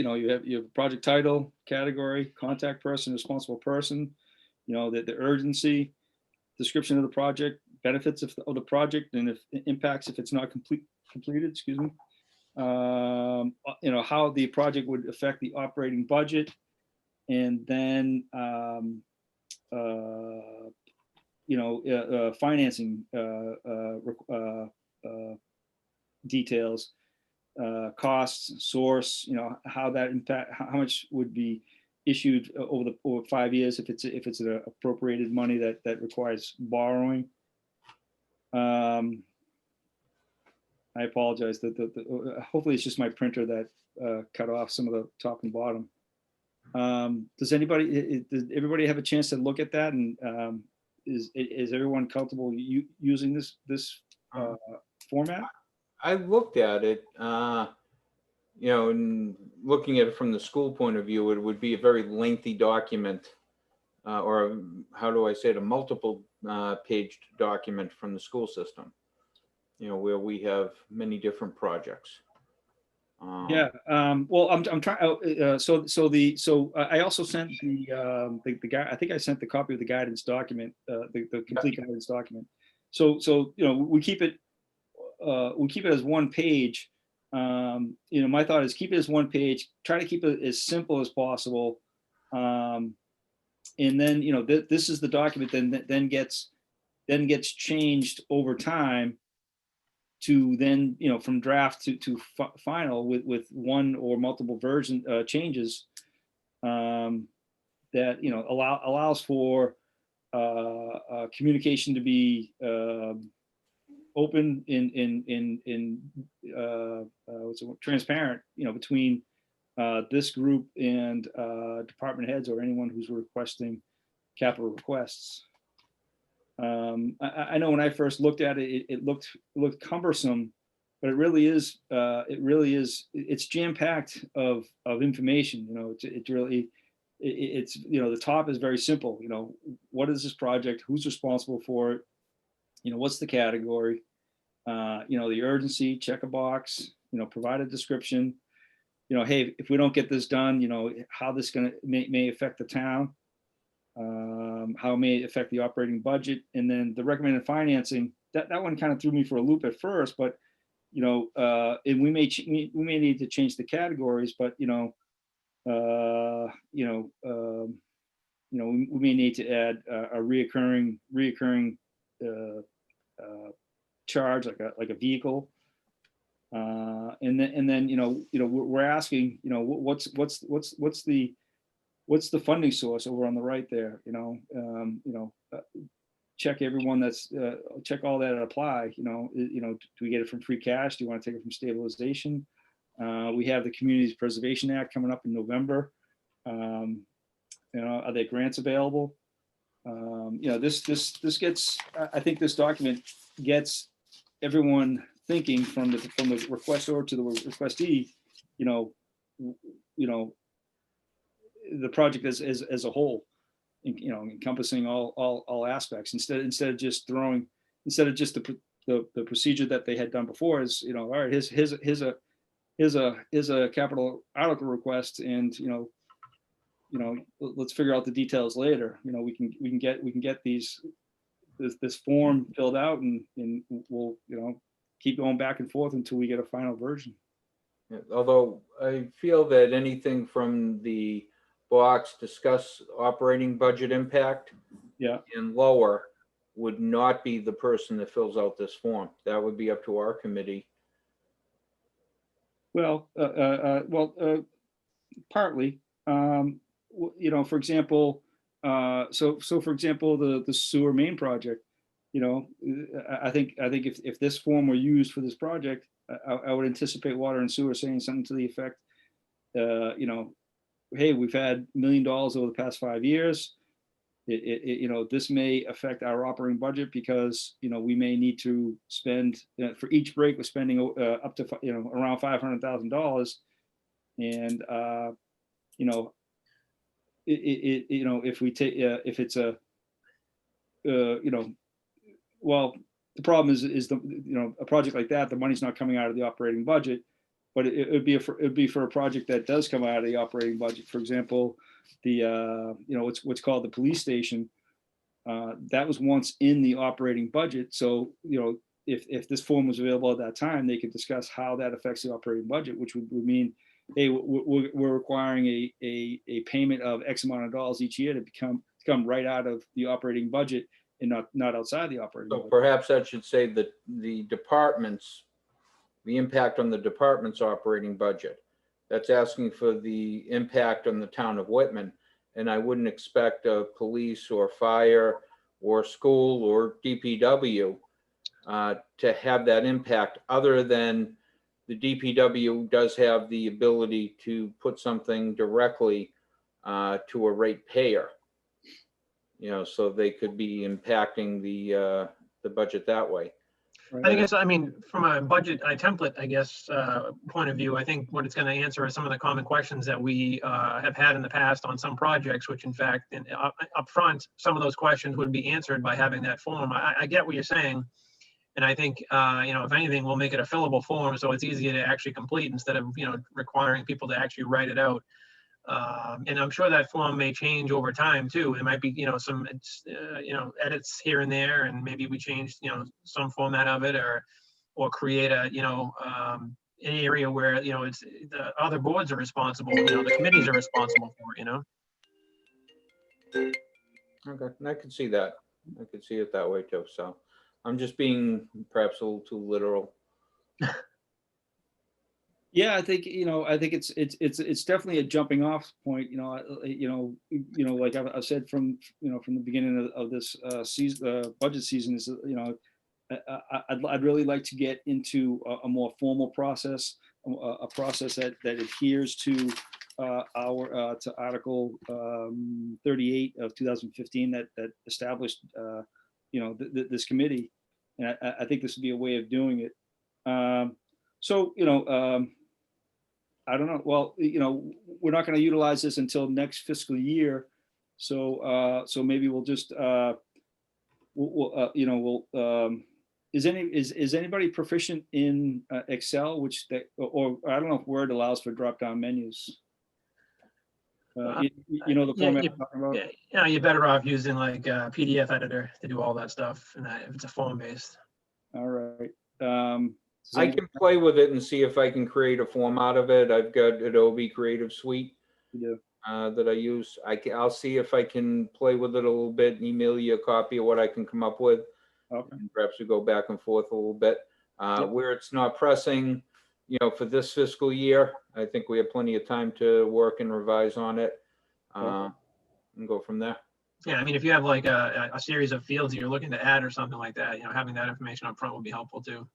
project title, category, contact person, responsible person, the urgency, description of the project, benefits of the project, and if impacts if it's not completed, excuse me. How the project would affect the operating budget. And then, financing details, costs, source, how that impact, how much would be issued over 5 years if it's an appropriated money that requires borrowing. I apologize. Hopefully it's just my printer that cut off some of the top and bottom. Does everybody have a chance to look at that? And is everyone comfortable using this format? I looked at it, you know, and looking at it from the school point of view, it would be a very lengthy document, or how do I say it, a multiple paged document from the school system, you know, where we have many different projects. Yeah. Well, I'm trying. So I also sent the guy. I think I sent the copy of the guidance document, the complete guidance document. So you know, we keep it as one page. You know, my thought is keep it as one page. Try to keep it as simple as possible. And then, you know, this is the document then gets changed over time to then, you know, from draft to final with one or multiple version changes, that, you know, allows for communication to be open transparent, you know, between this group and department heads or anyone who's requesting capital requests. I know when I first looked at it, it looked cumbersome, but it really is. It's jam packed of information. You know, it's you know, the top is very simple. You know, what is this project? Who's responsible for it? You know, what's the category? You know, the urgency. Check a box. You know, provide a description. You know, hey, if we don't get this done, you know, how this may affect the town. How it may affect the operating budget, and then the recommended financing. That one kind of threw me for a loop at first, but you know, and we may need to change the categories, but you know, we may need to add a reoccurring charge like a vehicle, and then you know we're asking, you know, what's the funding source over on the right there, you know, check everyone that's check all that apply, you know, do we get it from free cash? Do you want to take it from stabilization? We have the Communities Preservation Act coming up in November. You know, are there grants available? You know, this gets, I think this document gets everyone thinking from the requestor to the requestee, you know, the project as a whole, you know, encompassing all aspects, instead of just the procedure that they had done before is, you know, all right, here's a capital article request, and you know, let's figure out the details later. You know, we can get this form filled out, and we'll, you know, keep going back and forth until we get a final version. Although I feel that anything from the box discuss operating budget impact, Yeah, and lower would not be the person that fills out this form. That would be up to our committee. well, partly, you know, for example, so for example, the sewer main project, you know, I think if this form were used for this project, I would anticipate Water and Sewer saying something to the effect, you know, hey, we've had $1 million over the past 5 years. You know, this may affect our operating budget because, you know, we may need to spend for each break, we're spending up to, you know, around $500,000. And, you know, you know, if we take, if it's a, you know, well, the problem is the, you know, a project like that, the money's not coming out of the operating budget, but it'd be for a project that does come out of the operating budget. For example, the, you know, what's called the police station, that was once in the operating budget. So, you know, if this form was available at that time, they could discuss how that affects the operating budget, which would mean, hey, we're requiring a payment of X amount of dollars each year to come right out of the operating budget and not outside the operating So budget. perhaps that should say that the departments, the impact on the department's operating budget. That's asking for the impact on the town of Whitman. And I wouldn't expect a police or fire or school or DPW to have that impact, other than the DPW does have the ability to put something directly to a ratepayer. You know, so they could be impacting the budget that way. I guess, I mean, from a budget, a template, I guess, point of view, I think what it's going to answer is some of the common questions that we have had in the past on some projects, which in fact, up front, some of those questions would be answered by having that form. I get what you're saying. And I think, you know, if anything, we'll make it a fillable form so it's easier to actually complete instead of, you know, requiring people to actually write it out. And I'm sure that form may change over time too. It might be, you know, some, you know, edits here and there, and maybe we change, you know, some format of it, or create a, you know, an area where, you know, it's the other boards are responsible, you know, the committees are responsible for it, you know. Okay, and I could see that. I could see it that way too. So I'm just being perhaps a little too literal. Yeah, I think, you know, I think it's definitely a jumping off point, you know, like I've said from, you know, from the beginning of this season, budget season is, you know, I'd really like to get into a more formal process, a process that adheres to our to Article 38 of 2015 that established, you know, this committee, and I think this would be a way of doing it. So, you know, I don't know. Well, you know, we're not going to utilize this until next fiscal year. So, so maybe we'll just, you know, we'll, is anybody proficient in Excel, which or I don't know if Word allows for drop-down menus. You know the format I'm talking about? Yeah, you're better off using like a PDF editor to do all that stuff, and if it's a form-based. All right. I can play with it and see if I can create a form out of it. I've got Adobe Creative Suite that I use. I'll see if I can play with it a little bit and email you a copy of what I can come up with. Okay. And perhaps we go back and forth a little bit. Where it's not pressing, you know, for this fiscal year, I think we have plenty of time to work and revise on it and go from there. Yeah, I mean, if you have like a series of fields that you're looking to add or something like that, you know, having that information up front would be helpful too.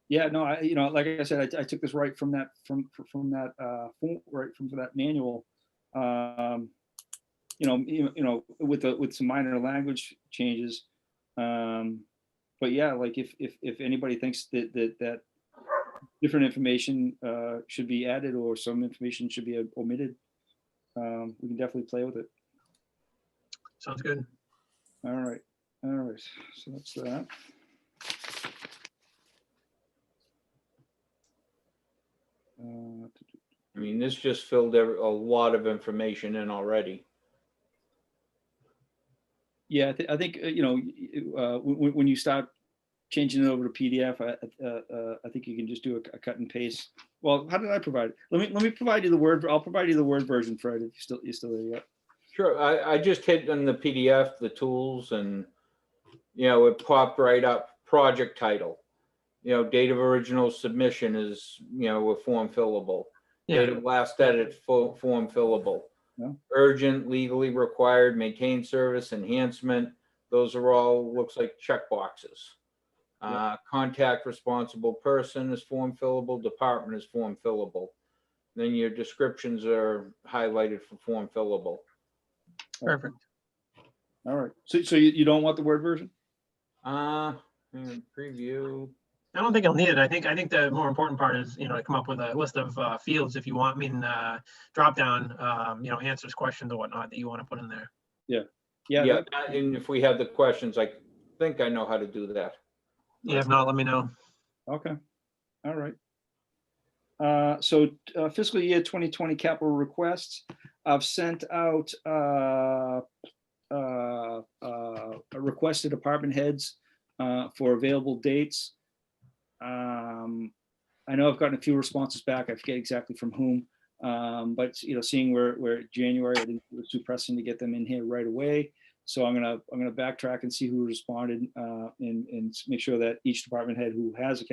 Yeah, no, you know, like I said, I took this right from that right from that manual. You know, with some minor language changes. But yeah, like if anybody thinks that different information should be added or some information should be omitted, we can definitely play with it. Sounds good. All right. So that's that. I mean, this just filled a lot of information in already. Yeah, I think you know, when you start changing it over to PDF, I think you can just do a cut and paste. Well, how did I provide it? Let me provide you the Word. I'll provide you the Word version, Fred. If you're still there yet. Sure. I just hit on the PDF, the tools, and you know, it popped right up. Project title. You know, date of original submission is, you know, a form fillable. Date of last edit, form fillable. Yeah. Urgent, legally required, maintain service, enhancement. Those are all, looks like check boxes. Contact responsible person is form fillable. Department is form fillable. Then your descriptions are highlighted for form fillable. Perfect. All right. So you don't want the Word version? Preview. I don't think I'll need it. I think the more important part is, you know, to come up with a list of fields if you want. I mean, drop down, you know, answers, questions or whatnot that you want to put in there. Yeah. And if we have the questions, I think I know how to do that. Yeah, if not, let me know. Okay. All right. So fiscal year 2020 capital requests. I've sent out a request to department heads for available dates. I know I've gotten a few responses back. I forget exactly from whom, but you know, seeing where January, I think it was too pressing to get them in here right away. So I'm gonna backtrack and see who responded and make sure that each department head who has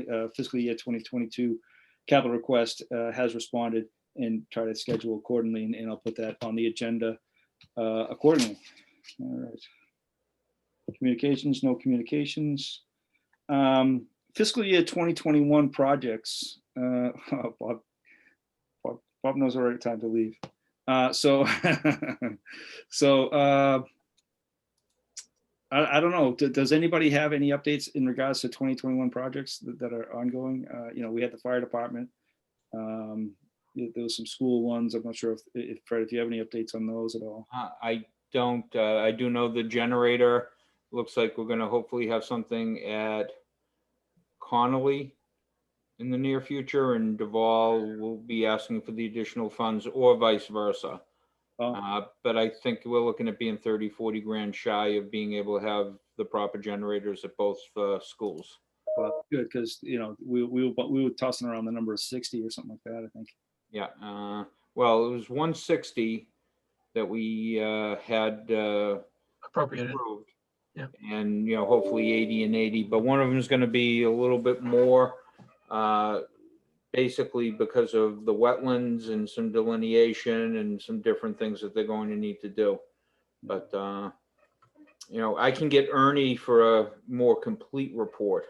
a fiscal year 2022 capital request has responded and try to schedule accordingly, and I'll put that on the agenda accordingly. All right. Communications, no communications. Fiscal year 2021 projects. Bob knows the right time to leave. So, so I don't know. Does anybody have any updates in regards to 2021 projects that are ongoing? We had the fire department. There was some school ones. I'm not sure if Fred, if you have any updates on those at all. I don't, I do know the generator, looks like we're gonna hopefully have something at Connolly in the near future, and Duval will be asking for the additional funds, or vice versa. But I think we're looking at being 30, 40 grand shy of being able to have the proper generators at both schools. Well, good, because we were tossing around the number of 60 or something like that, I think. Yeah, well, it was 160 that we had Appropriated. approved. Yeah. And, hopefully 80 and 80, but one of them is going to be a little bit more, basically because of the wetlands and some delineation and some different things that they're going to need to do. But, I can get Ernie for a more complete report,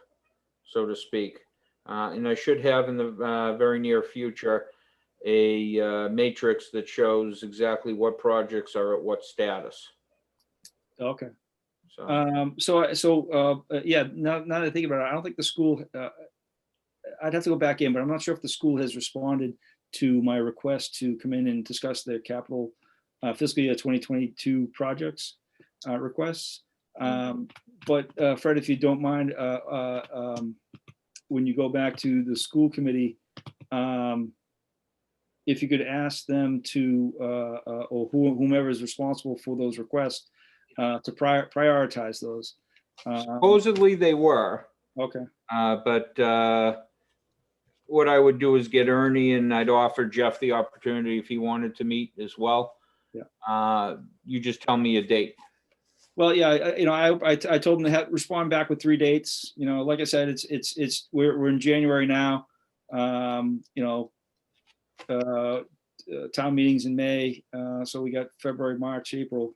so to speak. And I should have in the very near future a matrix that shows exactly what projects are at what status. Okay. So, Yeah, now that I think about it, I don't think the school, I'd have to go back in, but I'm not sure if the school has responded to my request to come in and discuss their capital fiscal year 2022 projects requests. But Fred, if you don't mind, when you go back to the school committee, if you could ask them to, or whomever is responsible for those requests, to prioritize those. supposedly they were, Okay. but what I would do is get Ernie, and I'd offer Jeff the opportunity if he wanted to meet as well. Yeah. You just tell me a date. Well, yeah, I told them to respond back with 3 dates. Like I said, we're in January now. Town meetings in May, so we got February, March, April.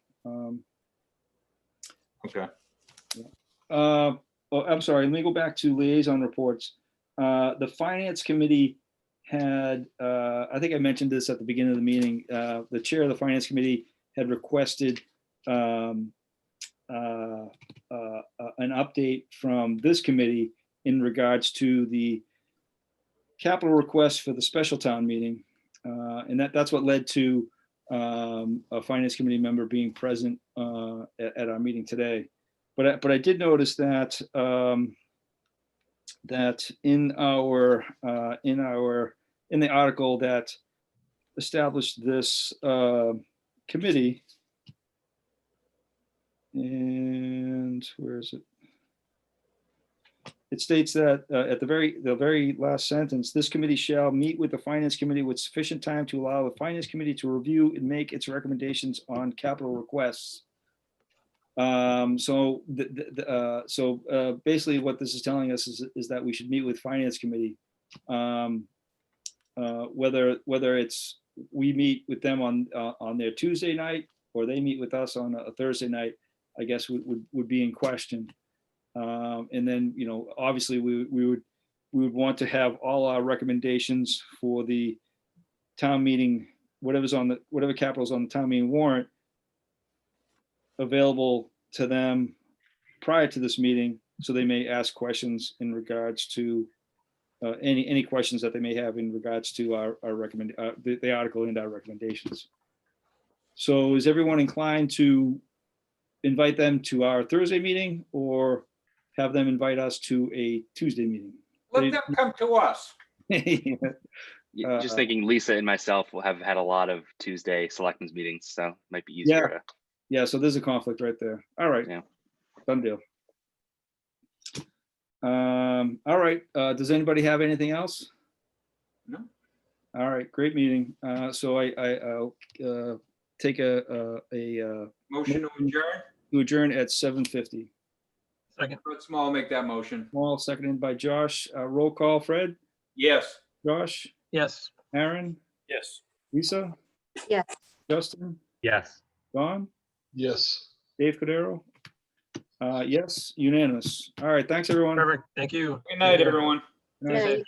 Okay. Oh, I'm sorry. Let me go back to liaison reports. The finance committee had, I think I mentioned this at the beginning of the meeting. The chair of the finance committee had requested an update from this committee in regards to the capital request for the special town meeting. And that's what led to a finance committee member being present at our meeting today. But I did notice that that in the article that established this committee, and where is it? It states that at the very last sentence, this committee shall meet with the finance committee with sufficient time to allow the finance committee to review and make its recommendations on capital requests. So basically what this is telling us is that we should meet with finance committee. Whether it's we meet with them on their Tuesday night or they meet with us on a Thursday night, I guess would be in question. And then, obviously we would want to have all our recommendations for the town meeting, whatever capital's on the town meeting warrant, available to them prior to this meeting, so they may ask questions in regards to any questions that they may have in regards to our the article and our recommendations. So is everyone inclined to invite them to our Thursday meeting or have them invite us to a Tuesday meeting? Let them come to us. Just thinking Lisa and myself will have had a lot of Tuesday selectmen's meetings, so it might be easier. Yeah, so there's a conflict right there. All right. Yeah. Done deal. All right. Does anybody have anything else? No. All right. Great meeting. So I'll take a Motion to adjourn. to adjourn at 7:50. Second. Fred Small, make that motion. Small, seconded by Josh. Roll call. Fred, Yes. Josh, Yes. Aaron, Yes. Lisa. Yes. Justin, Yes. Don, Yes. Dave Cordero. Yes, unanimous. All right. Thanks, everyone. Perfect. Thank you. Good night, everyone. Good night. Night.